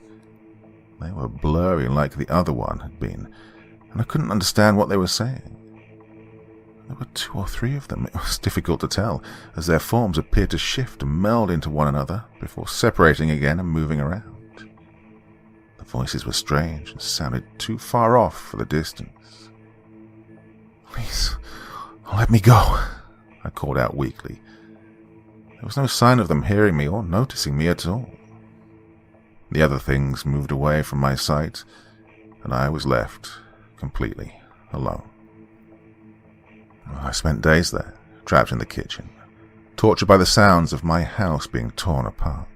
They were blurry like the other one had been, and I couldn't understand what they were saying. There were 2 or 3 of them. It was difficult to tell, as their forms appeared to shift and meld into one another before separating again and moving around. The voices were strange and sounded too far off for the distance. "Please, let me go," I called out weakly. There was no sign of them hearing me or noticing me at all. The other things moved away from my sight, and I was left completely alone. I spent days there, trapped in the kitchen, tortured by the sounds of my house being torn apart.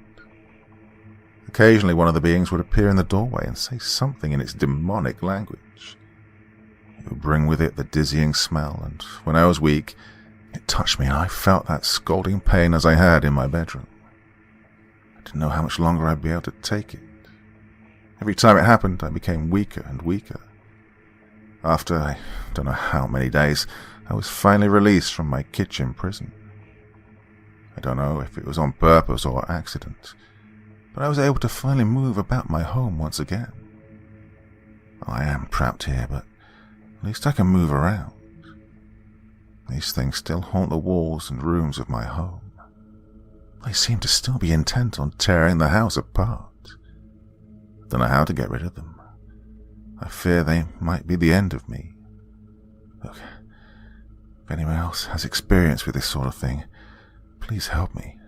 Occasionally one of the beings would appear in the doorway and say something in its demonic language. It would bring with it the dizzying smell, and when I was weak, it touched me and I felt that scalding pain as I had in my bedroom. I didn't know how much longer I'd be able to take it. Every time it happened, I became weaker and weaker. After I don't know how many days, I was finally released from my kitchen prison. I don't know if it was on purpose or accident, but I was able to finally move about my home once again. I am trapped here, but at least I can move around. These things still haunt the walls and rooms of my home. They seem to still be intent on tearing the house apart. I don't know how to get rid of them. I fear they might be the end of me. Look, if anyone else has experience with this sort of thing, please help me.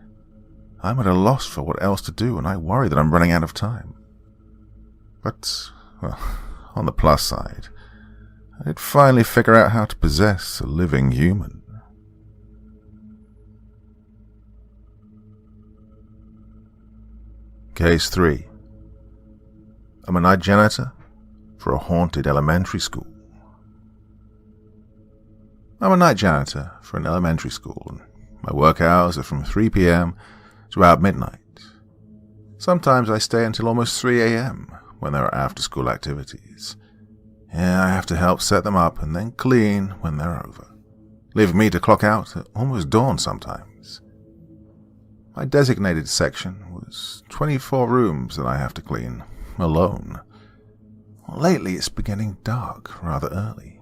I'm at a loss for what else to do, and I worry that I'm running out of time. But, well, on the plus side, I did finally figure out how to possess a living human. Case 3. I'm a night janitor for a haunted elementary school. I'm a night janitor for an elementary school, and my work hours are from 3 p.m. to about midnight. Sometimes I stay until almost 3 a.m. when there are after-school activities. Yeah, I have to help set them up and then clean when they're over, leaving me to clock out at almost dawn sometimes. My designated section was 24 rooms that I have to clean, alone. Well, lately it's getting dark rather early.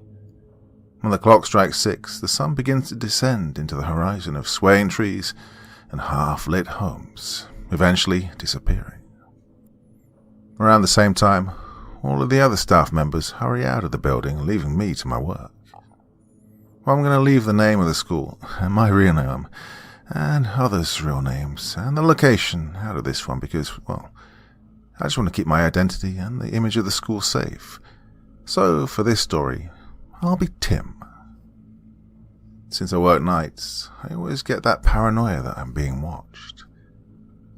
When the clock strikes 6, the sun begins to descend into the horizon of swaying trees and half-lit homes, eventually disappearing. Around the same time, all of the other staff members hurry out of the building, leaving me to my work. Well, I'm going to leave the name of the school, and my real name, and others' real names, and the location out of this one because, well, I just want to keep my identity and the image of the school safe. So, for this story, I'll be Tim. Since I work nights, I always get that paranoia that I'm being watched.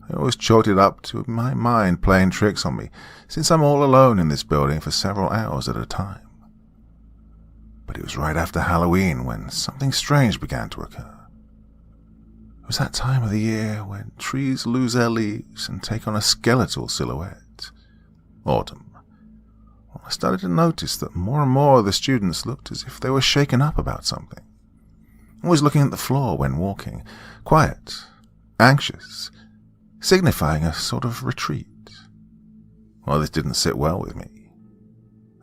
I always chalked it up to my mind playing tricks on me, since I'm all alone in this building for several hours at a time. But it was right after Halloween when something strange began to occur. It was that time of the year when trees lose their leaves and take on a skeletal silhouette. Autumn. Well, I started to notice that more and more of the students looked as if they were shaken up about something. Always looking at the floor when walking, quiet, anxious, signifying a sort of retreat. Well, this didn't sit well with me.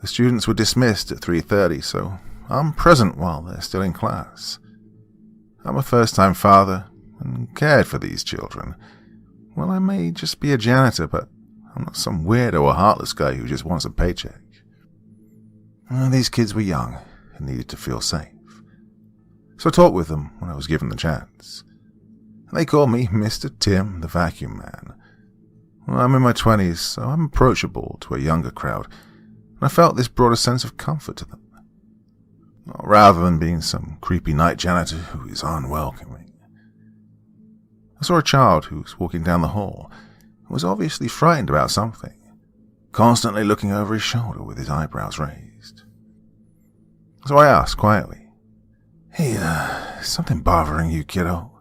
The students were dismissed at 3:30, so I'm present while they're still in class. I'm a first-time father and cared for these children. Well, I may just be a janitor, but I'm not some weirdo or heartless guy who just wants a paycheck. These kids were young and needed to feel safe. So I talked with them when I was given the chance. They called me Mr. Tim, the vacuum man. Well, I'm in my 20s, so I'm approachable to a younger crowd, and I felt this brought a sense of comfort to them, rather than being some creepy night janitor who is unwelcoming. I saw a child who was walking down the hall and was obviously frightened about something, constantly looking over his shoulder with his eyebrows raised. So I asked quietly, "Hey, is something bothering you, kiddo?"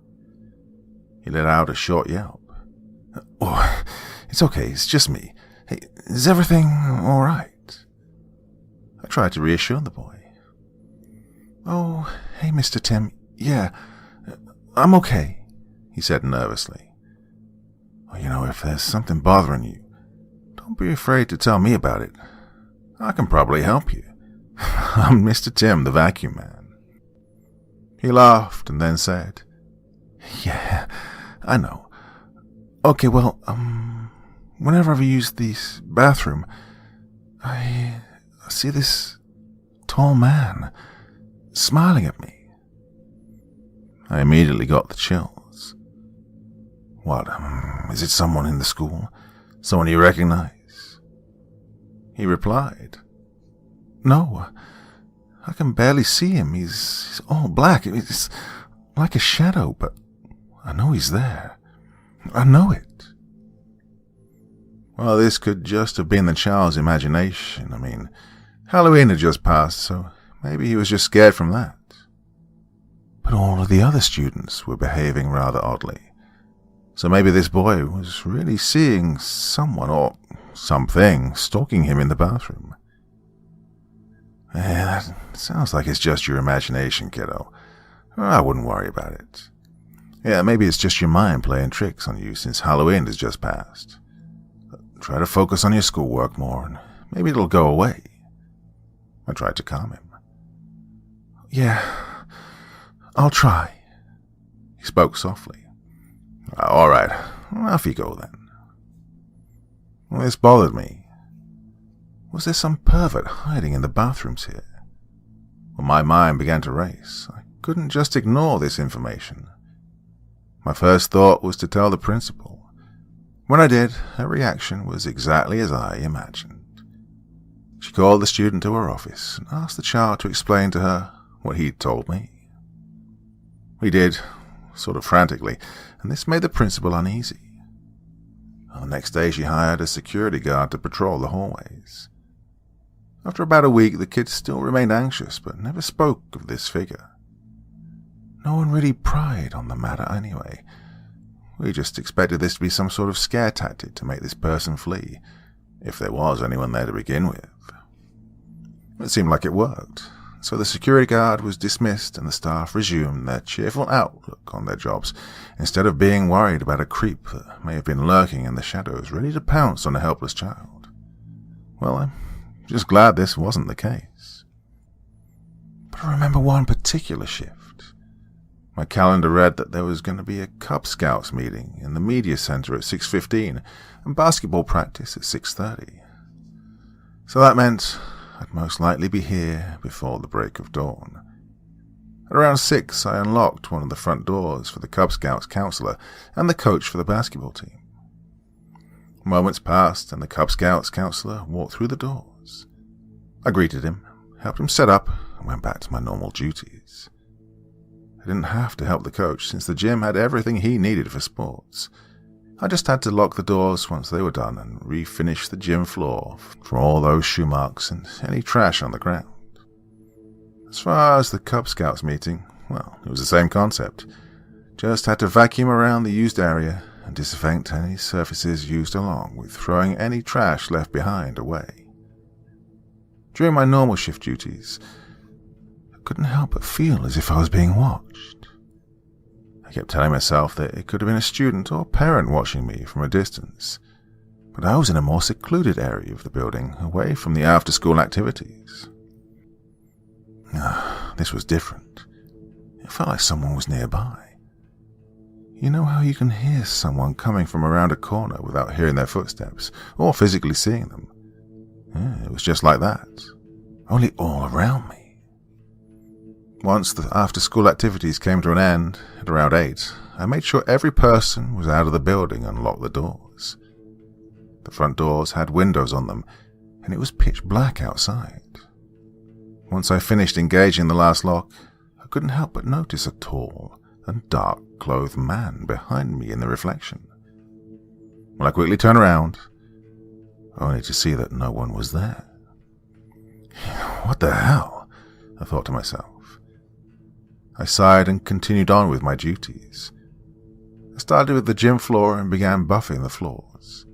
He let out a short yelp. "Oh, it's okay, it's just me. Hey, is everything all right?" I tried to reassure the boy. "Oh, hey, Mr. Tim, yeah, I'm okay," he said nervously. "Well, if there's something bothering you, don't be afraid to tell me about it. I can probably help you. I'm Mr. Tim, the vacuum man." He laughed and then said, "Yeah, I know. Okay, well, whenever I use this bathroom, I see this tall man smiling at me." I immediately got the chills. "What, is it someone in the school? Someone you recognize?" He replied, "No, I can barely see him. He's all black. It's like a shadow, but I know he's there. I know it." Well, this could just have been the child's imagination. Halloween had just passed, so maybe he was just scared from that. But all of the other students were behaving rather oddly. So maybe this boy was really seeing someone or something stalking him in the bathroom. That sounds like it's just your imagination, kiddo. I wouldn't worry about it. Yeah, maybe it's just your mind playing tricks on you since Halloween has just passed. Try to focus on your schoolwork more, and maybe it'll go away. I tried to calm him. "Yeah, I'll try," he spoke softly. "All right, off you go then." Well, this bothered me. Was there some pervert hiding in the bathrooms here? Well, my mind began to race. I couldn't just ignore this information. My first thought was to tell the principal. When I did, her reaction was exactly as I imagined. She called the student to her office and asked the child to explain to her what he'd told me. We did, sort of frantically, and this made the principal uneasy. The next day she hired a security guard to patrol the hallways. After about a week, the kids still remained anxious, but never spoke of this figure. No one really pried on the matter anyway. We just expected this to be some sort of scare tactic to make this person flee, if there was anyone there to begin with. It seemed like it worked, so the security guard was dismissed and the staff resumed their cheerful outlook on their jobs, instead of being worried about a creep that may have been lurking in the shadows, ready to pounce on a helpless child. Well, I'm just glad this wasn't the case. But I remember one particular shift. My calendar read that there was going to be a Cub Scouts meeting in the media center at 6:15 and basketball practice at 6:30. So that meant I'd most likely be here before the break of dawn. At around 6, I unlocked one of the front doors for the Cub Scouts counselor and the coach for the basketball team. Moments passed and the Cub Scouts counselor walked through the doors. I greeted him, helped him set up, and went back to my normal duties. I didn't have to help the coach since the gym had everything he needed for sports. I just had to lock the doors once they were done and refinish the gym floor for all those shoe marks and any trash on the ground. As far as the Cub Scouts meeting, well, it was the same concept. Just had to vacuum around the used area and disinfect any surfaces used, along with throwing any trash left behind away. During my normal shift duties, I couldn't help but feel as if I was being watched. I kept telling myself that it could have been a student or parent watching me from a distance, but I was in a more secluded area of the building, away from the after-school activities. This was different. It felt like someone was nearby. You know how you can hear someone coming from around a corner without hearing their footsteps, or physically seeing them? Yeah, it was just like that, only all around me. Once the after-school activities came to an end, at around 8, I made sure every person was out of the building and locked the doors. The front doors had windows on them, and it was pitch black outside. Once I finished engaging the last lock, I couldn't help but notice a tall and dark-clothed man behind me in the reflection. Well, I quickly turned around, only to see that no one was there. What the hell? I thought to myself. I sighed and continued on with my duties. I started with the gym floor and began buffing the floors.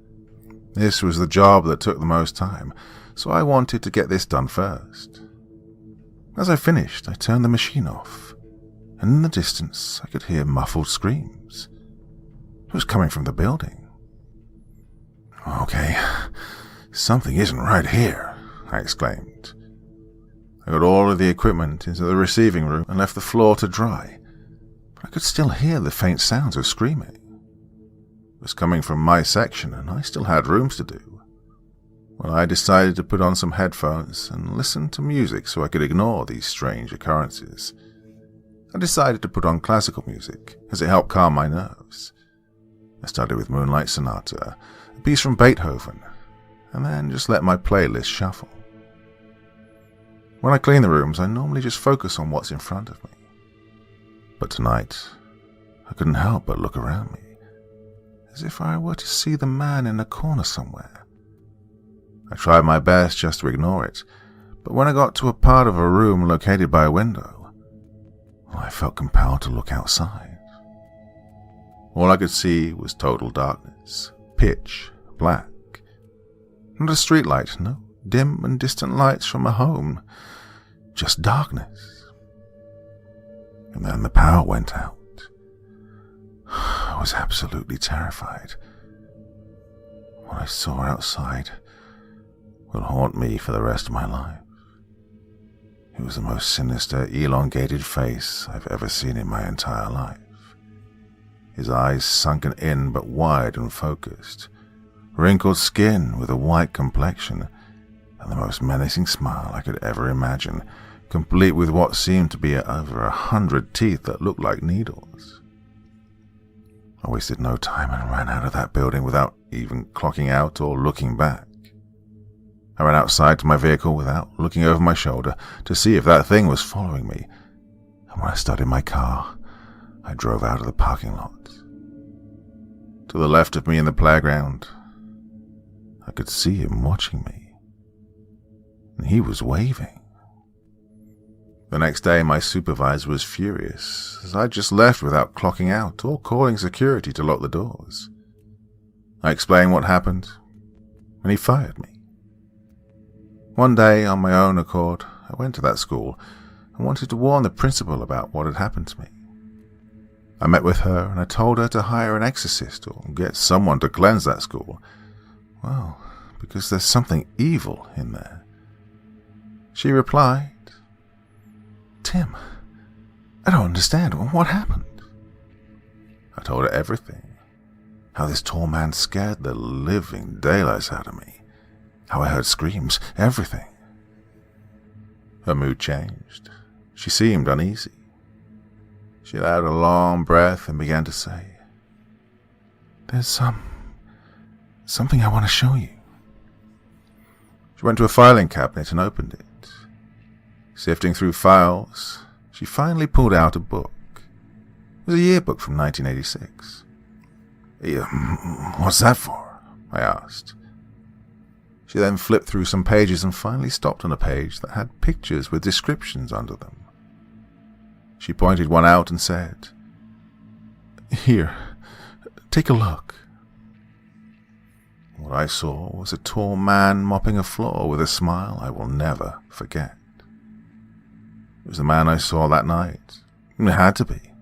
This was the job that took the most time, so I wanted to get this done first. As I finished, I turned the machine off, and in the distance I could hear muffled screams. It was coming from the building. Okay, something isn't right here, I exclaimed. I got all of the equipment into the receiving room and left the floor to dry, but I could still hear the faint sounds of screaming. It was coming from my section, and I still had rooms to do. Well, I decided to put on some headphones and listen to music so I could ignore these strange occurrences. I decided to put on classical music, as it helped calm my nerves. I started with Moonlight Sonata, a piece from Beethoven, and then just let my playlist shuffle. When I clean the rooms, I normally just focus on what's in front of me. But tonight, I couldn't help but look around me, as if I were to see the man in a corner somewhere. I tried my best just to ignore it, but when I got to a part of a room located by a window, I felt compelled to look outside. All I could see was total darkness, pitch black. Not a streetlight, no dim and distant lights from a home, just darkness. And then the power went out. I was absolutely terrified. What I saw outside will haunt me for the rest of my life. It was the most sinister, elongated face I've ever seen in my entire life. His eyes sunken in but wide and focused, wrinkled skin with a white complexion, and the most menacing smile I could ever imagine, complete with what seemed to be over 100 teeth that looked like needles. I wasted no time and ran out of that building without even clocking out or looking back. I ran outside to my vehicle without looking over my shoulder to see if that thing was following me, and when I started my car, I drove out of the parking lot. To the left of me in the playground, I could see him watching me, and he was waving. The next day, my supervisor was furious, as I just left without clocking out or calling security to lock the doors. I explained what happened, and he fired me. One day, on my own accord, I went to that school and wanted to warn the principal about what had happened to me. I met with her and I told her to hire an exorcist or get someone to cleanse that school. Well, because there's something evil in there. She replied, "Tim, I don't understand. What happened?" I told her everything. How this tall man scared the living daylights out of me. How I heard screams, everything. Her mood changed. She seemed uneasy. She let out a long breath and began to say, "There's something I want to show you." She went to a filing cabinet and opened it. Sifting through files, she finally pulled out a book. It was a yearbook from 1986. "What's that for?" I asked. She then flipped through some pages and finally stopped on a page that had pictures with descriptions under them. She pointed one out and said, "Here, take a look." What I saw was a tall man mopping a floor with a smile I will never forget. It was the man I saw that night. It had to be.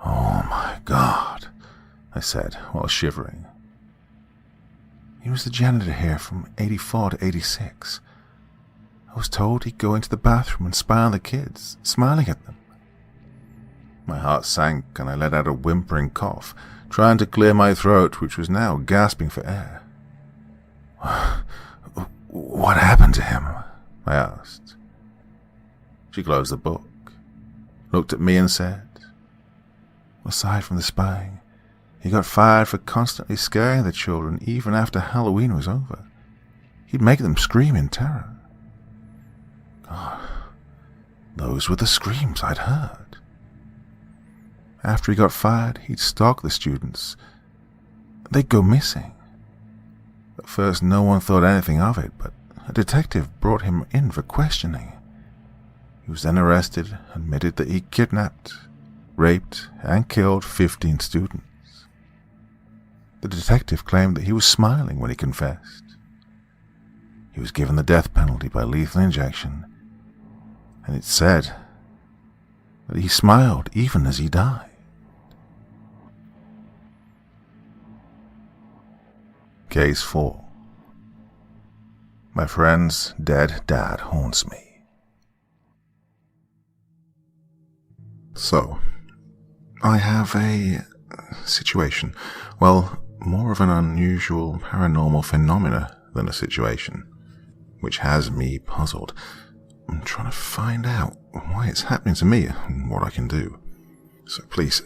"Oh my God," I said while shivering. "He was the janitor here from 84 to 86. I was told he'd go into the bathroom and spy on the kids, smiling at them." My heart sank and I let out a whimpering cough, trying to clear my throat, which was now gasping for air. "What happened to him?" I asked. She closed the book, looked at me and said, "Aside from the spying, he got fired for constantly scaring the children even after Halloween was over. He'd make them scream in terror." God, those were the screams I'd heard. After he got fired, he'd stalk the students. They'd go missing. At first, no one thought anything of it, but a detective brought him in for questioning. He was then arrested, admitted that he kidnapped, raped, and killed 15 students. The detective claimed that he was smiling when he confessed. He was given the death penalty by lethal injection, and it said that he smiled even as he died. Case 4. My friend's dead dad haunts me. So, I have a situation. Well, more of an unusual paranormal phenomena than a situation, which has me puzzled. I'm trying to find out why it's happening to me and what I can do. So please,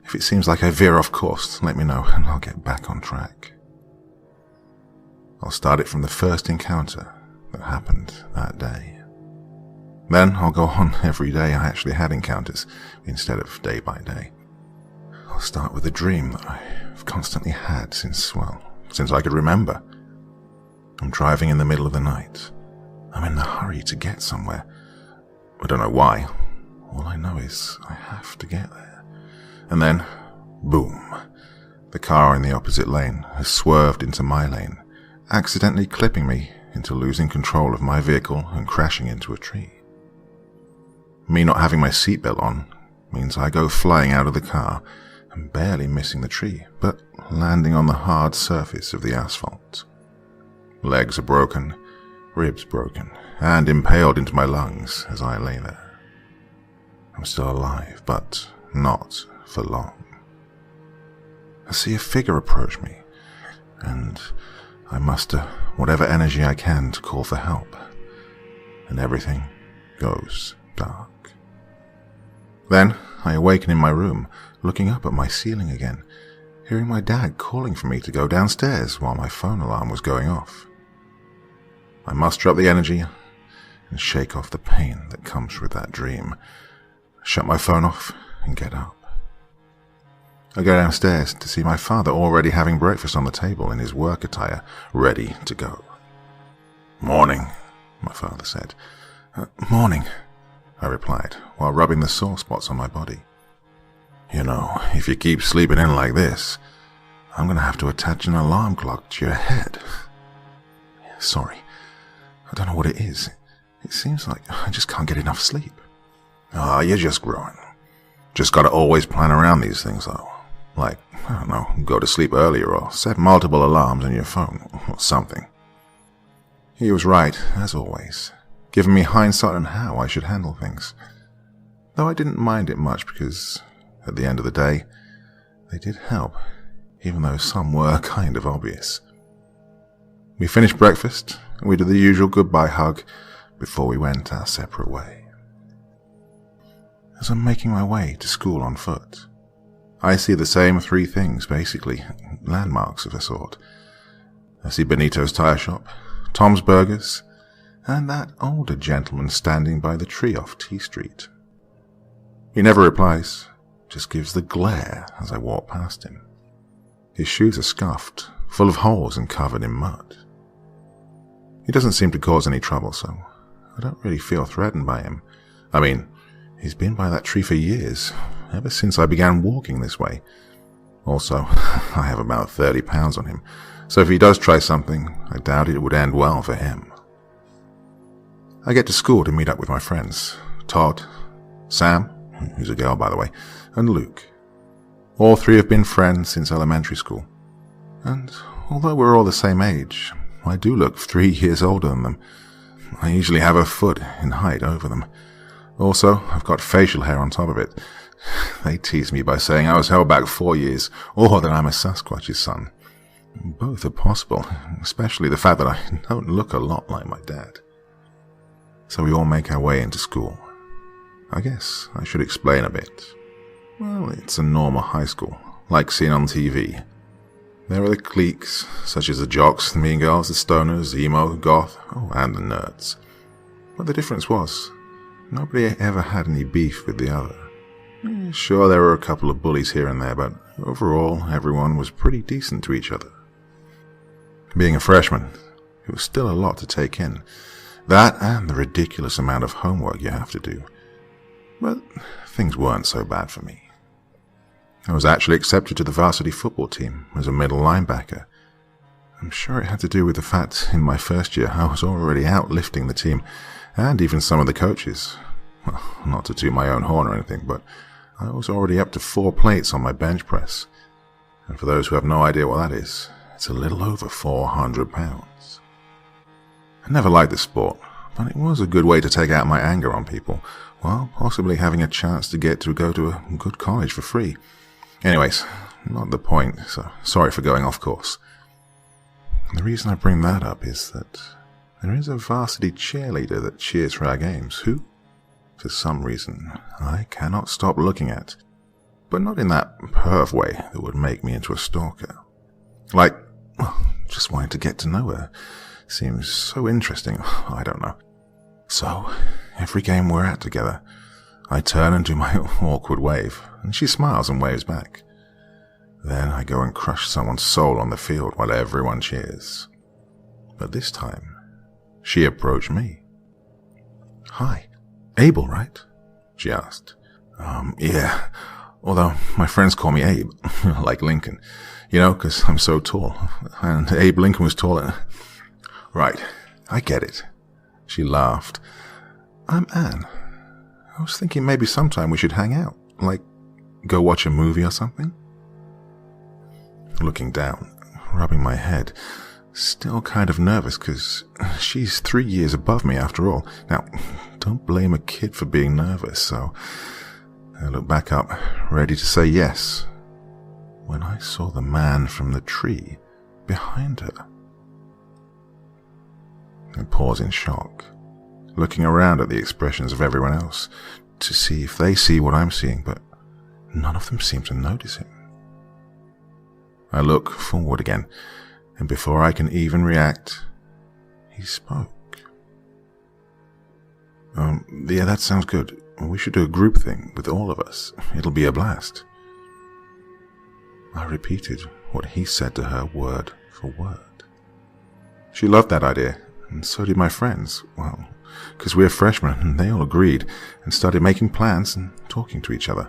if it seems like I veer off course, let me know and I'll get back on track. I'll start it from the first encounter that happened that day. Then I'll go on every day I actually had encounters, instead of day by day. I'll start with a dream that I've constantly had since I could remember. I'm driving in the middle of the night. I'm in a hurry to get somewhere. I don't know why. All I know is I have to get there. And then, boom, the car in the opposite lane has swerved into my lane, accidentally clipping me into losing control of my vehicle and crashing into a tree. Me not having my seatbelt on means I go flying out of the car and barely missing the tree, but landing on the hard surface of the asphalt. Legs are broken, ribs broken, and impaled into my lungs as I lay there. I'm still alive, but not for long. I see a figure approach me, and I muster whatever energy I can to call for help, and everything goes dark. Then I awaken in my room, looking up at my ceiling again, hearing my dad calling for me to go downstairs while my phone alarm was going off. I muster up the energy and shake off the pain that comes with that dream, shut my phone off and get up. I go downstairs to see my father already having breakfast on the table in his work attire, ready to go. "Morning," my father said. "Morning," I replied, while rubbing the sore spots on my body. "You know, if you keep sleeping in like this, I'm going to have to attach an alarm clock to your head." "Sorry, I don't know what it is. It seems like I just can't get enough sleep." "Oh, you're just growing. Just got to always plan around these things, though. Like, I don't know, go to sleep earlier or set multiple alarms on your phone or something." He was right, as always, giving me hindsight on how I should handle things. Though I didn't mind it much because, at the end of the day, they did help, even though some were kind of obvious. We finished breakfast, and we did the usual goodbye hug before we went our separate way. As I'm making my way to school on foot, I see the same 3 things, basically, landmarks of a sort. I see Benito's tire shop, Tom's Burgers, and that older gentleman standing by the tree off T Street. He never replies, just gives the glare as I walk past him. His shoes are scuffed, full of holes and covered in mud. He doesn't seem to cause any trouble, so I don't really feel threatened by him. I mean, he's been by that tree for years, ever since I began walking this way. Also, I have about 30 pounds on him, so if he does try something, I doubt it would end well for him. I get to school to meet up with my friends, Todd, Sam, who's a girl by the way, and Luke. All three have been friends since elementary school, and although we're all the same age, I do look 3 years older than them. I usually have a foot in height over them. Also, I've got facial hair on top of it. They tease me by saying I was held back 4 years, or that I'm a Sasquatch's son. Both are possible, especially the fact that I don't look a lot like my dad. So we all make our way into school. I guess I should explain a bit. Well, it's a normal high school, like seen on TV. There are the cliques, such as the jocks, the mean girls, the stoners, emo, goth, and the nerds. But the difference was, nobody ever had any beef with the other. Sure, there were a couple of bullies here and there, but overall, everyone was pretty decent to each other. Being a freshman, it was still a lot to take in. That and the ridiculous amount of homework you have to do. But things weren't so bad for me. I was actually accepted to the varsity football team as a middle linebacker. I'm sure it had to do with the fact in my first year I was already out lifting the team, and even some of the coaches. Well, not to toot my own horn or anything, but I was already up to 4 plates on my bench press. And for those who have no idea what that is, it's a little over 400 pounds. I never liked the sport, but it was a good way to take out my anger on people, while possibly having a chance to get to go to a good college for free. Anyways, not the point, so sorry for going off course. The reason I bring that up is that there is a varsity cheerleader that cheers for our games who, for some reason, I cannot stop looking at, but not in that perv way that would make me into a stalker. Like, just wanting to get to know her. Seems so interesting, I don't know. So, every game we're at together, I turn and do my awkward wave, and she smiles and waves back. Then I go and crush someone's soul on the field while everyone cheers. But this time, she approached me. "Hi, Abel, right?" she asked. Yeah, although my friends call me Abe, like Lincoln, you know, 'cause I'm so tall, and Abe Lincoln was taller. Right, I get it. She laughed. "I'm Anne. I was thinking maybe sometime we should hang out, like go watch a movie or something." Looking down, rubbing my head, still kind of nervous because she's 3 years above me after all. Now, don't blame a kid for being nervous, so I looked back up, ready to say yes, when I saw the man from the tree behind her. I pause in shock, looking around at the expressions of everyone else to see if they see what I'm seeing, but none of them seem to notice him. I look forward again, and before I can even react, he spoke. Yeah, that sounds good. We should do a group thing with all of us. It'll be a blast." I repeated what he said to her word for word. She loved that idea, and so did my friends. Well, because we're freshmen, and they all agreed, and started making plans and talking to each other.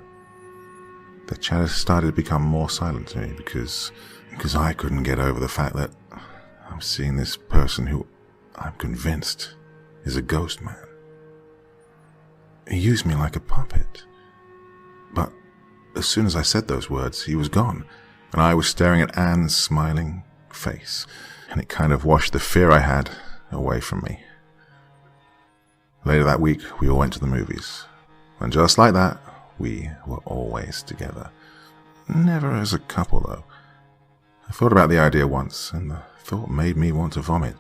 The chatter started to become more silent to me because I couldn't get over the fact that I'm seeing this person who I'm convinced is a ghost man. He used me like a puppet. But as soon as I said those words, he was gone, and I was staring at Anne's smiling face, and it kind of washed the fear I had away from me. Later that week, we all went to the movies, and just like that, we were always together. Never as a couple, though. I thought about the idea once, and the thought made me want to vomit.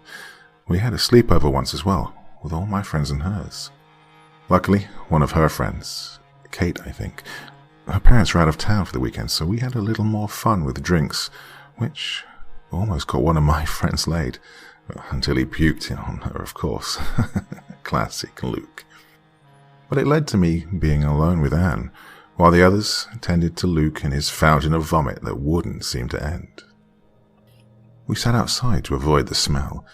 We had a sleepover once as well, with all my friends and hers. Luckily, one of her friends, Kate, I think, her parents were out of town for the weekend, so we had a little more fun with drinks, which almost got one of my friends laid, until he puked on her, of course. Classic Luke. But it led to me being alone with Anne, while the others tended to Luke in his fountain of vomit that wouldn't seem to end. We sat outside to avoid the smell.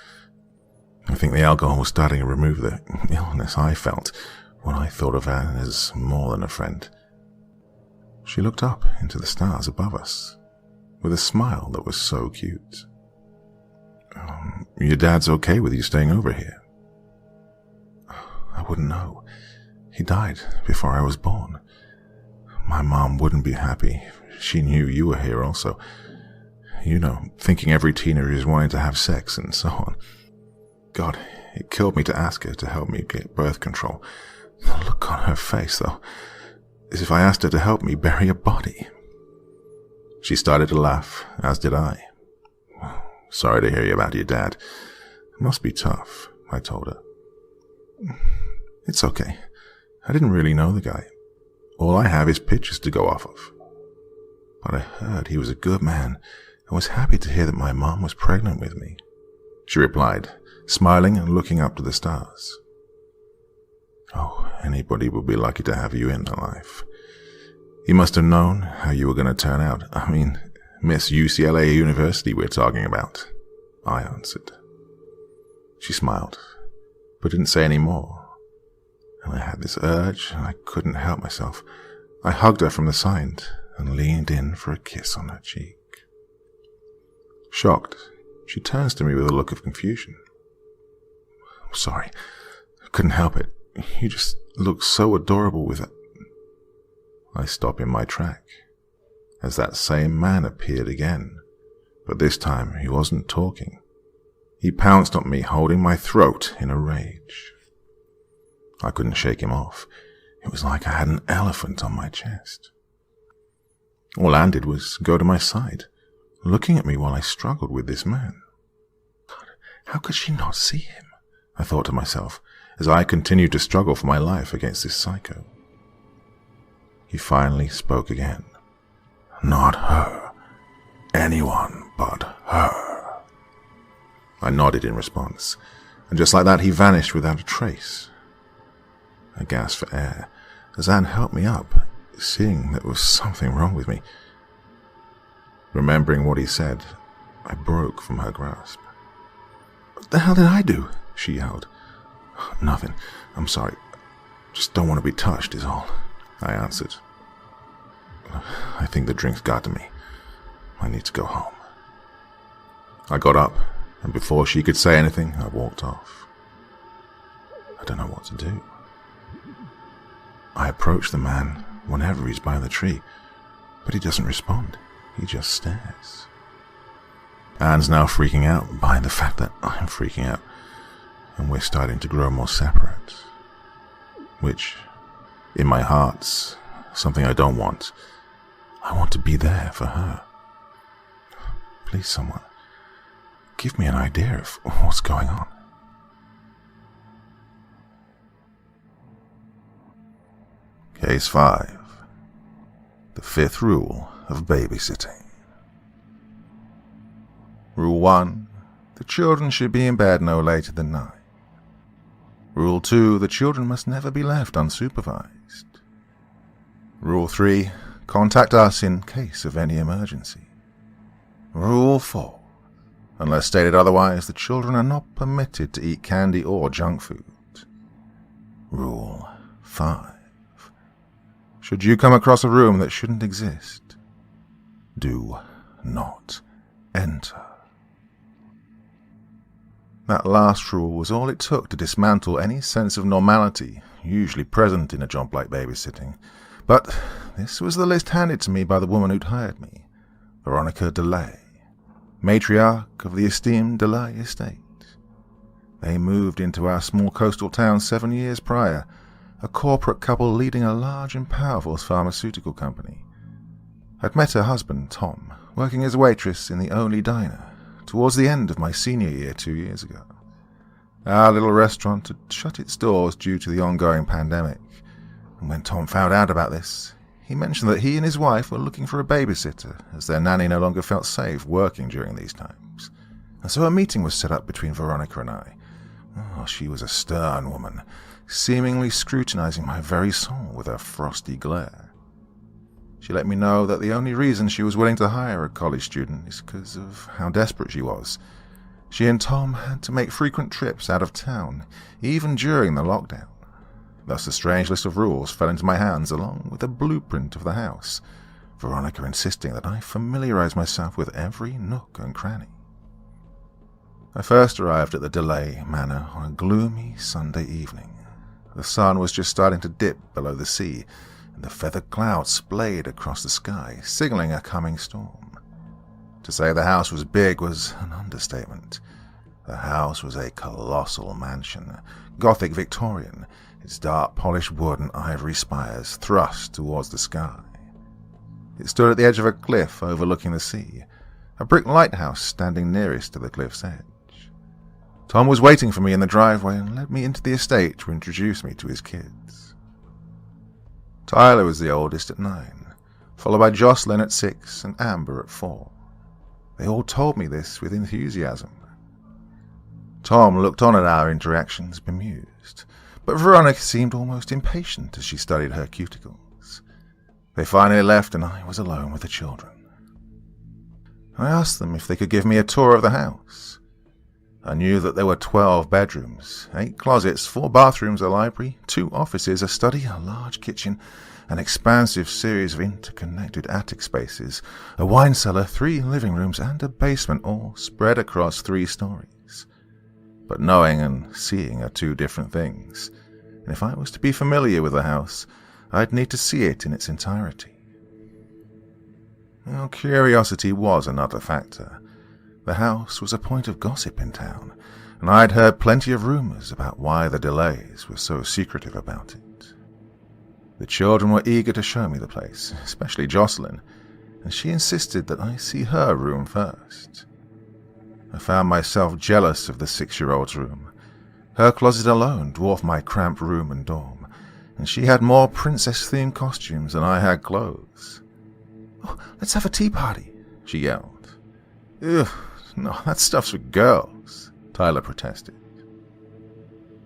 I think the alcohol was starting to remove the illness I felt when I thought of her as more than a friend. She looked up into the stars above us with a smile that was so cute. Your dad's okay with you staying over here? I wouldn't know. He died before I was born. My mom wouldn't be happy if she knew you were here also. You know, thinking every teenager is wanting to have sex and so on. God, it killed me to ask her to help me get birth control. The look on her face, though, as if I asked her to help me bury a body. She started to laugh, as did I. Sorry to hear you about your dad. It must be tough, I told her. It's okay. I didn't really know the guy. All I have is pictures to go off of. But I heard he was a good man and was happy to hear that my mom was pregnant with me. She replied, smiling and looking up to the stars. Oh, anybody would be lucky to have you in their life. He must have known how you were going to turn out. I mean, Miss UCLA University we're talking about, I answered. She smiled, but didn't say any more. And I had this urge, and I couldn't help myself. I hugged her from the side and leaned in for a kiss on her cheek. Shocked, she turns to me with a look of confusion. I'm sorry, I couldn't help it. You just look so adorable with it. I stop in my track, as that same man appeared again, but this time he wasn't talking. He pounced on me, holding my throat in a rage. I couldn't shake him off. It was like I had an elephant on my chest. All Anne did was go to my side, looking at me while I struggled with this man. God, how could she not see him? I thought to myself, as I continued to struggle for my life against this psycho. He finally spoke again. Not her. Anyone but her. I nodded in response, and just like that he vanished without a trace. I gasped for air as Anne helped me up, seeing there was something wrong with me. Remembering what he said, I broke from her grasp. What the hell did I do? She yelled. Nothing. I'm sorry. Just don't want to be touched is all, I answered. I think the drink's got to me. I need to go home. I got up, and before she could say anything, I walked off. I don't know what to do. I approach the man whenever he's by the tree, but he doesn't respond. He just stares. Anne's now freaking out by the fact that I'm freaking out, and we're starting to grow more separate. Which, in my heart's something I don't want. I want to be there for her. Please, someone, give me an idea of what's going on. Case 5. The 5th rule of babysitting. Rule 1. The children should be in bed no later than 9. Rule 2. The children must never be left unsupervised. Rule 3. Contact us in case of any emergency. Rule 4. Unless stated otherwise, the children are not permitted to eat candy or junk food. Rule 5. Should you come across a room that shouldn't exist, do not enter. That last rule was all it took to dismantle any sense of normality usually present in a job like babysitting. But this was the list handed to me by the woman who'd hired me, Veronica DeLay, matriarch of the esteemed DeLay estate. They moved into our small coastal town 7 years prior, a corporate couple leading a large and powerful pharmaceutical company. I'd met her husband, Tom, working as a waitress in the only diner towards the end of my senior year 2 years ago. Our little restaurant had shut its doors due to the ongoing pandemic, and when Tom found out about this, he mentioned that he and his wife were looking for a babysitter as their nanny no longer felt safe working during these times. And so a meeting was set up between Veronica and I. Oh, she was a stern woman, seemingly scrutinizing my very soul with her frosty glare. She let me know that the only reason she was willing to hire a college student is because of how desperate she was. She and Tom had to make frequent trips out of town, even during the lockdown. Thus a strange list of rules fell into my hands along with a blueprint of the house, Veronica insisting that I familiarize myself with every nook and cranny. I first arrived at the Delay Manor on a gloomy Sunday evening. The sun was just starting to dip below the sea, and the feathered clouds splayed across the sky, signaling a coming storm. To say the house was big was an understatement. The house was a colossal mansion, Gothic Victorian, its dark polished wood and ivory spires thrust towards the sky. It stood at the edge of a cliff overlooking the sea, a brick lighthouse standing nearest to the cliff's edge. Tom was waiting for me in the driveway and led me into the estate to introduce me to his kids. Tyler was the oldest at 9, followed by Jocelyn at 6 and Amber at 4. They all told me this with enthusiasm. Tom looked on at our interactions bemused, but Veronica seemed almost impatient as she studied her cuticles. They finally left and I was alone with the children. I asked them if they could give me a tour of the house. I knew that there were 12 bedrooms, 8 closets, 4 bathrooms, a library, 2 offices, a study, a large kitchen, an expansive series of interconnected attic spaces, a wine cellar, 3 living rooms, and a basement, all spread across 3 stories. But knowing and seeing are 2 different things, and if I was to be familiar with the house, I'd need to see it in its entirety. Well, curiosity was another factor. The house was a point of gossip in town, and I'd heard plenty of rumors about why the Delays were so secretive about it. The children were eager to show me the place, especially Jocelyn, and she insisted that I see her room first. I found myself jealous of the 6-year-old's room. Her closet alone dwarfed my cramped room and dorm, and she had more princess-themed costumes than I had clothes. "Oh, let's have a tea party," she yelled. "Ugh, no, that stuff's for girls," Tyler protested.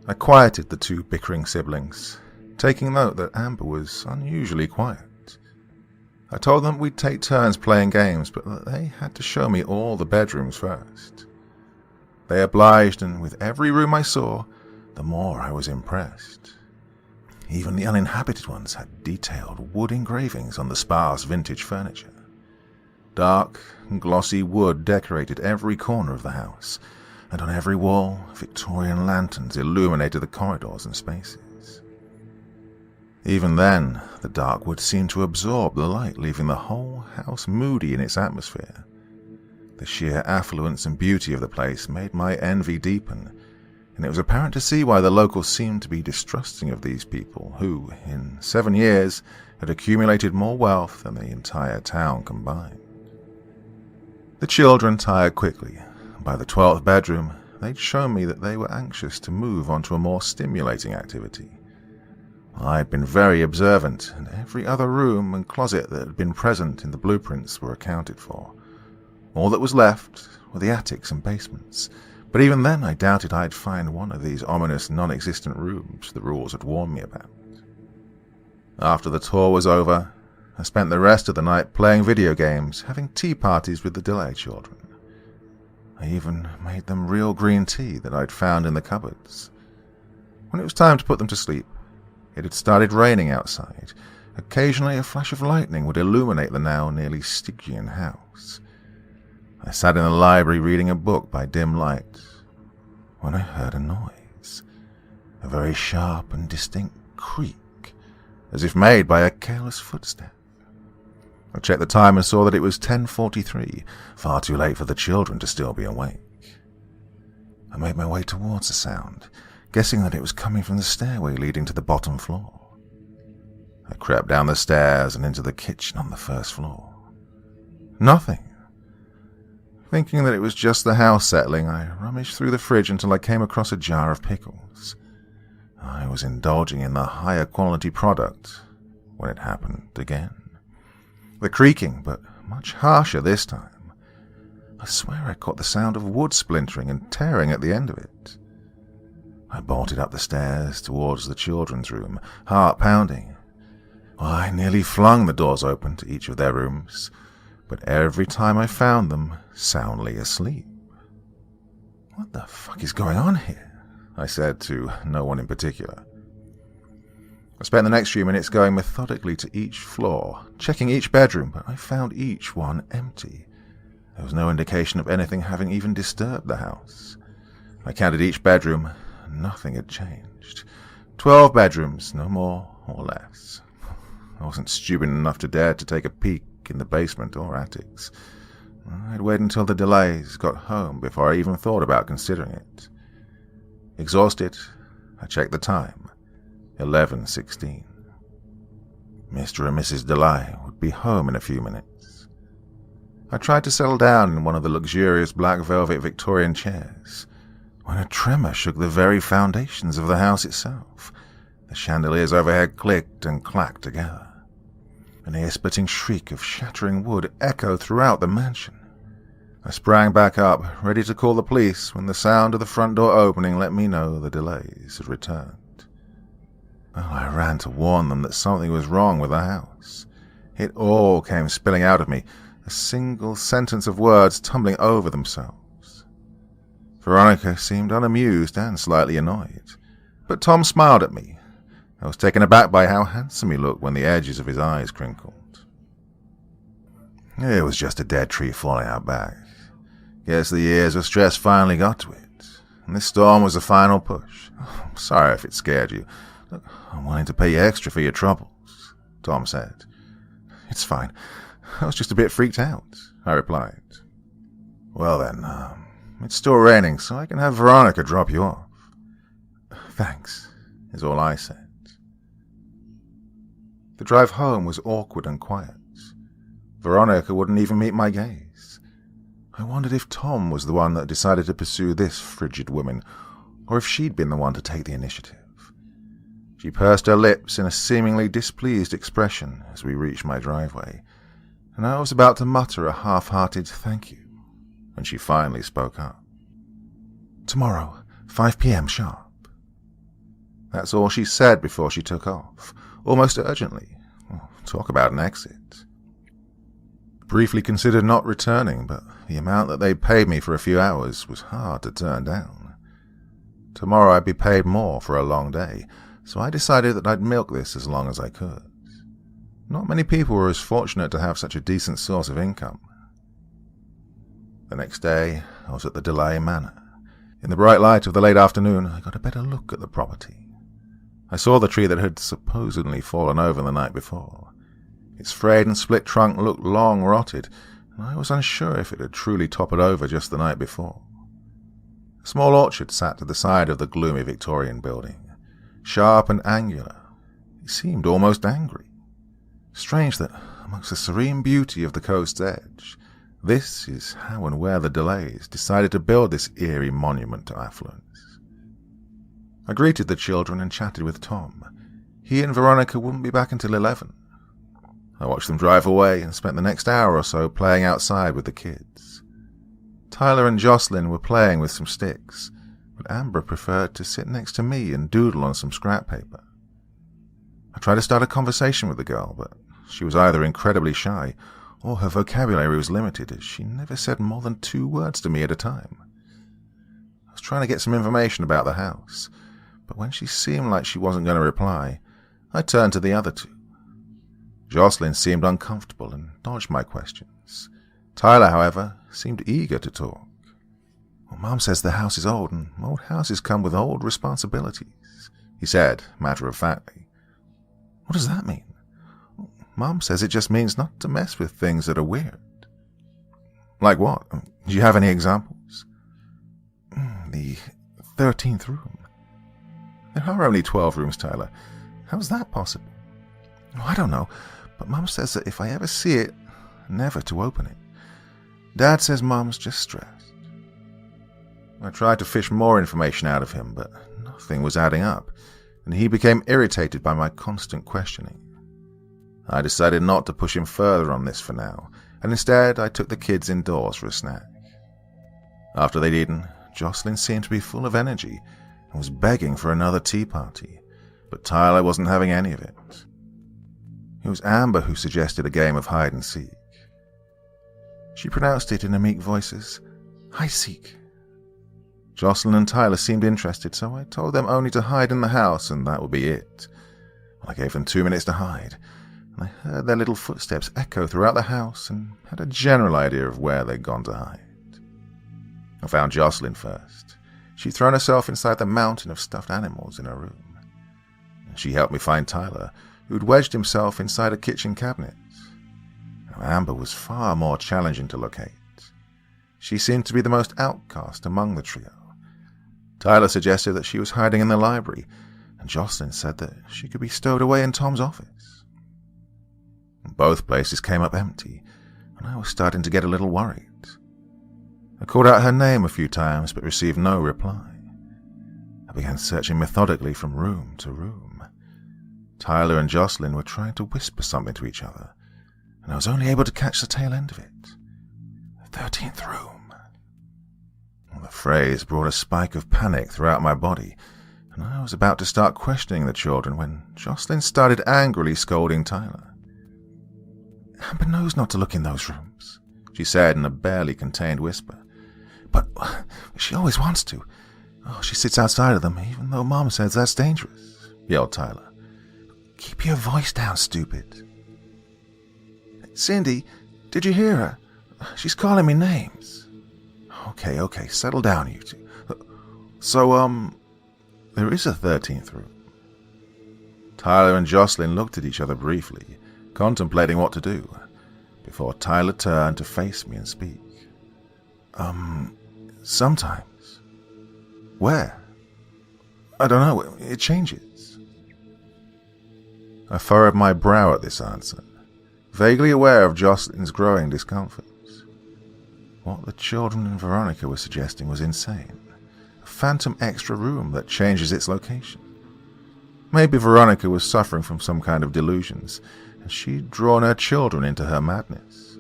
I quieted the 2 bickering siblings, taking note that Amber was unusually quiet. I told them we'd take turns playing games, but that they had to show me all the bedrooms first. They obliged, and with every room I saw, the more I was impressed. Even the uninhabited ones had detailed wood engravings on the sparse vintage furniture. Dark, glossy wood decorated every corner of the house, and on every wall, Victorian lanterns illuminated the corridors and spaces. Even then, the dark wood seemed to absorb the light, leaving the whole house moody in its atmosphere. The sheer affluence and beauty of the place made my envy deepen, and it was apparent to see why the locals seemed to be distrusting of these people who, in 7 years, had accumulated more wealth than the entire town combined. The children tired quickly. By the 12th bedroom, they'd shown me that they were anxious to move on to a more stimulating activity. I'd been very observant, and every other room and closet that had been present in the blueprints were accounted for. All that was left were the attics and basements, but even then I doubted I'd find one of these ominous non-existent rooms the rules had warned me about. After the tour was over, I spent the rest of the night playing video games, having tea parties with the Delay children. I even made them real green tea that I'd found in the cupboards. When it was time to put them to sleep, it had started raining outside. Occasionally a flash of lightning would illuminate the now nearly Stygian house. I sat in the library reading a book by dim light when I heard a noise, a very sharp and distinct creak, as if made by a careless footstep. I checked the time and saw that it was 10:43, far too late for the children to still be awake. I made my way towards the sound, guessing that it was coming from the stairway leading to the bottom floor. I crept down the stairs and into the kitchen on the first floor. Nothing. Thinking that it was just the house settling, I rummaged through the fridge until I came across a jar of pickles. I was indulging in the higher quality product when it happened again. The creaking, but much harsher this time. I swear I caught the sound of wood splintering and tearing at the end of it. I bolted up the stairs towards the children's room, heart pounding. I nearly flung the doors open to each of their rooms, but every time I found them soundly asleep. What the fuck is going on here? I said to no one in particular. I spent the next few minutes going methodically to each floor, checking each bedroom, but I found each one empty. There was no indication of anything having even disturbed the house. I counted each bedroom. Nothing had changed. 12 bedrooms, no more or less. I wasn't stupid enough to dare to take a peek in the basement or attics. I'd wait until the delays got home before I even thought about considering it. Exhausted, I checked the time. 11:16. Mr. and Mrs. Delay would be home in a few minutes. I tried to settle down in one of the luxurious black velvet Victorian chairs when a tremor shook the very foundations of the house itself. The chandeliers overhead clicked and clacked together. An ear-splitting shriek of shattering wood echoed throughout the mansion. I sprang back up, ready to call the police, when the sound of the front door opening let me know the Delays had returned. Well, I ran to warn them that something was wrong with the house. It all came spilling out of me, a single sentence of words tumbling over themselves. Veronica seemed unamused and slightly annoyed, but Tom smiled at me. I was taken aback by how handsome he looked when the edges of his eyes crinkled. It was just a dead tree falling out back. Guess the years of stress finally got to it, and this storm was the final push. I'm sorry if it scared you. Look, I'm willing to pay you extra for your troubles, Tom said. It's fine. I was just a bit freaked out, I replied. Well then, it's still raining, so I can have Veronica drop you off. Thanks, is all I said. The drive home was awkward and quiet. Veronica wouldn't even meet my gaze. I wondered if Tom was the one that decided to pursue this frigid woman, or if she'd been the one to take the initiative. She pursed her lips in a seemingly displeased expression as we reached my driveway, and I was about to mutter a half-hearted thank you when she finally spoke up. Tomorrow, 5 p.m. sharp. That's all she said before she took off, almost urgently. Talk about an exit. Briefly considered not returning, but the amount that they paid me for a few hours was hard to turn down. Tomorrow I'd be paid more for a long day, so I decided that I'd milk this as long as I could. Not many people were as fortunate to have such a decent source of income. The next day, I was at the Delay Manor. In the bright light of the late afternoon, I got a better look at the property. I saw the tree that had supposedly fallen over the night before. Its frayed and split trunk looked long rotted, and I was unsure if it had truly toppled over just the night before. A small orchard sat to the side of the gloomy Victorian building, sharp and angular. It seemed almost angry. Strange that, amongst the serene beauty of the coast's edge, this is how and where the Delays decided to build this eerie monument to affluence. I greeted the children and chatted with Tom. He and Veronica wouldn't be back until 11. I watched them drive away and spent the next hour or so playing outside with the kids. Tyler and Jocelyn were playing with some sticks, but Amber preferred to sit next to me and doodle on some scrap paper. I tried to start a conversation with the girl, but she was either incredibly shy or her vocabulary was limited, as she never said more than 2 words to me at a time. I was trying to get some information about the house, but when she seemed like she wasn't going to reply, I turned to the other 2. Jocelyn seemed uncomfortable and dodged my questions. Tyler, however, seemed eager to talk. Well, Mom says the house is old, and old houses come with old responsibilities, he said, matter-of-factly. What does that mean? Mom says it just means not to mess with things that are weird. Like what? Do you have any examples? The 13th room. There are only 12 rooms, Tyler. How's that possible? I don't know, but Mom says that if I ever see it, never to open it. Dad says Mom's just stressed. I tried to fish more information out of him, but nothing was adding up, and he became irritated by my constant questioning. I decided not to push him further on this for now, and instead I took the kids indoors for a snack. After they'd eaten, Jocelyn seemed to be full of energy and was begging for another tea party, but Tyler wasn't having any of it. It was Amber who suggested a game of hide-and-seek. She pronounced it in a meek voice as hide-seek. Jocelyn and Tyler seemed interested, so I told them only to hide in the house and that would be it. I gave them 2 minutes to hide, and I heard their little footsteps echo throughout the house and had a general idea of where they'd gone to hide. I found Jocelyn first. She'd thrown herself inside the mountain of stuffed animals in her room. She helped me find Tyler, who'd wedged himself inside a kitchen cabinet. Amber was far more challenging to locate. She seemed to be the most outcast among the trio. Tyler suggested that she was hiding in the library, and Jocelyn said that she could be stowed away in Tom's office. Both places came up empty, and I was starting to get a little worried. I called out her name a few times, but received no reply. I began searching methodically from room to room. Tyler and Jocelyn were trying to whisper something to each other, and I was only able to catch the tail end of it. The 13th room. The phrase brought a spike of panic throughout my body, and I was about to start questioning the children when Jocelyn started angrily scolding Tyler. "Amber knows not to look in those rooms," she said in a barely contained whisper. "But she always wants to. Oh, she sits outside of them, even though Mom says that's dangerous," yelled Tyler. "Keep your voice down, stupid." "Cindy, did you hear her? She's calling me names." Okay, settle down, you two. So, there is a 13th room." Tyler and Jocelyn looked at each other briefly, contemplating what to do, before Tyler turned to face me and speak. Sometimes." "Where?" "I don't know, it changes." I furrowed my brow at this answer, vaguely aware of Jocelyn's growing discomfort. What the children and Veronica were suggesting was insane. A phantom extra room that changes its location. Maybe Veronica was suffering from some kind of delusions, and she'd drawn her children into her madness.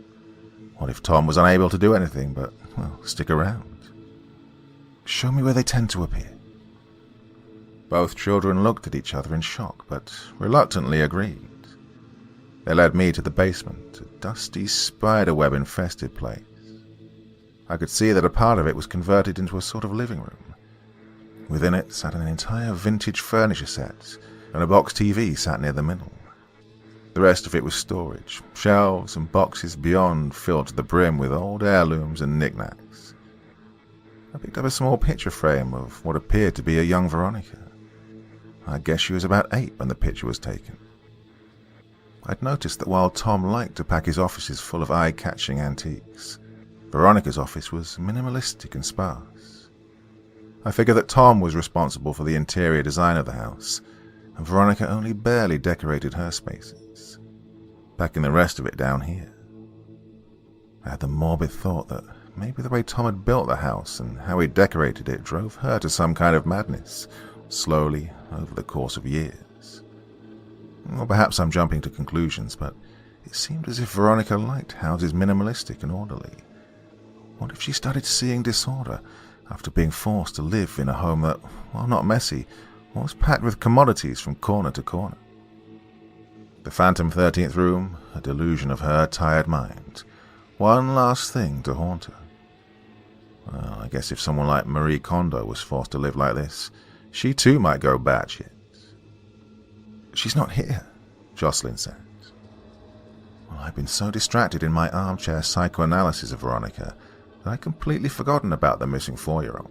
What if Tom was unable to do anything but, well, stick around? "Show me where they tend to appear." Both children looked at each other in shock, but reluctantly agreed. They led me to the basement, a dusty, spiderweb-infested place. I could see that a part of it was converted into a sort of living room. Within it sat an entire vintage furniture set, and a box TV sat near the middle. The rest of it was storage, shelves and boxes beyond filled to the brim with old heirlooms and knickknacks. I picked up a small picture frame of what appeared to be a young Veronica. I guess she was about 8 when the picture was taken. I'd noticed that while Tom liked to pack his offices full of eye-catching antiques, Veronica's office was minimalistic and sparse. I figured that Tom was responsible for the interior design of the house, and Veronica only barely decorated her spaces, packing the rest of it down here. I had the morbid thought that maybe the way Tom had built the house and how he decorated it drove her to some kind of madness, slowly, over the course of years. Or perhaps I'm jumping to conclusions, but it seemed as if Veronica liked houses minimalistic and orderly. What if she started seeing disorder after being forced to live in a home that, while not messy, was packed with commodities from corner to corner? The phantom 13th room, a delusion of her tired mind. One last thing to haunt her. Well, I guess if someone like Marie Kondo was forced to live like this, she too might go batshit. "She's not here," Jocelyn said. Well, I'd been so distracted in my armchair psychoanalysis of Veronica that I'd completely forgotten about the missing 4-year-old.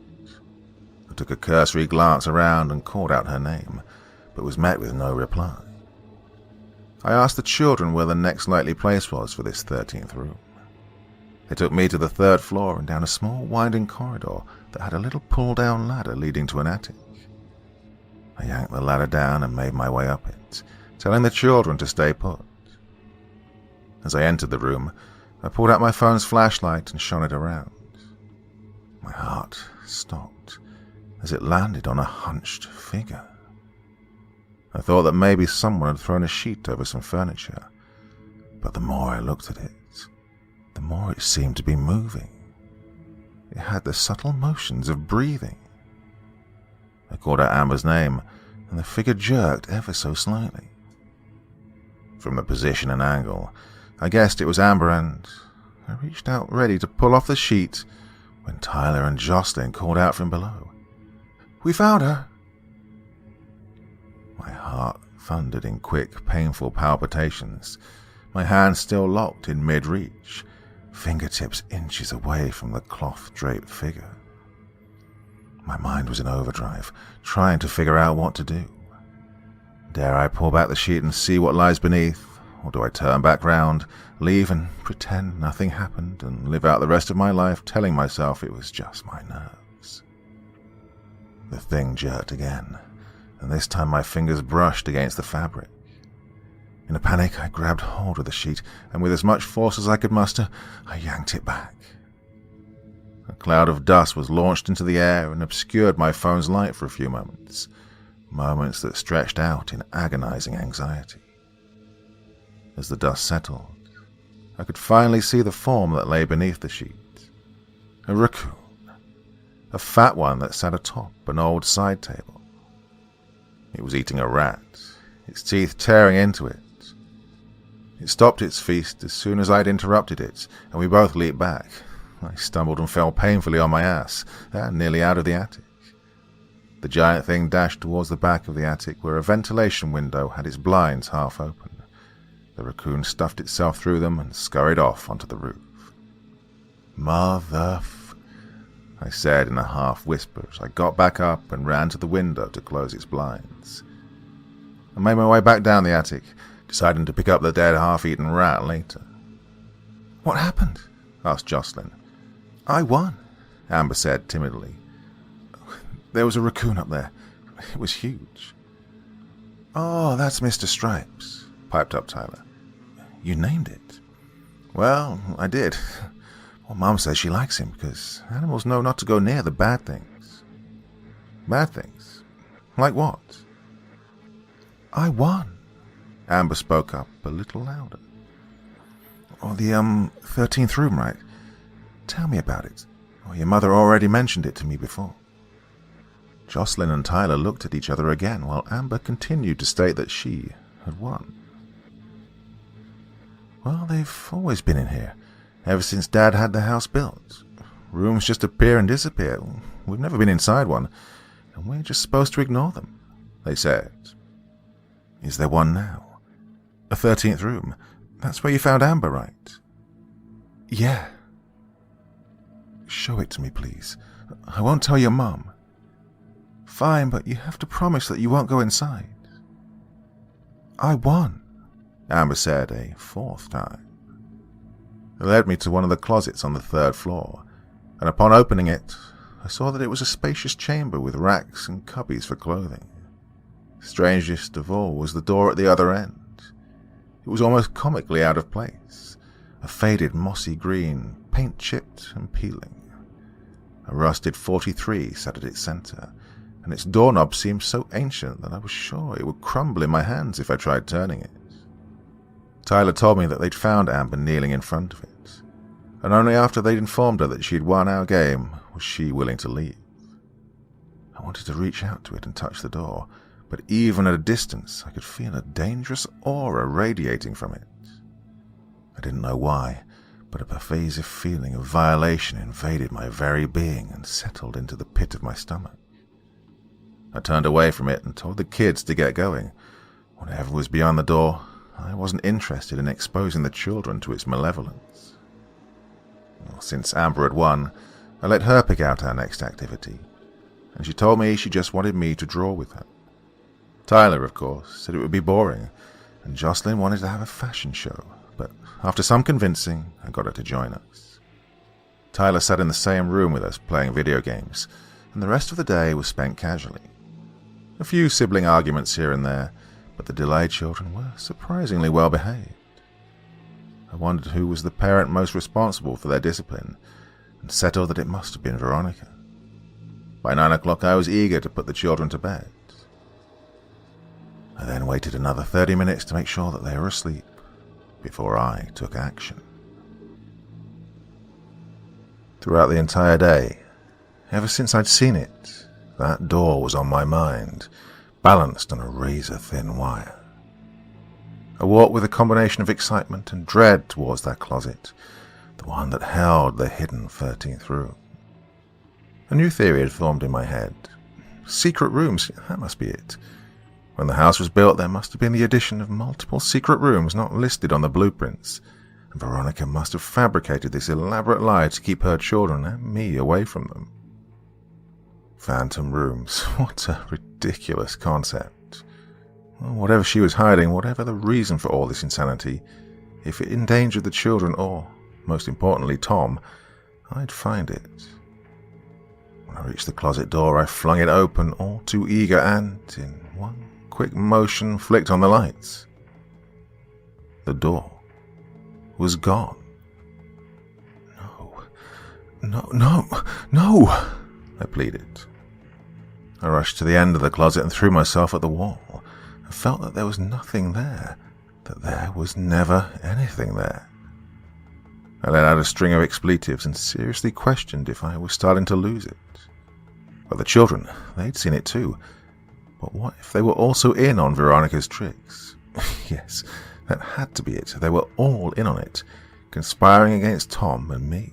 I took a cursory glance around and called out her name, but was met with no reply. I asked the children where the next likely place was for this 13th room. They took me to the 3rd floor and down a small winding corridor that had a little pull-down ladder leading to an attic. I yanked the ladder down and made my way up it, telling the children to stay put. As I entered the room, I pulled out my phone's flashlight and shone it around. My heart stopped as it landed on a hunched figure. I thought that maybe someone had thrown a sheet over some furniture, but the more I looked at it, the more it seemed to be moving. It had the subtle motions of breathing. I called out Amber's name, and the figure jerked ever so slightly. From the position and angle, I guessed it was Amber, and I reached out ready to pull off the sheet when Tyler and Jocelyn called out from below. "We found her!" My heart thundered in quick, painful palpitations, my hands still locked in mid-reach, fingertips inches away from the cloth-draped figure. My mind was in overdrive, trying to figure out what to do. Dare I pull back the sheet and see what lies beneath, or do I turn back round, leave and pretend nothing happened, and live out the rest of my life telling myself it was just my nerves? The thing jerked again, and this time my fingers brushed against the fabric. In a panic, I grabbed hold of the sheet, and with as much force as I could muster, I yanked it back. A cloud of dust was launched into the air and obscured my phone's light for a few moments, moments that stretched out in agonizing anxiety. As the dust settled, I could finally see the form that lay beneath the sheet. A raccoon, a fat one that sat atop an old side table. It was eating a rat, its teeth tearing into it. It stopped its feast as soon as I'd interrupted it, and we both leaped back. I stumbled and fell painfully on my ass, and nearly out of the attic. The giant thing dashed towards the back of the attic, where a ventilation window had its blinds half open. The raccoon stuffed itself through them and scurried off onto the roof. "Mother f..." I said in a half-whisper as I got back up and ran to the window to close its blinds. I made my way back down the attic, deciding to pick up the dead half-eaten rat later. "What happened?" asked Jocelyn. "I won," Amber said timidly. "There was a raccoon up there. It was huge." "Oh, that's Mr. Stripes," piped up Tyler. "You named it." "Well, I did. Well, Mom says she likes him because animals know not to go near the bad things." "Bad things? Like what?" "I won," Amber spoke up a little louder. "Oh, the 13th room, right? Tell me about it. Oh, your mother already mentioned it to me before." Jocelyn and Tyler looked at each other again while Amber continued to state that she had won. "Well, they've always been in here, ever since Dad had the house built. Rooms just appear and disappear. We've never been inside one, and we're just supposed to ignore them," they said. "Is there one now? A 13th room? That's where you found Amber, right?" "Yeah." "Show it to me, please. I won't tell your mum." "Fine, but you have to promise that you won't go inside." "I won," Amber said a fourth time. It led me to one of the closets on the 3rd floor, and upon opening it, I saw that it was a spacious chamber with racks and cubbies for clothing. Strangest of all was the door at the other end. It was almost comically out of place, a faded mossy green, paint-chipped and peeling. A rusted 43 sat at its center, and its doorknob seemed so ancient that I was sure it would crumble in my hands if I tried turning it. Tyler told me that they'd found Amber kneeling in front of it, and only after they'd informed her that she'd won our game was she willing to leave. I wanted to reach out to it and touch the door, but even at a distance I could feel a dangerous aura radiating from it. I didn't know why, but a pervasive feeling of violation invaded my very being and settled into the pit of my stomach. I turned away from it and told the kids to get going. Whatever was beyond the door, I wasn't interested in exposing the children to its malevolence. Well, since Amber had won, I let her pick out our next activity, and she told me she just wanted me to draw with her. Tyler, of course, said it would be boring, and Jocelyn wanted to have a fashion show, but after some convincing, I got her to join us. Tyler sat in the same room with us playing video games, and the rest of the day was spent casually. A few sibling arguments here and there, but the delayed children were surprisingly well behaved. I wondered who was the parent most responsible for their discipline, and settled that it must have been Veronica. By 9 o'clock I was eager to put the children to bed. I then waited another 30 minutes to make sure that they were asleep, before I took action. Throughout the entire day, ever since I'd seen it, that door was on my mind, balanced on a razor-thin wire. I walked with a combination of excitement and dread towards that closet, the one that held the hidden 13th room. A new theory had formed in my head. Secret rooms, that must be it. When the house was built, there must have been the addition of multiple secret rooms not listed on the blueprints, and Veronica must have fabricated this elaborate lie to keep her children and me away from them. Phantom rooms, what a ridiculous concept. Well, whatever she was hiding, whatever the reason for all this insanity, if it endangered the children or, most importantly, Tom, I'd find it. When I reached the closet door, I flung it open, all too eager, and, in one quick motion, flicked on the lights. The door was gone. No, I pleaded. I rushed to the end of the closet and threw myself at the wall. I felt that there was nothing there, that there was never anything there. I let out a string of expletives and seriously questioned if I was starting to lose it. But the children, they'd seen it too. But what if they were also in on Veronica's tricks? Yes, that had to be it. They were all in on it, conspiring against Tom and me.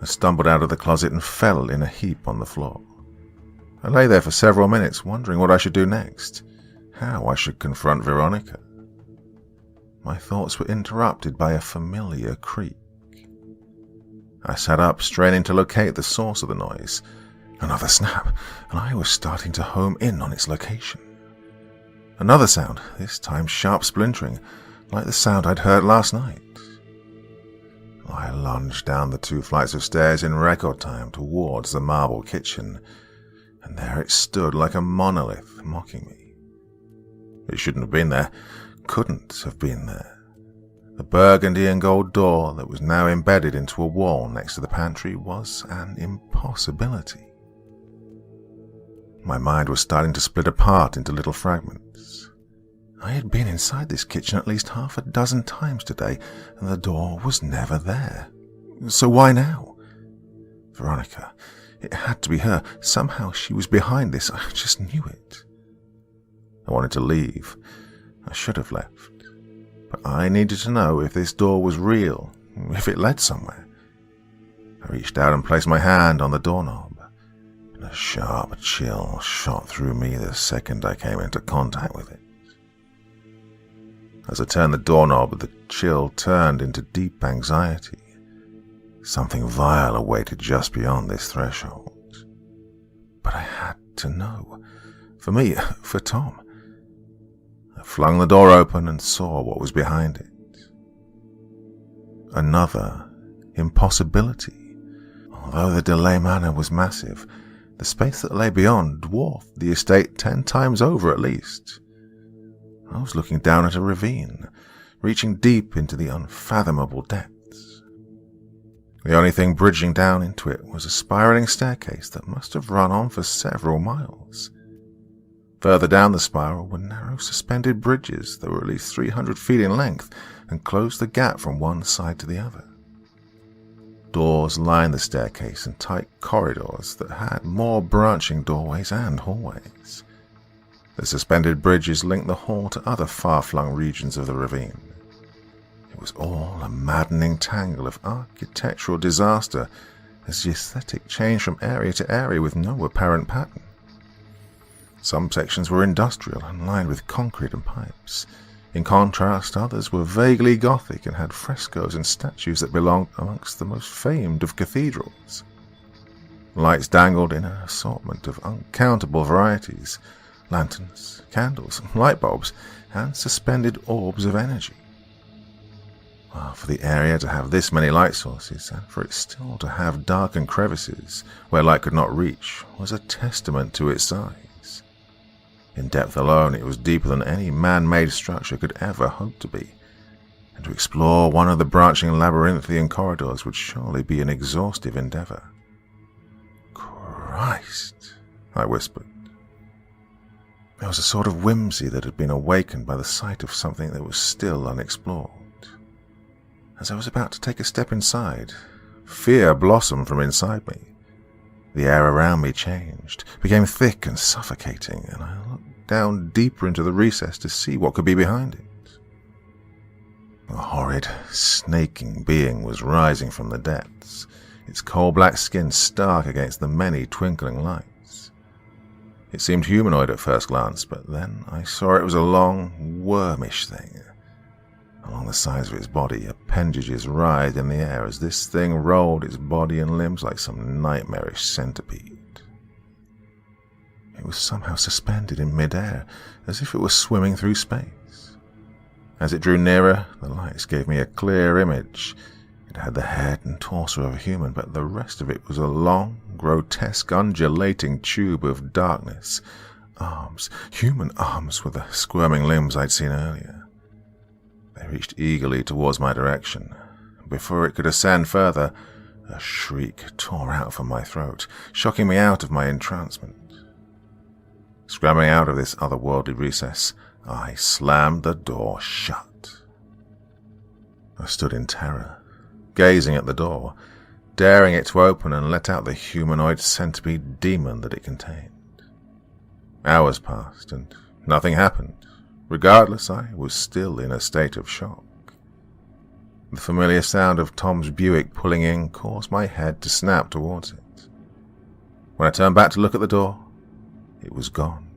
I stumbled out of the closet and fell in a heap on the floor. I lay there for several minutes, wondering what I should do next, how I should confront Veronica. My thoughts were interrupted by a familiar creak. I sat up, straining to locate the source of the noise. Another snap, and I was starting to home in on its location. Another sound, this time sharp splintering, like the sound I'd heard last night. I lunged down the 2 flights of stairs in record time towards the marble kitchen, and there it stood like a monolith, mocking me. It shouldn't have been there, couldn't have been there. The burgundy and gold door that was now embedded into a wall next to the pantry was an impossibility. My mind was starting to split apart into little fragments. I had been inside this kitchen at least half a dozen times today, and the door was never there. So why now? Veronica. It had to be her. Somehow she was behind this. I just knew it. I wanted to leave. I should have left. But I needed to know if this door was real, if it led somewhere. I reached out and placed my hand on the doorknob. A sharp chill shot through me the second I came into contact with it. As I turned the doorknob, the chill turned into deep anxiety. Something vile awaited just beyond this threshold. But I had to know. For me, for Tom. I flung the door open and saw what was behind it. Another impossibility. Although the delay manor was massive, the space that lay beyond dwarfed the estate 10 times over at least. I was looking down at a ravine, reaching deep into the unfathomable depths. The only thing bridging down into it was a spiraling staircase that must have run on for several miles. Further down the spiral were narrow suspended bridges that were at least 300 feet in length and closed the gap from one side to the other. Doors lined the staircase and tight corridors that had more branching doorways and hallways. The suspended bridges linked the hall to other far-flung regions of the ravine. It was all a maddening tangle of architectural disaster as the aesthetic changed from area to area with no apparent pattern. Some sections were industrial and lined with concrete and pipes. In contrast, others were vaguely Gothic and had frescoes and statues that belonged amongst the most famed of cathedrals. Lights dangled in an assortment of uncountable varieties, lanterns, candles, light bulbs, and suspended orbs of energy. Well, for the area to have this many light sources, and for it still to have darkened crevices where light could not reach, was a testament to its size. In depth alone, it was deeper than any man-made structure could ever hope to be, and to explore one of the branching labyrinthian corridors would surely be an exhaustive endeavor. "Christ," I whispered. There was a sort of whimsy that had been awakened by the sight of something that was still unexplored. As I was about to take a step inside, fear blossomed from inside me. The air around me changed, became thick and suffocating, and I looked down deeper into the recess to see what could be behind it. A horrid, snaking being was rising from the depths, its coal-black skin stark against the many twinkling lights. It seemed humanoid at first glance, but then I saw it was a long, wormish thing. Along the sides of its body, appendages writhed in the air as this thing rolled its body and limbs like some nightmarish centipede. It was somehow suspended in mid-air, as if it were swimming through space. As it drew nearer, the lights gave me a clear image. It had the head and torso of a human, but the rest of it was a long, grotesque, undulating tube of darkness. Arms, human arms with the squirming limbs I'd seen earlier. They reached eagerly towards my direction. Before it could ascend further, a shriek tore out from my throat, shocking me out of my entrancement. Scrambling out of this otherworldly recess, I slammed the door shut. I stood in terror, gazing at the door, daring it to open and let out the humanoid centipede demon that it contained. Hours passed, and nothing happened. Regardless, I was still in a state of shock. The familiar sound of Tom's Buick pulling in caused my head to snap towards it. When I turned back to look at the door, it was gone,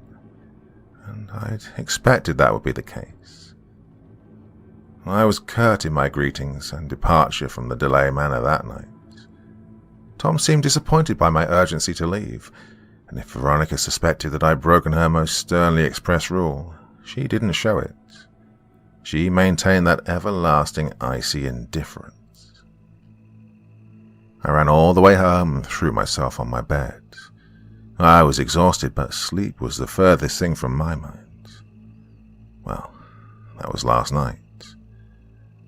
and I'd expected that would be the case. I was curt in my greetings and departure from the Delay Manor that night. Tom seemed disappointed by my urgency to leave, and if Veronica suspected that I'd broken her most sternly expressed rule, she didn't show it. She maintained that everlasting icy indifference. I ran all the way home and threw myself on my bed. I was exhausted, but sleep was the furthest thing from my mind. Well, that was last night.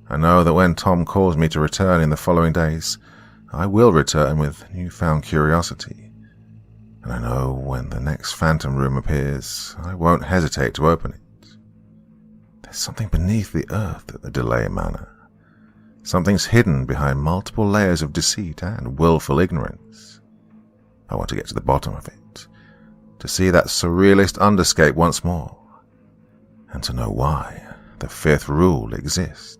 I know that when Tom calls me to return in the following days, I will return with newfound curiosity. And I know when the next phantom room appears, I won't hesitate to open it. There's something beneath the earth at the Delay Manor. Something's hidden behind multiple layers of deceit and willful ignorance. I want to get to the bottom of it, to see that surrealist underscape once more, and to know why the fifth rule exists.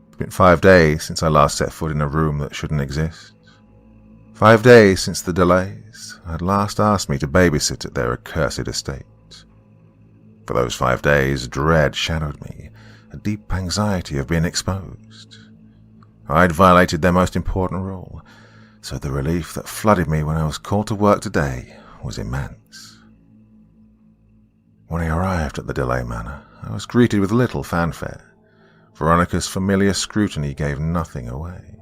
It's been 5 days since I last set foot in a room that shouldn't exist. 5 days since the Delays had last asked me to babysit at their accursed estate. For those 5 days, dread shadowed me, a deep anxiety of being exposed. I'd violated their most important rule, so the relief that flooded me when I was called to work today was immense. When I arrived at the Delay Manor, I was greeted with little fanfare. Veronica's familiar scrutiny gave nothing away.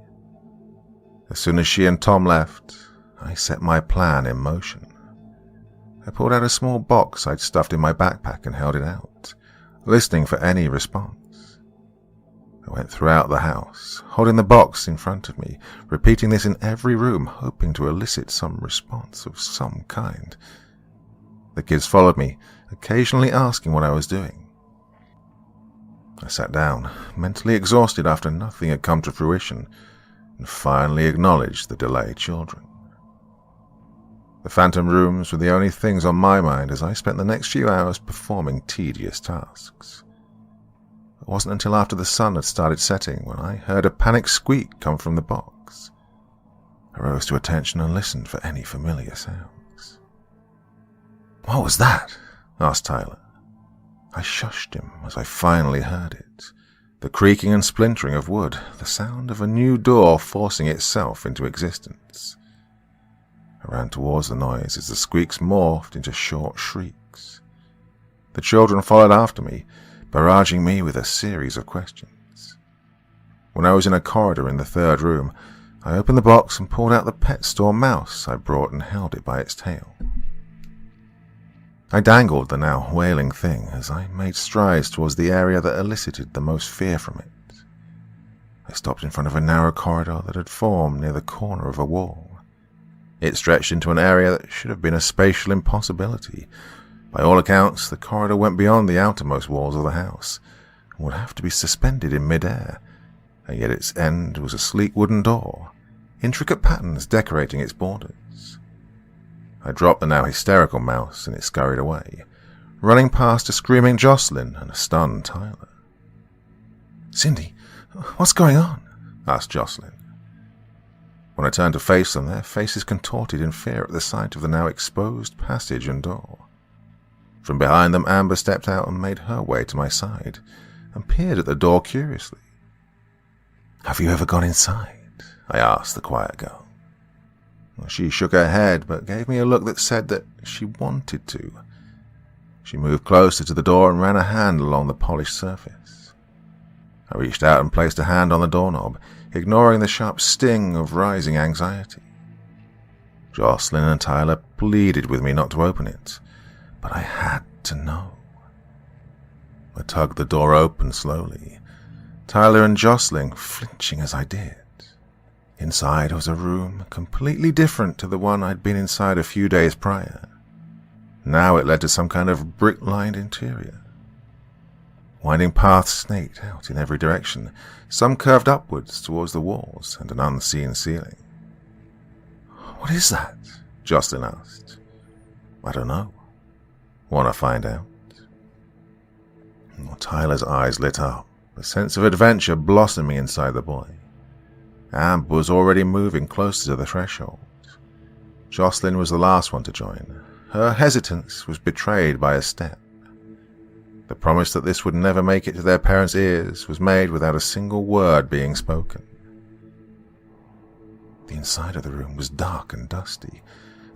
As soon as she and Tom left, I set my plan in motion. I pulled out a small box I'd stuffed in my backpack and held it out, listening for any response. I went throughout the house, holding the box in front of me, repeating this in every room, hoping to elicit some response of some kind. The kids followed me, occasionally asking what I was doing. I sat down, mentally exhausted after nothing had come to fruition, and finally acknowledged the delayed children. The phantom rooms were the only things on my mind as I spent the next few hours performing tedious tasks. It wasn't until after the sun had started setting when I heard a panicked squeak come from the box. I rose to attention and listened for any familiar sounds. "What was that?" asked Tyler. I shushed him as I finally heard it. The creaking and splintering of wood, the sound of a new door forcing itself into existence. I ran towards the noise as the squeaks morphed into short shrieks. The children followed after me, barraging me with a series of questions. When I was in a corridor in the third room, I opened the box and pulled out the pet store mouse I brought and held it by its tail. I dangled the now wailing thing as I made strides towards the area that elicited the most fear from it. I stopped in front of a narrow corridor that had formed near the corner of a wall. It stretched into an area that should have been a spatial impossibility. By all accounts, the corridor went beyond the outermost walls of the house and would have to be suspended in mid-air, and yet its end was a sleek wooden door, intricate patterns decorating its borders. I dropped the now hysterical mouse and it scurried away, running past a screaming Jocelyn and a stunned Tyler. "Cindy, What's going on? Asked Jocelyn. When I turned to face them, their faces contorted in fear at the sight of the now exposed passage and door. From behind them, Amber stepped out and made her way to my side, and peered at the door curiously. Have you ever gone inside? I asked the quiet girl. She shook her head, but gave me a look that said that she wanted to. She moved closer to the door and ran a hand along the polished surface. I reached out and placed a hand on the doorknob, ignoring the sharp sting of rising anxiety. Jocelyn and Tyler pleaded with me not to open it, but I had to know. I tugged the door open slowly, Tyler and Jocelyn flinching as I did. Inside was a room completely different to the one I'd been inside a few days prior. Now it led to some kind of brick-lined interior. Winding paths snaked out in every direction, some curved upwards towards the walls and an unseen ceiling. What is that? Jocelyn asked. I don't know. Want to find out? Tyler's eyes lit up, a sense of adventure blossoming inside the boy. Amber was already moving closer to the threshold. Jocelyn was the last one to join. Her hesitance was betrayed by a step. The promise that this would never make it to their parents' ears was made without a single word being spoken. The inside of the room was dark and dusty.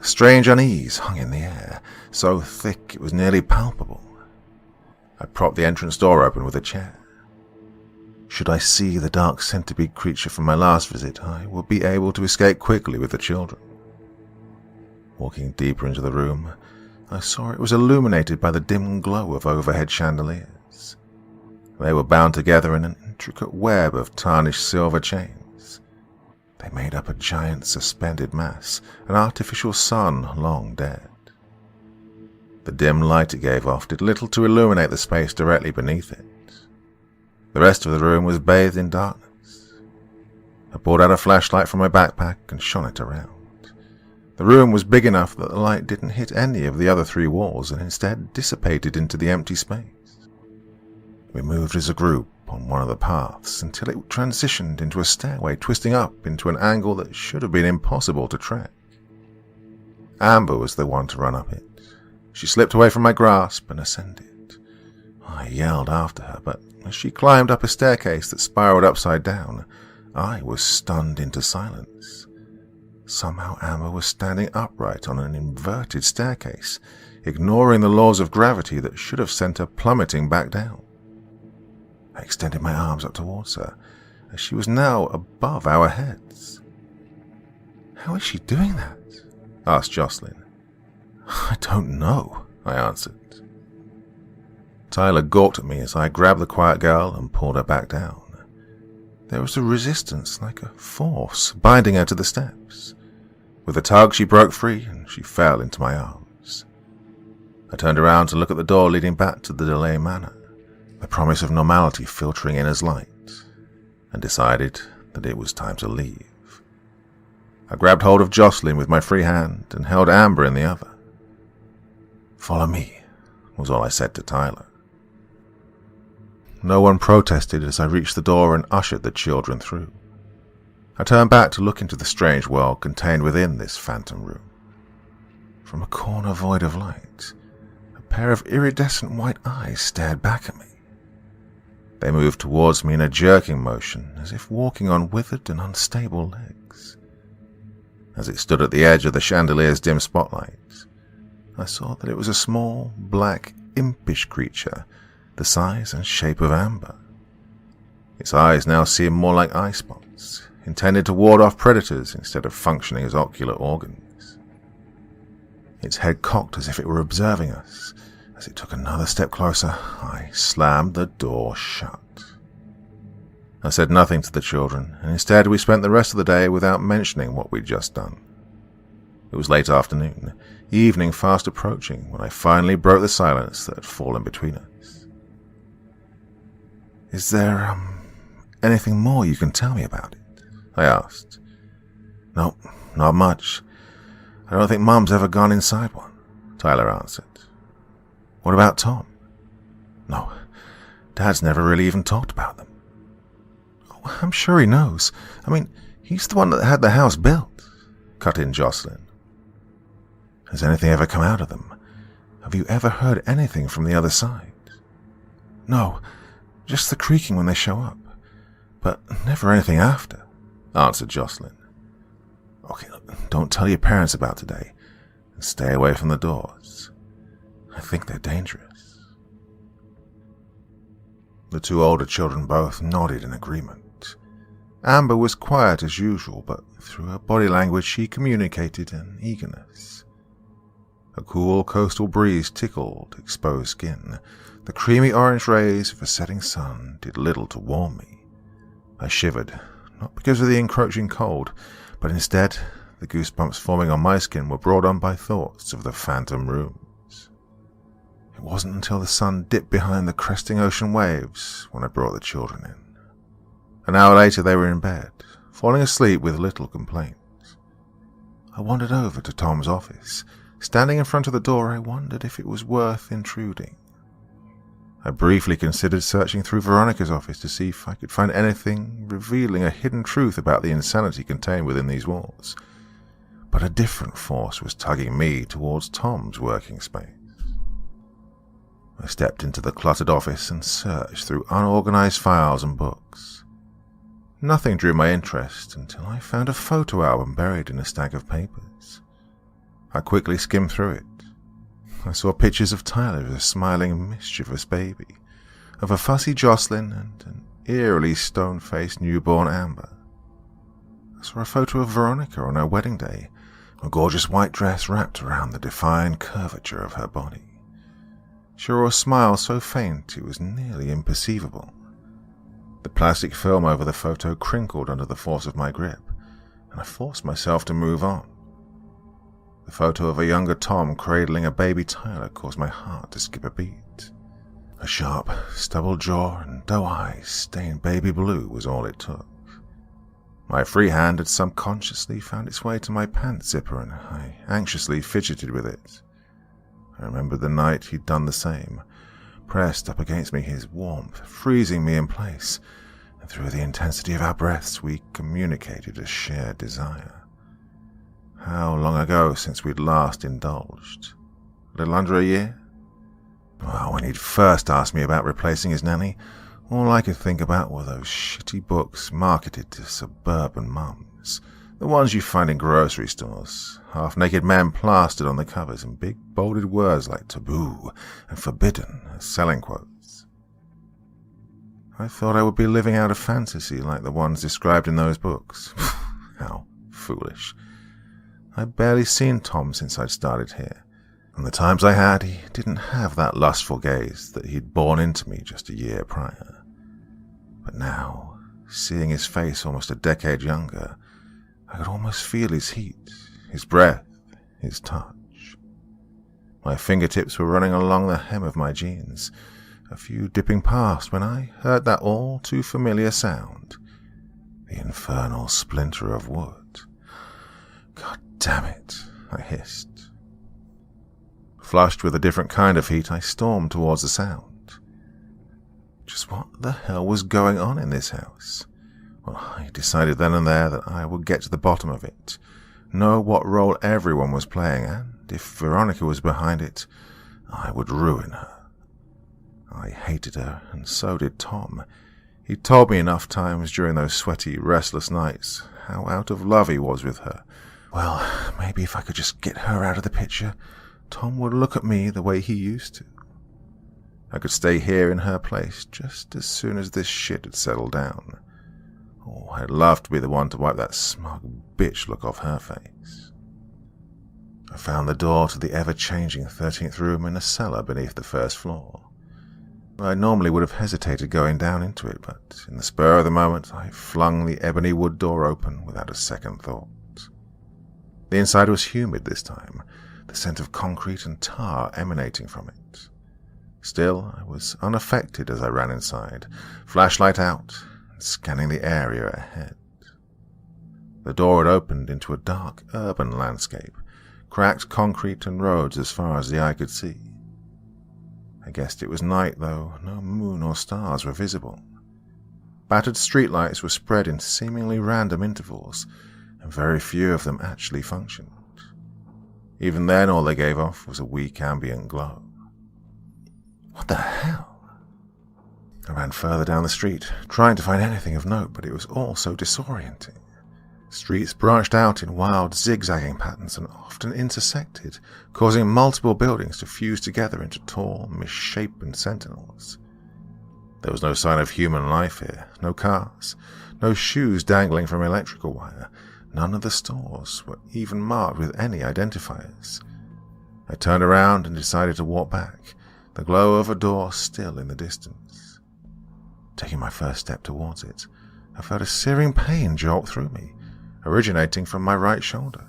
A strange unease hung in the air, so thick it was nearly palpable. I propped the entrance door open with a chair. Should I see the dark centipede creature from my last visit, I would be able to escape quickly with the children. Walking deeper into the room, I saw it was illuminated by the dim glow of overhead chandeliers. They were bound together in an intricate web of tarnished silver chains. They made up a giant suspended mass, an artificial sun long dead. The dim light it gave off did little to illuminate the space directly beneath it. The rest of the room was bathed in darkness. I pulled out a flashlight from my backpack and shone it around. The room was big enough that the light didn't hit any of the other three walls and instead dissipated into the empty space. We moved as a group on one of the paths until it transitioned into a stairway twisting up into an angle that should have been impossible to track. Amber was the one to run up it. She slipped away from my grasp and ascended. I yelled after her, but as she climbed up a staircase that spiraled upside down, I was stunned into silence. Somehow Amber was standing upright on an inverted staircase, ignoring the laws of gravity that should have sent her plummeting back down. I extended my arms up towards her, as she was now above our heads. How is she doing that? Asked Jocelyn. I don't know, I answered. Tyler gawked at me as I grabbed the quiet girl and pulled her back down. There was a resistance, like a force, binding her to the steps. With a tug, she broke free and she fell into my arms. I turned around to look at the door leading back to the Delay Manor, the promise of normality filtering in as light, and decided that it was time to leave. I grabbed hold of Jocelyn with my free hand and held Amber in the other. Follow me, was all I said to Tyler. No one protested as I reached the door and ushered the children through. I turned back to look into the strange world contained within this phantom room. From a corner void of light, a pair of iridescent white eyes stared back at me. They moved towards me in a jerking motion, as if walking on withered and unstable legs. As it stood at the edge of the chandelier's dim spotlight, I saw that it was a small, black, impish creature, the size and shape of Amber. Its eyes now seemed more like eye spots, intended to ward off predators instead of functioning as ocular organs. Its head cocked as if it were observing us. As it took another step closer, I slammed the door shut. I said nothing to the children, and instead we spent the rest of the day without mentioning what we'd just done. It was late afternoon, evening fast approaching, when I finally broke the silence that had fallen between us. Is there, anything more you can tell me about it? I asked. No, not much. I don't think Mum's ever gone inside one, Tyler answered. What about Tom? No, Dad's never really even talked about them. Oh, I'm sure he knows. I mean, he's the one that had the house built, cut in Jocelyn. Has anything ever come out of them? Have you ever heard anything from the other side? No, just the creaking when they show up, but never anything after, answered Jocelyn. Okay, don't tell your parents about today, and stay away from the doors. I think they're dangerous. The two older children both nodded in agreement. Amber was quiet as usual, but through her body language she communicated an eagerness. A cool coastal breeze tickled exposed skin. The creamy orange rays of a setting sun did little to warm me. I shivered, not because of the encroaching cold, but instead the goosebumps forming on my skin were brought on by thoughts of the phantom rooms. It wasn't until the sun dipped behind the cresting ocean waves when I brought the children in. An hour later they were in bed, falling asleep with little complaints. I wandered over to Tom's office. Standing in front of the door, I wondered if it was worth intruding. I briefly considered searching through Veronica's office to see if I could find anything revealing a hidden truth about the insanity contained within these walls. But a different force was tugging me towards Tom's working space. I stepped into the cluttered office and searched through unorganized files and books. Nothing drew my interest until I found a photo album buried in a stack of papers. I quickly skimmed through it. I saw pictures of Tyler as a smiling, mischievous baby, of a fussy Jocelyn and an eerily stone-faced newborn Amber. I saw a photo of Veronica on her wedding day, a gorgeous white dress wrapped around the defined curvature of her body. She wore a smile so faint it was nearly imperceivable. The plastic film over the photo crinkled under the force of my grip, and I forced myself to move on. The photo of a younger Tom cradling a baby Tyler caused my heart to skip a beat. A sharp, stubbled jaw and doe eyes stained baby blue was all it took. My free hand had subconsciously found its way to my pants zipper, and I anxiously fidgeted with it. I remembered the night he'd done the same, pressed up against me, his warmth freezing me in place, and through the intensity of our breaths we communicated a shared desire. How long ago since we'd last indulged? A little under a year? Well, when he'd first asked me about replacing his nanny, all I could think about were those shitty books marketed to suburban mums. The ones you find in grocery stores, half-naked men plastered on the covers in big bolded words like taboo and forbidden as selling quotes. I thought I would be living out a fantasy like the ones described in those books. How foolish. I'd barely seen Tom since I'd started here, and the times I had, he didn't have that lustful gaze that he'd borne into me just a year prior. But now, seeing his face almost a decade younger, I could almost feel his heat, his breath, his touch. My fingertips were running along the hem of my jeans, a few dipping past when I heard that all too familiar sound, the infernal splinter of wood. God damn it, I hissed. Flushed with a different kind of heat, I stormed towards the sound. Just what the hell was going on in this house? Well, I decided then and there that I would get to the bottom of it, know what role everyone was playing, and if Veronica was behind it, I would ruin her. I hated her, and so did Tom. He'd told me enough times during those sweaty, restless nights how out of love he was with her. Well, maybe if I could just get her out of the picture, Tom would look at me the way he used to. I could stay here in her place just as soon as this shit had settled down. Oh, I'd love to be the one to wipe that smug bitch look off her face. I found the door to the ever-changing 13th room in a cellar beneath the first floor. I normally would have hesitated going down into it, but in the spur of the moment I flung the ebony wood door open without a second thought. The inside was humid this time, the scent of concrete and tar emanating from it. Still, I was unaffected as I ran inside, flashlight out, and scanning the area ahead. The door had opened into a dark urban landscape, cracked concrete and roads as far as the eye could see. I guessed it was night, though no moon or stars were visible. Battered streetlights were spread in seemingly random intervals, and very few of them actually functioned. Even then, all they gave off was a weak ambient glow. What the hell? I ran further down the street, trying to find anything of note, but it was all so disorienting. Streets branched out in wild, zigzagging patterns and often intersected, causing multiple buildings to fuse together into tall, misshapen sentinels. There was no sign of human life here, no cars, no shoes dangling from electrical wire. None of the stores were even marked with any identifiers. I turned around and decided to walk back, the glow of a door still in the distance. Taking my first step towards it, I felt a searing pain jolt through me, originating from my right shoulder.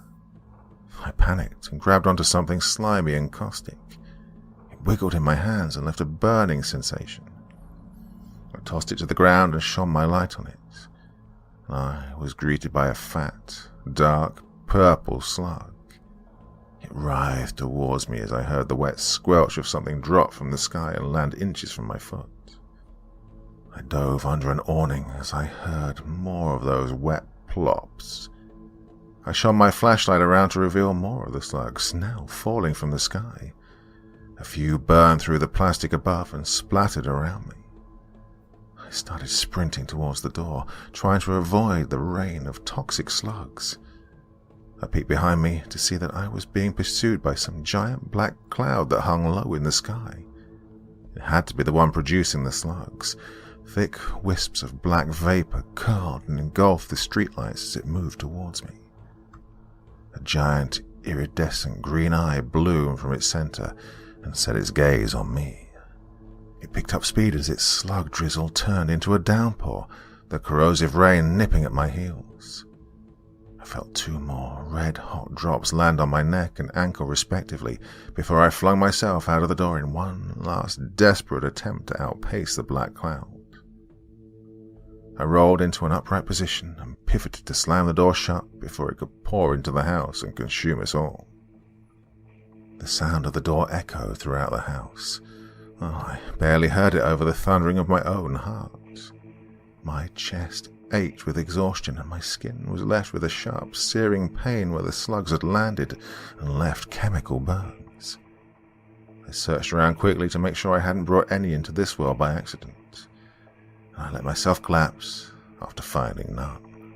I panicked and grabbed onto something slimy and caustic. It wiggled in my hands and left a burning sensation. I tossed it to the ground and shone my light on it. I was greeted by a fat, dark, purple slug. It writhed towards me as I heard the wet squelch of something drop from the sky and land inches from my foot. I dove under an awning as I heard more of those wet plops. I shone my flashlight around to reveal more of the slugs, now falling from the sky. A few burned through the plastic above and splattered around me. I started sprinting towards the door, trying to avoid the rain of toxic slugs. I peeked behind me to see that I was being pursued by some giant black cloud that hung low in the sky. It had to be the one producing the slugs. Thick wisps of black vapor curled and engulfed the streetlights as it moved towards me. A giant, iridescent green eye bloomed from its center and set its gaze on me. It picked up speed as its slug drizzle turned into a downpour, the corrosive rain nipping at my heels. I felt two more red-hot drops land on my neck and ankle respectively before I flung myself out of the door in one last desperate attempt to outpace the black cloud. I rolled into an upright position and pivoted to slam the door shut before it could pour into the house and consume us all. The sound of the door echoed throughout the house. Oh, I barely heard it over the thundering of my own heart. My chest ached with exhaustion and my skin was left with a sharp, searing pain where the slugs had landed and left chemical burns. I searched around quickly to make sure I hadn't brought any into this world by accident. I let myself collapse after finding none.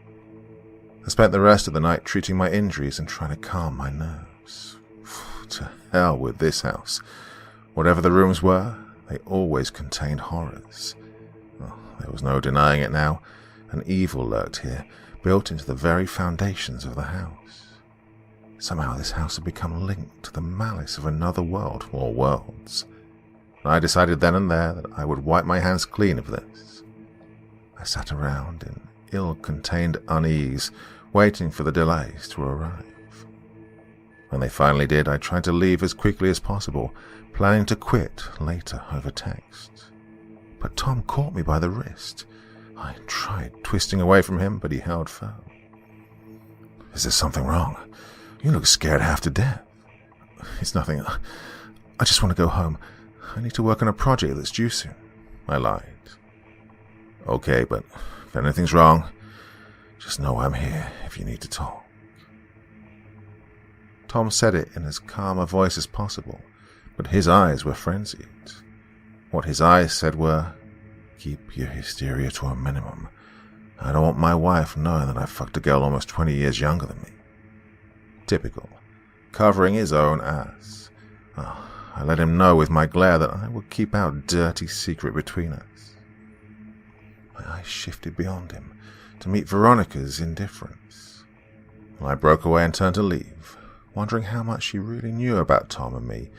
I spent the rest of the night treating my injuries and trying to calm my nerves. To hell with this house. Whatever the rooms were, they always contained horrors. Well, there was no denying it now. An evil lurked here, built into the very foundations of the house. Somehow this house had become linked to the malice of another world or worlds. And I decided then and there that I would wipe my hands clean of this. I sat around in ill-contained unease, waiting for the delays to arrive. When they finally did, I tried to leave as quickly as possible, planning to quit later over text. But Tom caught me by the wrist. I tried twisting away from him, but he held firm. "Is there something wrong? You look scared half to death." "It's nothing. I just want to go home. I need to work on a project that's due soon," I lied. "Okay, but if anything's wrong, just know I'm here if you need to talk." Tom said it in as calm a voice as possible, but his eyes were frenzied. What his eyes said were, "Keep your hysteria to a minimum. I don't want my wife knowing that I fucked a girl almost 20 years younger than me." Typical. Covering his own ass. Oh, I let him know with my glare that I would keep our dirty secret between us. My eyes shifted beyond him to meet Veronica's indifference. I broke away and turned to leave, wondering how much she really knew about Tom and me,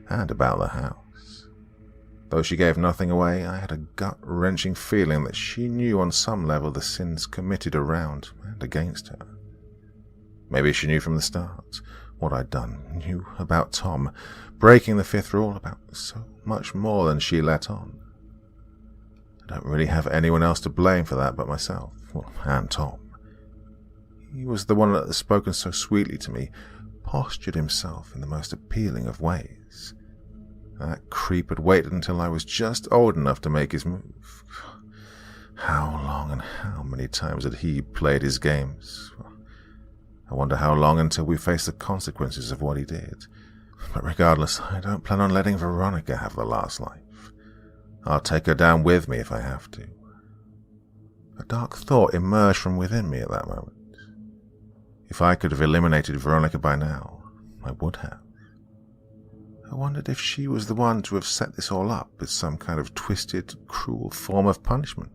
and about the house. Though she gave nothing away, I had a gut-wrenching feeling that she knew on some level the sins committed around and against her. Maybe she knew from the start what I'd done, knew about Tom, breaking the fifth rule about so much more than she let on. I don't really have anyone else to blame for that but myself, and Tom. He was the one that had spoken so sweetly to me, postured himself in the most appealing of ways. That creep had waited until I was just old enough to make his move. How long and how many times had he played his games? I wonder how long until we face the consequences of what he did. But regardless, I don't plan on letting Veronica have the last life. I'll take her down with me if I have to. A dark thought emerged from within me at that moment. If I could have eliminated Veronica by now, I would have. I wondered if she was the one to have set this all up as some kind of twisted, cruel form of punishment.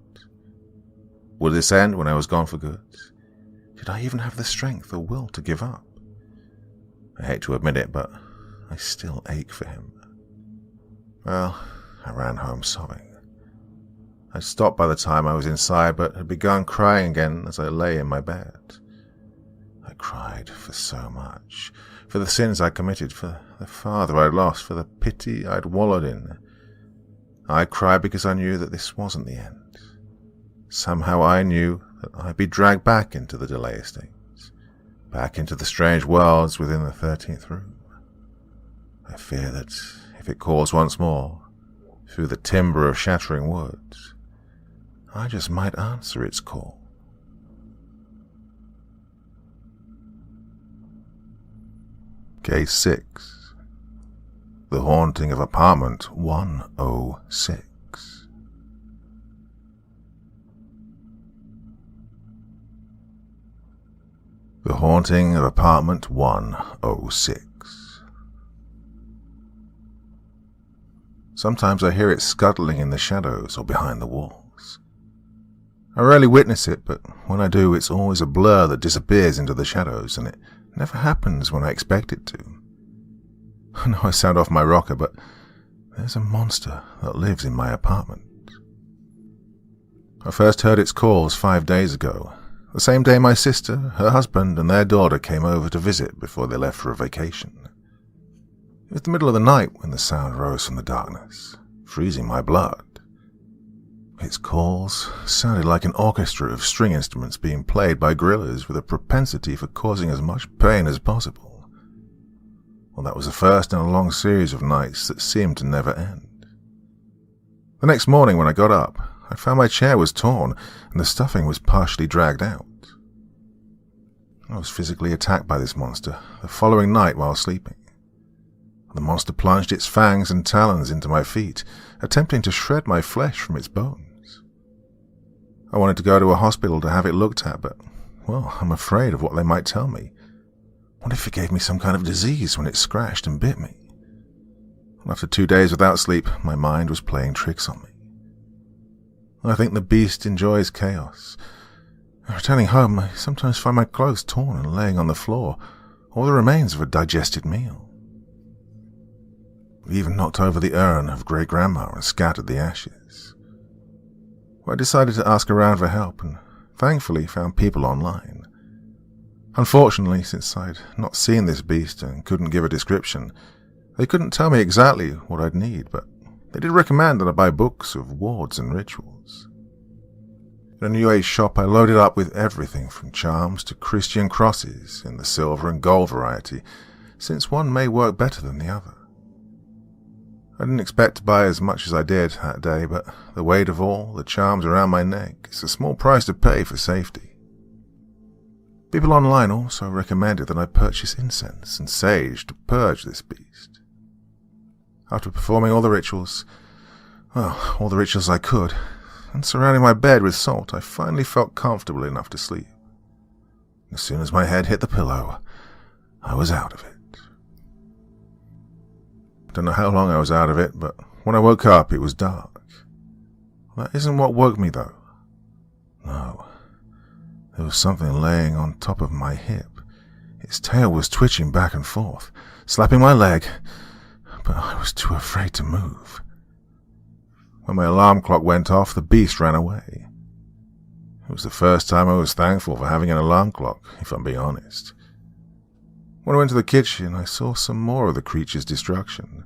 Would this end when I was gone for good? Did I even have the strength or will to give up? I hate to admit it, but I still ache for him. Well, I ran home sobbing. I stopped by the time I was inside, but had begun crying again as I lay in my bed. I cried for so much, for the sins I committed, for the father I'd lost, for the pity I'd wallowed in. I cried because I knew that this wasn't the end. Somehow I knew that I'd be dragged back into the Delay Estates, back into the strange worlds within the 13th room. I fear that if it calls once more, through the timber of shattering woods, I just might answer its call. Case 6. The Haunting of Apartment 106. The Haunting of Apartment 106. Sometimes I hear it scuttling in the shadows or behind the walls. I rarely witness it, but when I do, it's always a blur that disappears into the shadows, and it never happens when I expect it to. I know I sound off my rocker, but there's a monster that lives in my apartment. I first heard its calls 5 days ago, the same day my sister, her husband, and their daughter came over to visit before they left for a vacation. It was the middle of the night when the sound rose from the darkness, freezing my blood. Its calls sounded like an orchestra of string instruments being played by gorillas with a propensity for causing as much pain as possible. Well, that was the first in a long series of nights that seemed to never end. The next morning when I got up, I found my chair was torn and the stuffing was partially dragged out. I was physically attacked by this monster the following night while sleeping. The monster plunged its fangs and talons into my feet, attempting to shred my flesh from its bones. I wanted to go to a hospital to have it looked at, but, well, I'm afraid of what they might tell me. What if it gave me some kind of disease when it scratched and bit me? After 2 days without sleep, my mind was playing tricks on me. I think the beast enjoys chaos. Returning home, I sometimes find my clothes torn and laying on the floor, or the remains of a digested meal. We even knocked over the urn of great-grandma and scattered the ashes. I decided to ask around for help and thankfully found people online. Unfortunately, since I'd not seen this beast and couldn't give a description, they couldn't tell me exactly what I'd need, but they did recommend that I buy books of wards and rituals. In a New Age shop, I loaded up with everything from charms to Christian crosses in the silver and gold variety, since one may work better than the other. I didn't expect to buy as much as I did that day, but the weight of all the charms around my neck is a small price to pay for safety. People online also recommended that I purchase incense and sage to purge this beast. After performing all the rituals I could, and surrounding my bed with salt, I finally felt comfortable enough to sleep. As soon as my head hit the pillow, I was out of it. I don't know how long I was out of it, but when I woke up, it was dark. That isn't what woke me, though. No. There was something laying on top of my hip. Its tail was twitching back and forth, slapping my leg, but I was too afraid to move. When my alarm clock went off, the beast ran away. It was the first time I was thankful for having an alarm clock, if I'm being honest. When I went to the kitchen, I saw some more of the creature's destruction.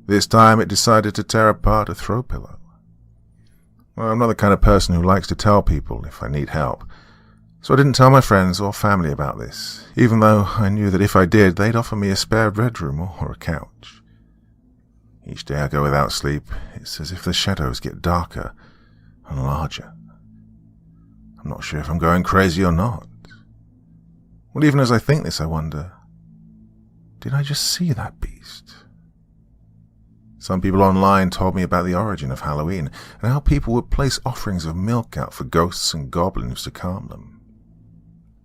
This time it decided to tear apart a throw pillow. Well, I'm not the kind of person who likes to tell people if I need help, so I didn't tell my friends or family about this, even though I knew that if I did, they'd offer me a spare bedroom or a couch. Each day I go without sleep, it's as if the shadows get darker and larger. I'm not sure if I'm going crazy or not. Well, even as I think this, I wonder, did I just see that beast? Some people online told me about the origin of Halloween and how people would place offerings of milk out for ghosts and goblins to calm them.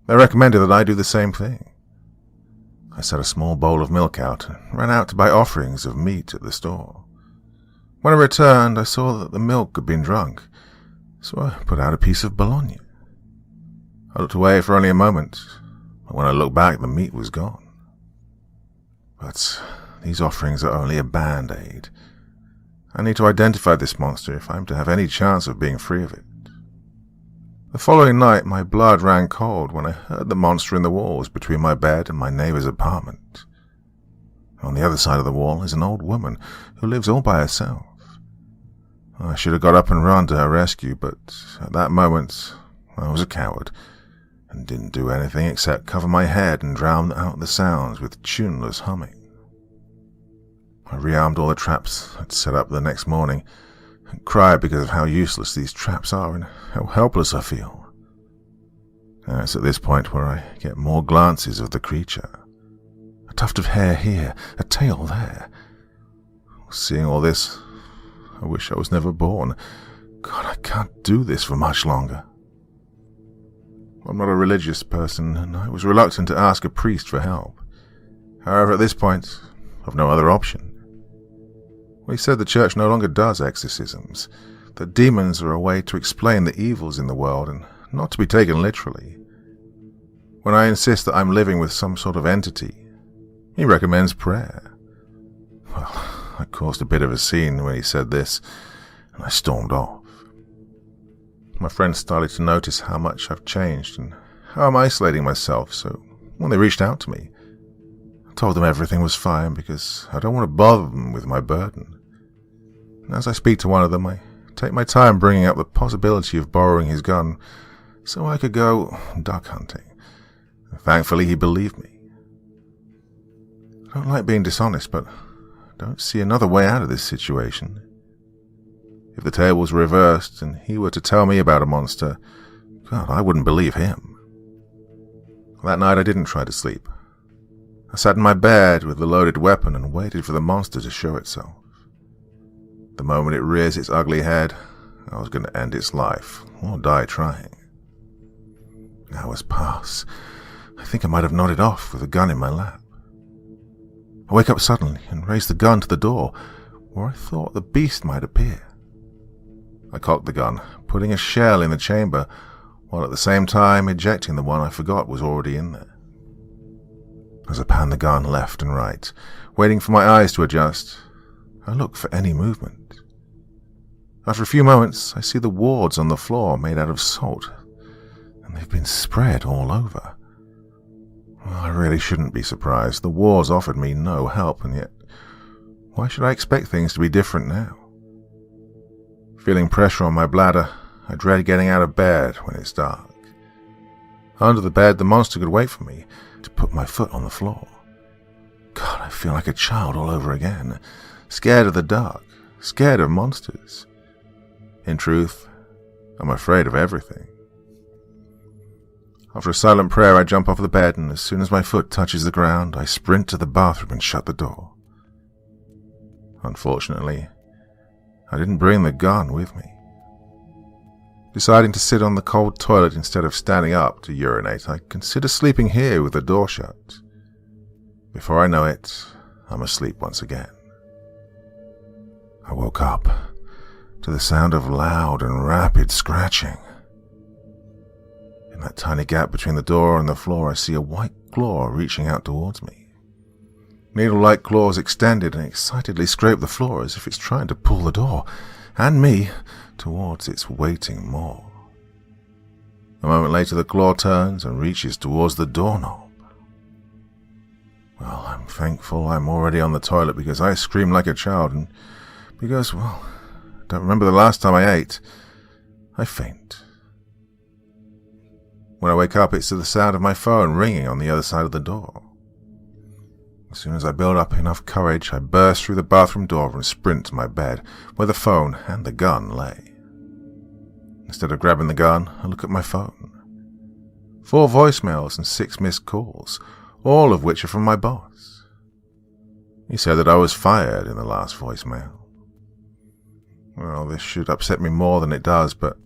They recommended that I do the same thing. I set a small bowl of milk out and ran out to buy offerings of meat at the store. When I returned, I saw that the milk had been drunk, so I put out a piece of bologna. I looked away for only a moment, but when I looked back, the meat was gone. But these offerings are only a band-aid. I need to identify this monster if I'm to have any chance of being free of it. The following night, my blood ran cold when I heard the monster in the walls between my bed and my neighbor's apartment. On the other side of the wall is an old woman who lives all by herself. I should have got up and run to her rescue, but at that moment I was a coward and didn't do anything except cover my head and drown out the sounds with tuneless humming. I rearmed all the traps I'd set up the next morning and cried because of how useless these traps are and how helpless I feel. And it's at this point where I get more glances of the creature. A tuft of hair here, a tail there. Seeing all this, I wish I was never born. God, I can't do this for much longer. I'm not a religious person, and I was reluctant to ask a priest for help. However, at this point, I've no other option. He said the church no longer does exorcisms, that demons are a way to explain the evils in the world and not to be taken literally. When I insist that I'm living with some sort of entity, he recommends prayer. Well, I caused a bit of a scene when he said this, and I stormed off. My friends started to notice how much I've changed and how I'm isolating myself, so when they reached out to me, I told them everything was fine because I don't want to bother them with my burden. And as I speak to one of them, I take my time bringing up the possibility of borrowing his gun so I could go duck hunting. Thankfully, he believed me. I don't like being dishonest, but I don't see another way out of this situation. If the tables were reversed and he were to tell me about a monster, God, I wouldn't believe him. That night I didn't try to sleep. I sat in my bed with the loaded weapon and waited for the monster to show itself. The moment it rears its ugly head, I was going to end its life, or die trying. Hours pass. I think I might have nodded off with a gun in my lap. I wake up suddenly and raise the gun to the door, where I thought the beast might appear. I cocked the gun, putting a shell in the chamber, while at the same time ejecting the one I forgot was already in there. As I pan the gun left and right, waiting for my eyes to adjust, I look for any movement. After a few moments, I see the wards on the floor made out of salt, and they've been spread all over. Well, I really shouldn't be surprised. The wards offered me no help, and yet, why should I expect things to be different now? Feeling pressure on my bladder, I dread getting out of bed when it's dark. Under the bed, the monster could wait for me to put my foot on the floor. God, I feel like a child all over again, scared of the dark, scared of monsters. In truth, I'm afraid of everything. After a silent prayer, I jump off the bed, and as soon as my foot touches the ground, I sprint to the bathroom and shut the door. Unfortunately, I didn't bring the gun with me. Deciding to sit on the cold toilet instead of standing up to urinate, I consider sleeping here with the door shut. Before I know it, I'm asleep once again. I woke up to the sound of loud and rapid scratching. In that tiny gap between the door and the floor, I see a white claw reaching out towards me. Needle-like claws extended and excitedly scrape the floor as if it's trying to pull the door, and me, towards its waiting maw. A moment later, the claw turns and reaches towards the doorknob. Well, I'm thankful I'm already on the toilet because I scream like a child, and because, well, I don't remember the last time I ate. I faint. When I wake up, it's to the sound of my phone ringing on the other side of the door. As soon as I build up enough courage, I burst through the bathroom door and sprint to my bed, where the phone and the gun lay. Instead of grabbing the gun, I look at my phone. 4 voicemails and 6 missed calls, all of which are from my boss. He said that I was fired in the last voicemail. Well, this should upset me more than it does, but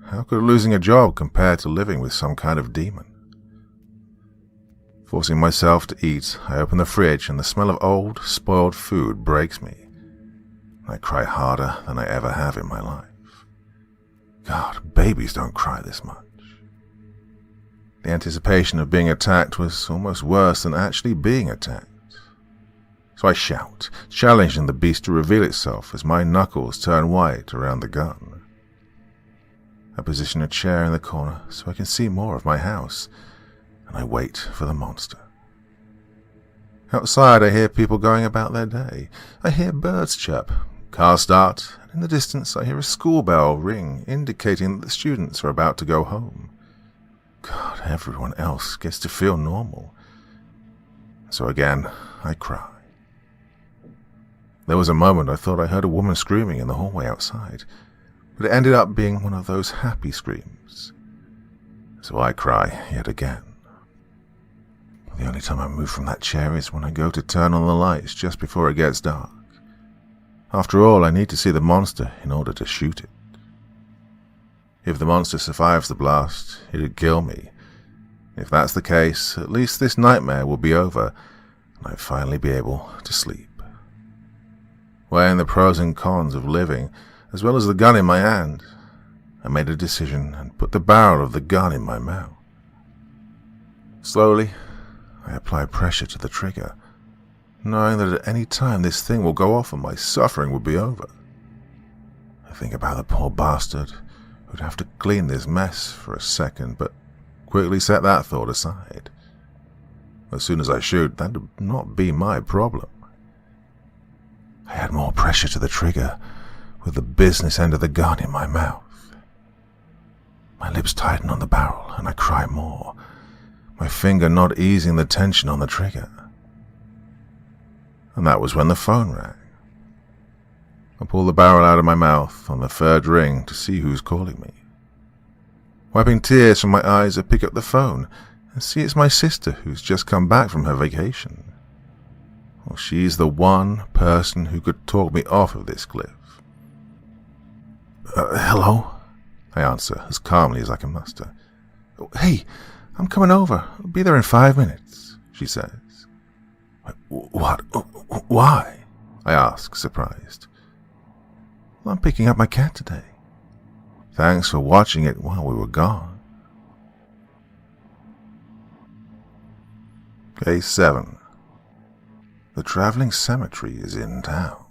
how could losing a job compare to living with some kind of demon? Forcing myself to eat, I open the fridge and the smell of old, spoiled food breaks me. I cry harder than I ever have in my life. God, babies don't cry this much. The anticipation of being attacked was almost worse than actually being attacked. So I shout, challenging the beast to reveal itself as my knuckles turn white around the gun. I position a chair in the corner so I can see more of my house, and I wait for the monster. Outside, I hear people going about their day. I hear birds chirp, cars start, and in the distance I hear a school bell ring, indicating that the students are about to go home. God, everyone else gets to feel normal. So again, I cry. There was a moment I thought I heard a woman screaming in the hallway outside, but it ended up being one of those happy screams. So I cry yet again. The only time I move from that chair is when I go to turn on the lights just before it gets dark. After all, I need to see the monster in order to shoot it. If the monster survives the blast, it'd kill me. If that's the case, at least this nightmare will be over, and I'll finally be able to sleep. Weighing the pros and cons of living, as well as the gun in my hand, I made a decision and put the barrel of the gun in my mouth. Slowly, I apply pressure to the trigger, knowing that at any time this thing will go off and my suffering will be over. I think about the poor bastard who'd have to clean this mess for a second, but quickly set that thought aside. As soon as I shoot, that would not be my problem. I add more pressure to the trigger, with the business end of the gun in my mouth. My lips tighten on the barrel, and I cry more, my finger not easing the tension on the trigger. And that was when the phone rang. I pull the barrel out of my mouth on the 3rd ring to see who's calling me. Wiping tears from my eyes, I pick up the phone and see it's my sister who's just come back from her vacation. Well, she's the one person who could talk me off of this cliff. Hello? I answer as calmly as I can muster. Hey, I'm coming over. I'll be there in 5 minutes, she says. What? Why? I ask, surprised. Well, I'm picking up my cat today. Thanks for watching it while we were gone. Case 7. The traveling cemetery is in town.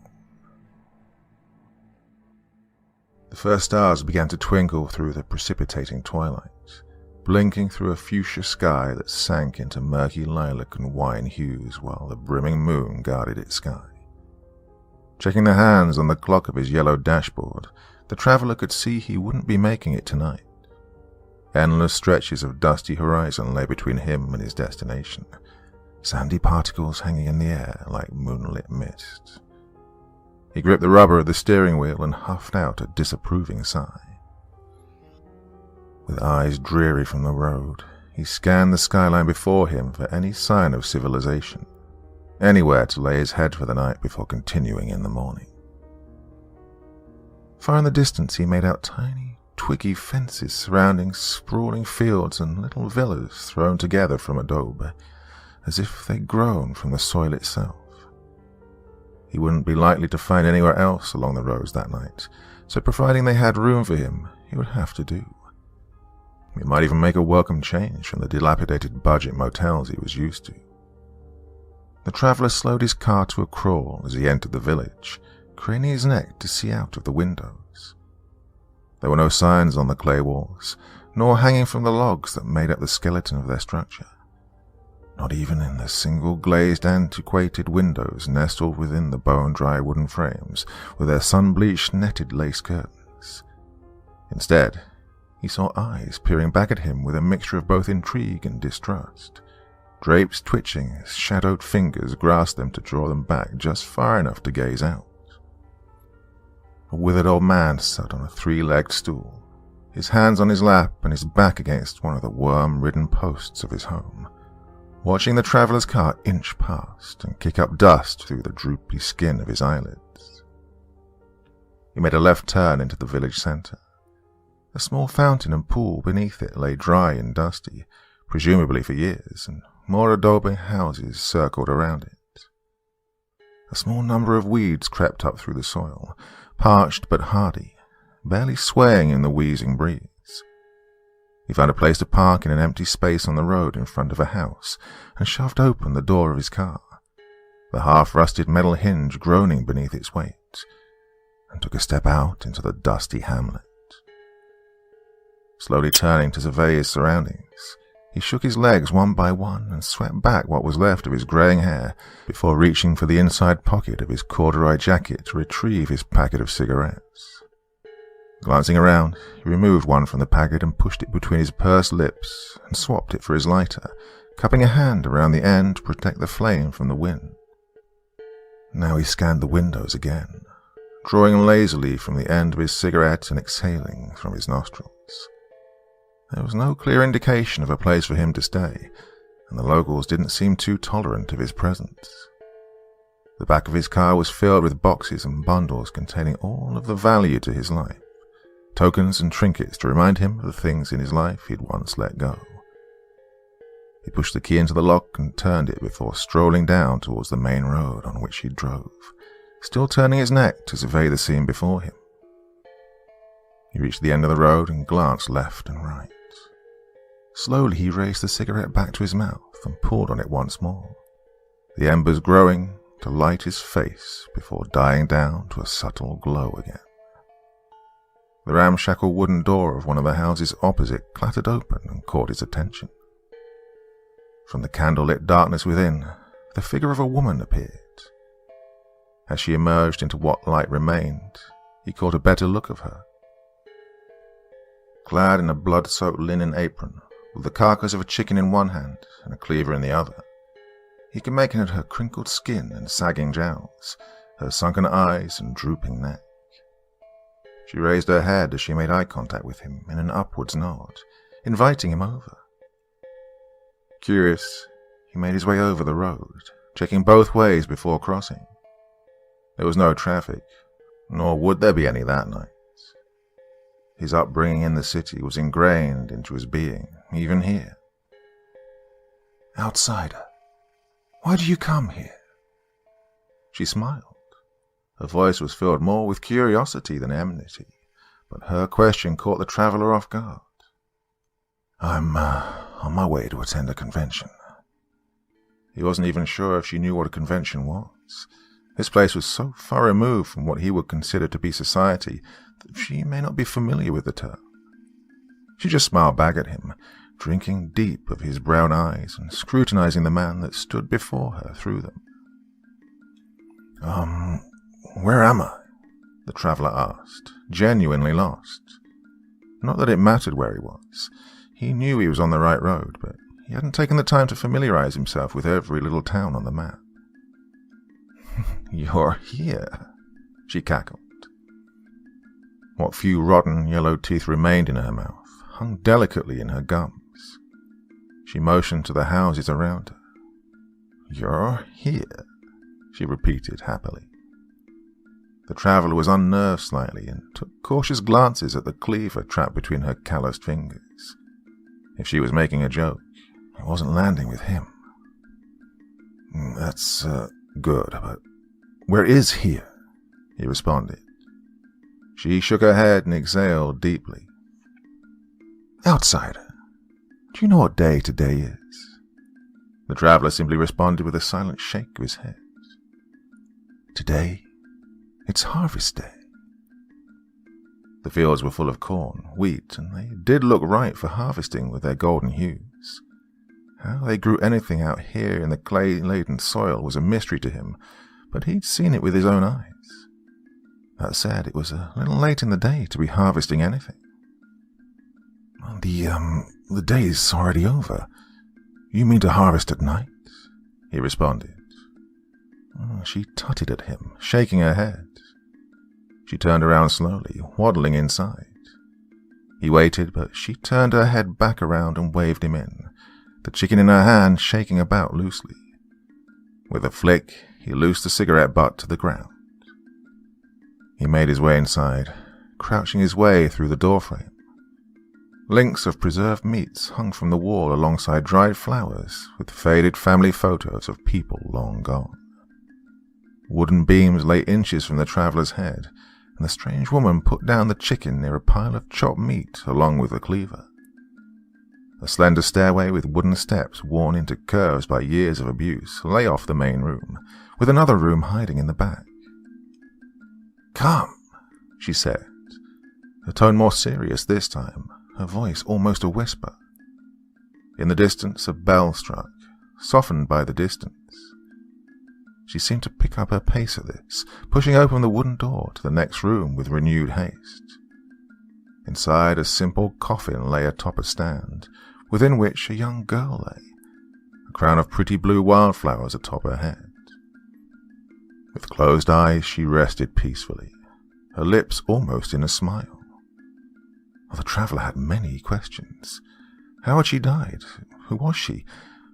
The first stars began to twinkle through the precipitating twilight, blinking through a fuchsia sky that sank into murky lilac and wine hues while the brimming moon guarded its sky. Checking the hands on the clock of his yellow dashboard, the traveler could see he wouldn't be making it tonight. Endless stretches of dusty horizon lay between him and his destination, sandy particles hanging in the air like moonlit mist. He gripped the rubber of the steering wheel and huffed out a disapproving sigh. With eyes dreary from the road, he scanned the skyline before him for any sign of civilization, anywhere to lay his head for the night before continuing in the morning. Far in the distance he made out tiny, twiggy fences surrounding sprawling fields and little villas thrown together from adobe, as if they'd grown from the soil itself. He wouldn't be likely to find anywhere else along the roads that night, so providing they had room for him, he would have to do. It might even make a welcome change from the dilapidated budget motels he was used to. The traveler slowed his car to a crawl as he entered the village, craning his neck to see out of the windows. There were no signs on the clay walls, nor hanging from the logs that made up the skeleton of their structure. Not even in the single glazed antiquated windows nestled within the bone-dry wooden frames with their sun-bleached netted lace curtains. Instead, he saw eyes peering back at him with a mixture of both intrigue and distrust, drapes twitching as shadowed fingers grasped them to draw them back just far enough to gaze out. A withered old man sat on a 3-legged stool, his hands on his lap and his back against one of the worm-ridden posts of his home, watching the traveller's car inch past and kick up dust through the droopy skin of his eyelids. He made a left turn into the village centre. A small fountain and pool beneath it lay dry and dusty, presumably for years, and more adobe houses circled around it. A small number of weeds crept up through the soil, parched but hardy, barely swaying in the wheezing breeze. He found a place to park in an empty space on the road in front of a house and shoved open the door of his car, the half-rusted metal hinge groaning beneath its weight, and took a step out into the dusty hamlet. Slowly turning to survey his surroundings, he shook his legs one by one and swept back what was left of his greying hair before reaching for the inside pocket of his corduroy jacket to retrieve his packet of cigarettes. Glancing around, he removed one from the packet and pushed it between his pursed lips and swapped it for his lighter, cupping a hand around the end to protect the flame from the wind. Now he scanned the windows again, drawing lazily from the end of his cigarette and exhaling from his nostrils. There was no clear indication of a place for him to stay, and the locals didn't seem too tolerant of his presence. The back of his car was filled with boxes and bundles containing all of the value to his life, tokens and trinkets to remind him of the things in his life he'd once let go. He pushed the key into the lock and turned it before strolling down towards the main road on which he drove, still turning his neck to survey the scene before him. He reached the end of the road and glanced left and right. Slowly he raised the cigarette back to his mouth and pulled on it once more, the embers growing to light his face before dying down to a subtle glow again. The ramshackle wooden door of one of the houses opposite clattered open and caught his attention. From the candle-lit darkness within, the figure of a woman appeared. As she emerged into what light remained, he caught a better look of her. Clad in a blood-soaked linen apron, with the carcass of a chicken in one hand and a cleaver in the other, he could make out her crinkled skin and sagging jowls, her sunken eyes and drooping neck. She raised her head as she made eye contact with him in an upwards nod, inviting him over. Curious, he made his way over the road, checking both ways before crossing. There was no traffic, nor would there be any that night. His upbringing in the city was ingrained into his being, even here. "Outsider, why do you come here?" She smiled. Her voice was filled more with curiosity than enmity, but her question caught the traveler off guard. "I'm on my way to attend a convention." He wasn't even sure if she knew what a convention was. This place was so far removed from what he would consider to be society that she may not be familiar with the term. She just smiled back at him, drinking deep of his brown eyes and scrutinizing the man that stood before her through them. Where am I?" the traveler asked, genuinely lost. Not that it mattered where he was. He knew he was on the right road, but he hadn't taken the time to familiarize himself with every little town on the map. "You're here," she cackled. What few rotten yellow teeth remained in her mouth hung delicately in her gums. She motioned to the houses around her. "You're here," she repeated happily. The traveler was unnerved slightly and took cautious glances at the cleaver trapped between her calloused fingers. If she was making a joke, it wasn't landing with him. "That's good, but where is here?" he responded. She shook her head and exhaled deeply. "Outsider, do you know what day today is?" The traveler simply responded with a silent shake of his head. "Today, it's harvest day." The fields were full of corn, wheat, and they did look right for harvesting with their golden hues. How they grew anything out here in the clay-laden soil was a mystery to him, but he'd seen it with his own eyes. That said, it was a little late in the day to be harvesting anything. The day's already over. You mean to harvest at night?" he responded. She tutted at him, shaking her head. She turned around slowly, waddling inside. He waited, but she turned her head back around and waved him in, the chicken in her hand shaking about loosely. With a flick, he loosed the cigarette butt to the ground. He made his way inside, crouching his way through the doorframe. Links of preserved meats hung from the wall alongside dried flowers with faded family photos of people long gone. Wooden beams lay inches from the traveller's head, and the strange woman put down the chicken near a pile of chopped meat along with the cleaver. A slender stairway with wooden steps worn into curves by years of abuse lay off the main room, with another room hiding in the back. "Come," she said, her tone more serious this time, her voice almost a whisper. In the distance, a bell struck, softened by the distance. She seemed to pick up her pace at this, pushing open the wooden door to the next room with renewed haste. Inside, a simple coffin lay atop a stand, within which a young girl lay, a crown of pretty blue wildflowers atop her head. With closed eyes, she rested peacefully, her lips almost in a smile. The traveller had many questions. How had she died? Who was she?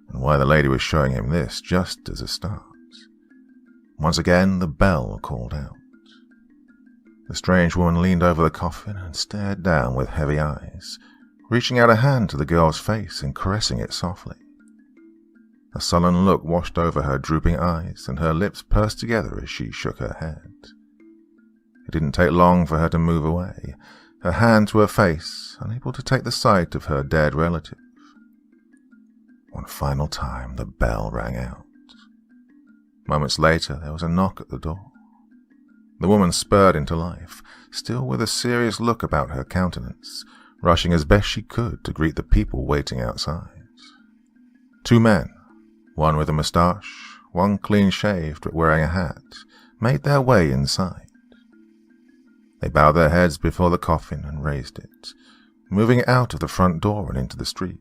And why the lady was showing him this just as a start. Once again, the bell called out. The strange woman leaned over the coffin and stared down with heavy eyes, reaching out a hand to the girl's face and caressing it softly. A sullen look washed over her drooping eyes, and her lips pursed together as she shook her head. It didn't take long for her to move away, her hand to her face, unable to take the sight of her dead relative. One final time, the bell rang out. Moments later, there was a knock at the door. The woman spurred into life, still with a serious look about her countenance, rushing as best she could to greet the people waiting outside. Two men, one with a moustache, one clean-shaved but wearing a hat, made their way inside. They bowed their heads before the coffin and raised it, moving it out of the front door and into the street.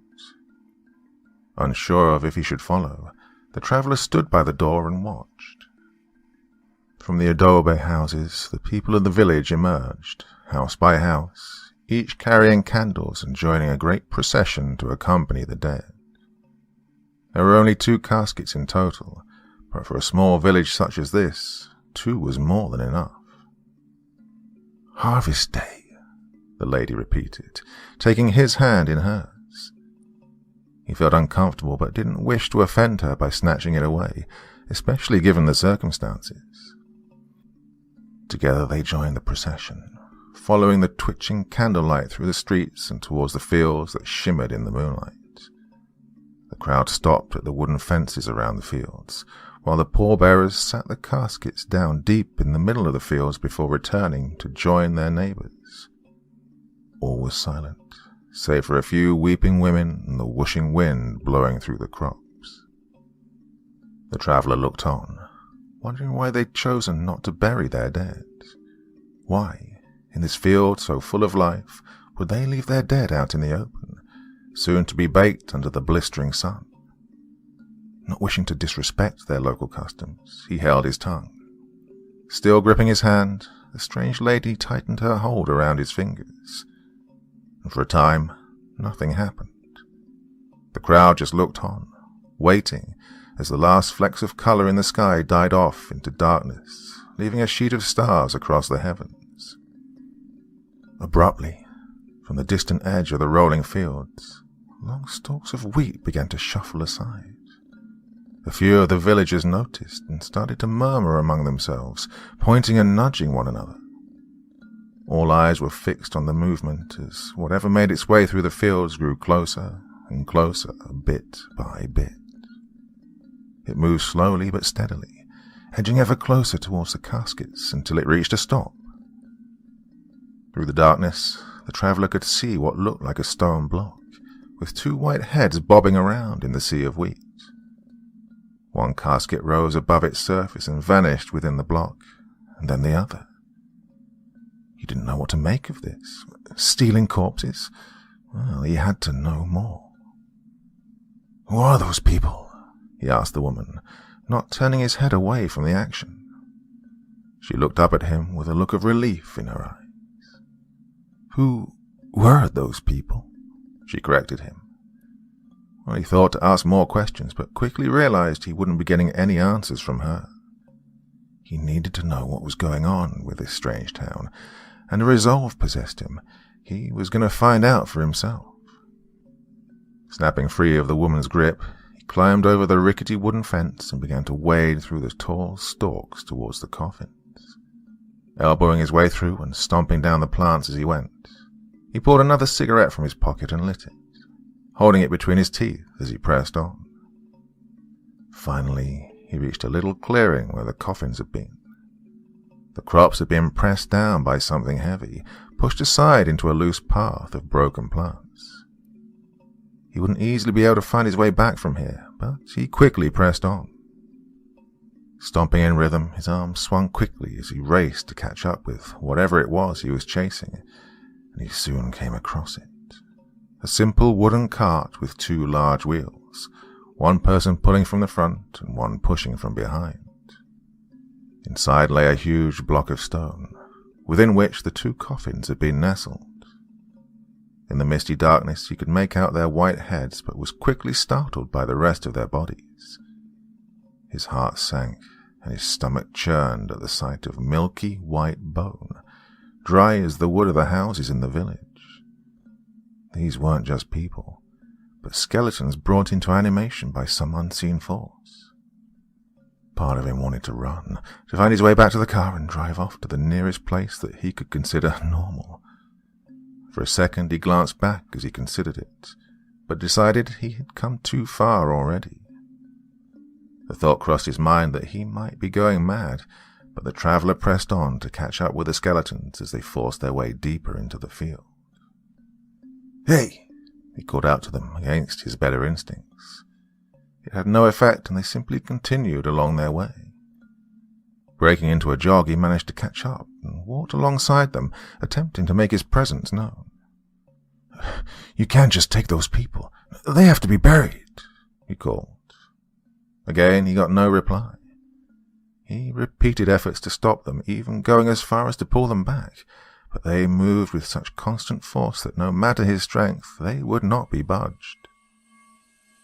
Unsure of if he should follow, the traveller stood by the door and watched. From the adobe houses, the people of the village emerged, house by house, each carrying candles and joining a great procession to accompany the dead. There were only 2 caskets in total, but for a small village such as this, 2 was more than enough. "Harvest Day," the lady repeated, taking his hand in hers. He felt uncomfortable but didn't wish to offend her by snatching it away, especially given the circumstances. Together they joined the procession, following the twitching candlelight through the streets and towards the fields that shimmered in the moonlight. The crowd stopped at the wooden fences around the fields, while the pallbearers sat the caskets down deep in the middle of the fields before returning to join their neighbours. All was silent, save for a few weeping women and the whooshing wind blowing through the crops. The traveller looked on, wondering why they'd chosen not to bury their dead. Why, in this field so full of life, would they leave their dead out in the open, soon to be baked under the blistering sun? Not wishing to disrespect their local customs, he held his tongue. Still gripping his hand, the strange lady tightened her hold around his fingers. And for a time, nothing happened. The crowd just looked on, waiting as the last flecks of colour in the sky died off into darkness, leaving a sheet of stars across the heavens. Abruptly, from the distant edge of the rolling fields, long stalks of wheat began to shuffle aside. A few of the villagers noticed and started to murmur among themselves, pointing and nudging one another. All eyes were fixed on the movement as whatever made its way through the fields grew closer and closer, bit by bit. It moved slowly but steadily, edging ever closer towards the caskets until it reached a stop. Through the darkness, the traveller could see what looked like a stone block, with 2 white heads bobbing around in the sea of wheat. One casket rose above its surface and vanished within the block, and then the other. He didn't know what to make of this. Stealing corpses? Well, he had to know more. "Who are those people?" he asked the woman, not turning his head away from the action. She looked up at him with a look of relief in her eyes. Who were those people?" she corrected him. Well, he thought to ask more questions, but quickly realized he wouldn't be getting any answers from her. He needed to know what was going on with this strange town, and a resolve possessed him. He was going to find out for himself. Snapping free of the woman's grip, he climbed over the rickety wooden fence and began to wade through the tall stalks towards the coffins. Elbowing his way through and stomping down the plants as he went, he pulled another cigarette from his pocket and lit it, holding it between his teeth as he pressed on. Finally, he reached a little clearing where the coffins had been. The crops had been pressed down by something heavy, pushed aside into a loose path of broken plants. He wouldn't easily be able to find his way back from here, but he quickly pressed on. Stomping in rhythm, his arms swung quickly as he raced to catch up with whatever it was he was chasing, and he soon came across it. A simple wooden cart with two large wheels, one person pulling from the front and one pushing from behind. Inside lay a huge block of stone, within which the two coffins had been nestled. In the misty darkness he could make out their white heads, but was quickly startled by the rest of their bodies. His heart sank, and his stomach churned at the sight of milky white bone, dry as the wood of the houses in the village. These weren't just people, but skeletons brought into animation by some unseen force. Part of him wanted to run, to find his way back to the car and drive off to the nearest place that he could consider normal. For a second he glanced back as he considered it, but decided he had come too far already. The thought crossed his mind that he might be going mad, but the traveller pressed on to catch up with the skeletons as they forced their way deeper into the field. "Hey!" he called out to them against his better instincts. It had no effect, and they simply continued along their way. Breaking into a jog, he managed to catch up and walked alongside them, attempting to make his presence known. "You can't just take those people. They have to be buried," he called. Again, he got no reply. He repeated efforts to stop them, even going as far as to pull them back, but they moved with such constant force that no matter his strength, they would not be budged.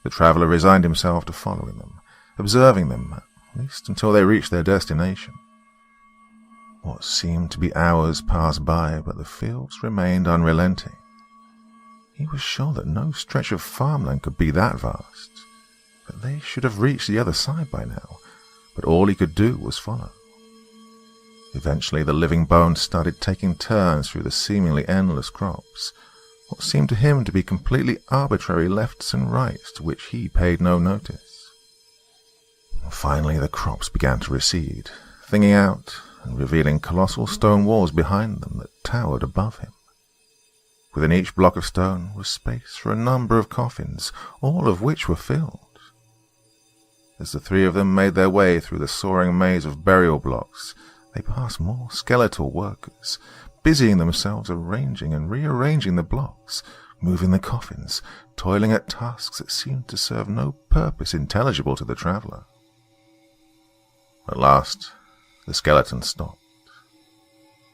The traveller resigned himself to following them, observing them, at least until they reached their destination. What seemed to be hours passed by, but the fields remained unrelenting. He was sure that no stretch of farmland could be that vast, that they should have reached the other side by now, but all he could do was follow. Eventually the living bones started taking turns through the seemingly endless crops, what seemed to him to be completely arbitrary lefts and rights to which he paid no notice. Finally the crops began to recede, thinning out and revealing colossal stone walls behind them that towered above him. Within each block of stone was space for a number of coffins, all of which were filled. As the three of them made their way through the soaring maze of burial blocks, they passed more skeletal workers, busying themselves arranging and rearranging the blocks, moving the coffins, toiling at tasks that seemed to serve no purpose intelligible to the traveller. At last, the skeletons stopped.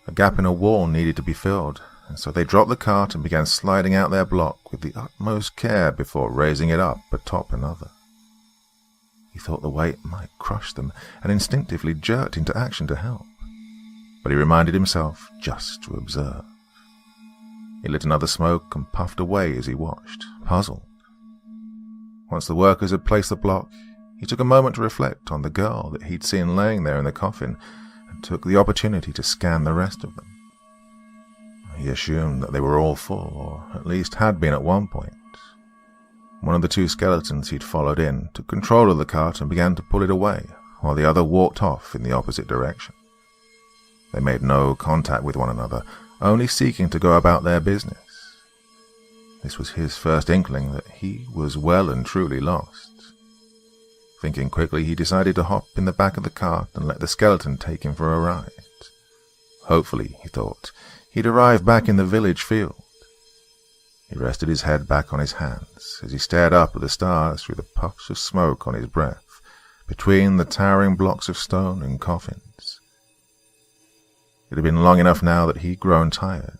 A gap in a wall needed to be filled, and so they dropped the cart and began sliding out their block with the utmost care before raising it up atop another. He thought the weight might crush them, and instinctively jerked into action to help, but he reminded himself just to observe. He lit another smoke and puffed away as he watched, puzzled. Once the workers had placed the block, he took a moment to reflect on the girl that he'd seen laying there in the coffin, and took the opportunity to scan the rest of them. He assumed that they were all full, or at least had been at one point. One of the two skeletons he'd followed in took control of the cart and began to pull it away, while the other walked off in the opposite direction. They made no contact with one another, only seeking to go about their business. This was his first inkling that he was well and truly lost. Thinking quickly, he decided to hop in the back of the cart and let the skeleton take him for a ride. Hopefully, he thought, he'd arrive back in the village field. He rested his head back on his hands as he stared up at the stars through the puffs of smoke on his breath, between the towering blocks of stone and coffins. It had been long enough now that he'd grown tired.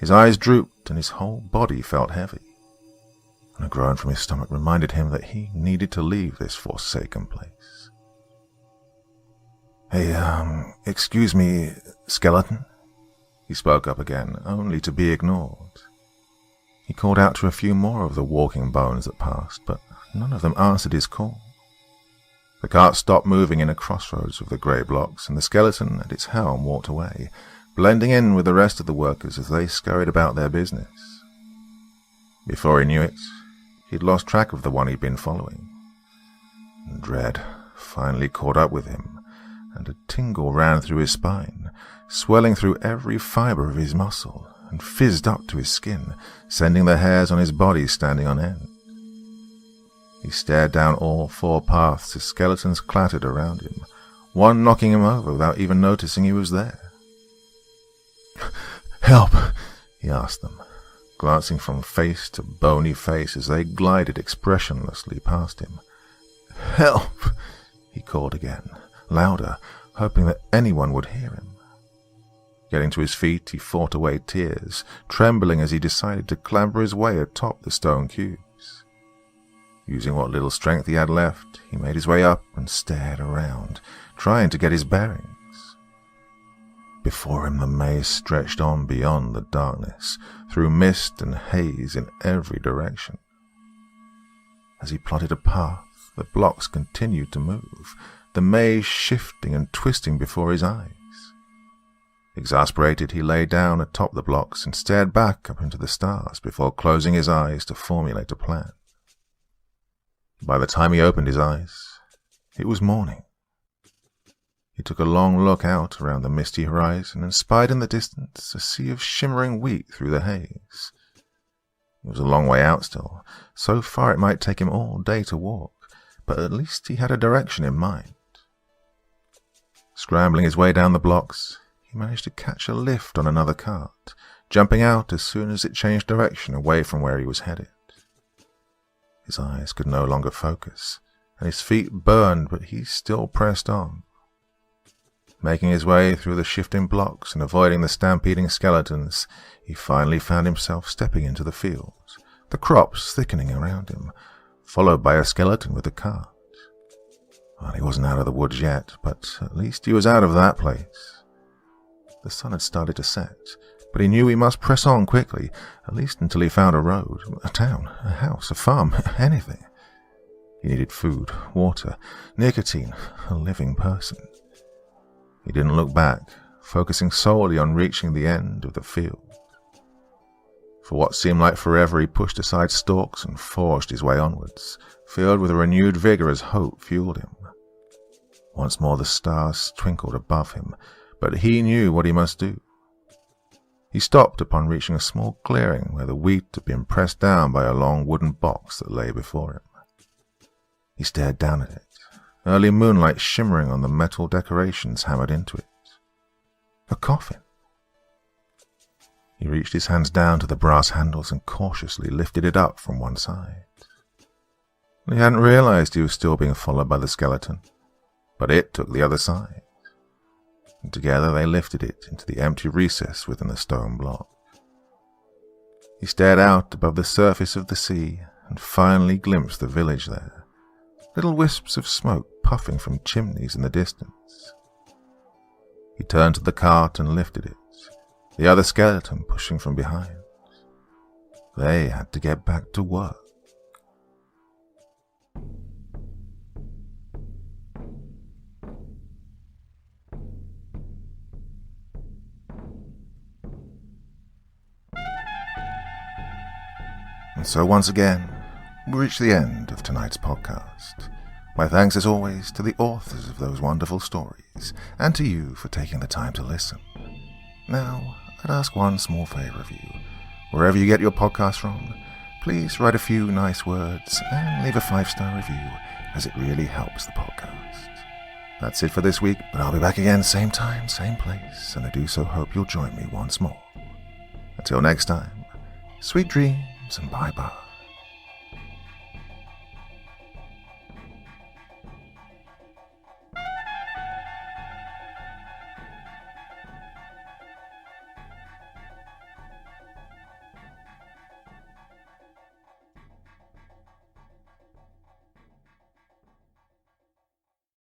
His eyes drooped and his whole body felt heavy. And a groan from his stomach reminded him that he needed to leave this forsaken place. "Hey, excuse me, skeleton?" He spoke up again, only to be ignored. He called out to a few more of the walking bones that passed, but none of them answered his call. The cart stopped moving in a crossroads of the grey blocks, and the skeleton at its helm walked away, blending in with the rest of the workers as they scurried about their business. Before he knew it, he'd lost track of the one he'd been following. Dread finally caught up with him, and a tingle ran through his spine, swelling through every fibre of his muscle, and fizzed up to his skin, sending the hairs on his body standing on end. He stared down all four paths as skeletons clattered around him, one knocking him over without even noticing he was there. "Help!" he asked them, glancing from face to bony face as they glided expressionlessly past him. "Help!" he called again, louder, hoping that anyone would hear him. Getting to his feet, he fought away tears, trembling as he decided to clamber his way atop the stone cubes. Using what little strength he had left, he made his way up and stared around, trying to get his bearings. Before him the maze stretched on beyond the darkness, through mist and haze in every direction. As he plotted a path, the blocks continued to move, the maze shifting and twisting before his eyes. Exasperated, he lay down atop the blocks and stared back up into the stars before closing his eyes to formulate a plan. By the time he opened his eyes, it was morning. He took a long look out around the misty horizon and spied in the distance a sea of shimmering wheat through the haze. It was a long way out still, so far it might take him all day to walk, but at least he had a direction in mind. Scrambling his way down the blocks, he managed to catch a lift on another cart, jumping out as soon as it changed direction away from where he was headed. His eyes could no longer focus, and his feet burned, but he still pressed on. Making his way through the shifting blocks and avoiding the stampeding skeletons, he finally found himself stepping into the fields, the crops thickening around him, followed by a skeleton with a cart. Well, he wasn't out of the woods yet, but at least he was out of that place. The sun had started to set, but he knew he must press on quickly, at least until he found a road, a town, a house, a farm, anything. He needed food, water, nicotine, a living person. He didn't look back, focusing solely on reaching the end of the field. For what seemed like forever, he pushed aside stalks and forged his way onwards, filled with a renewed vigor as hope fueled him. Once more the stars twinkled above him, but he knew what he must do. He stopped upon reaching a small clearing where the wheat had been pressed down by a long wooden box that lay before him. He stared down at it, early moonlight shimmering on the metal decorations hammered into it. A coffin. He reached his hands down to the brass handles and cautiously lifted it up from one side. He hadn't realized he was still being followed by the skeleton, but it took the other side, and together they lifted it into the empty recess within the stone block. He stared out above the surface of the sea and finally glimpsed the village there, little wisps of smoke puffing from chimneys in the distance. He turned to the cart and lifted it, the other skeleton pushing from behind. They had to get back to work. And so once again, we reach the end of tonight's podcast. My thanks as always to the authors of those wonderful stories, and to you for taking the time to listen. Now, I'd ask one small favor of you. Wherever you get your podcast from, please write a few nice words and leave a 5-star review, as it really helps the podcast. That's it for this week, but I'll be back again same time, same place, and I do so hope you'll join me once more. Until next time, sweet dreams and bye-bye.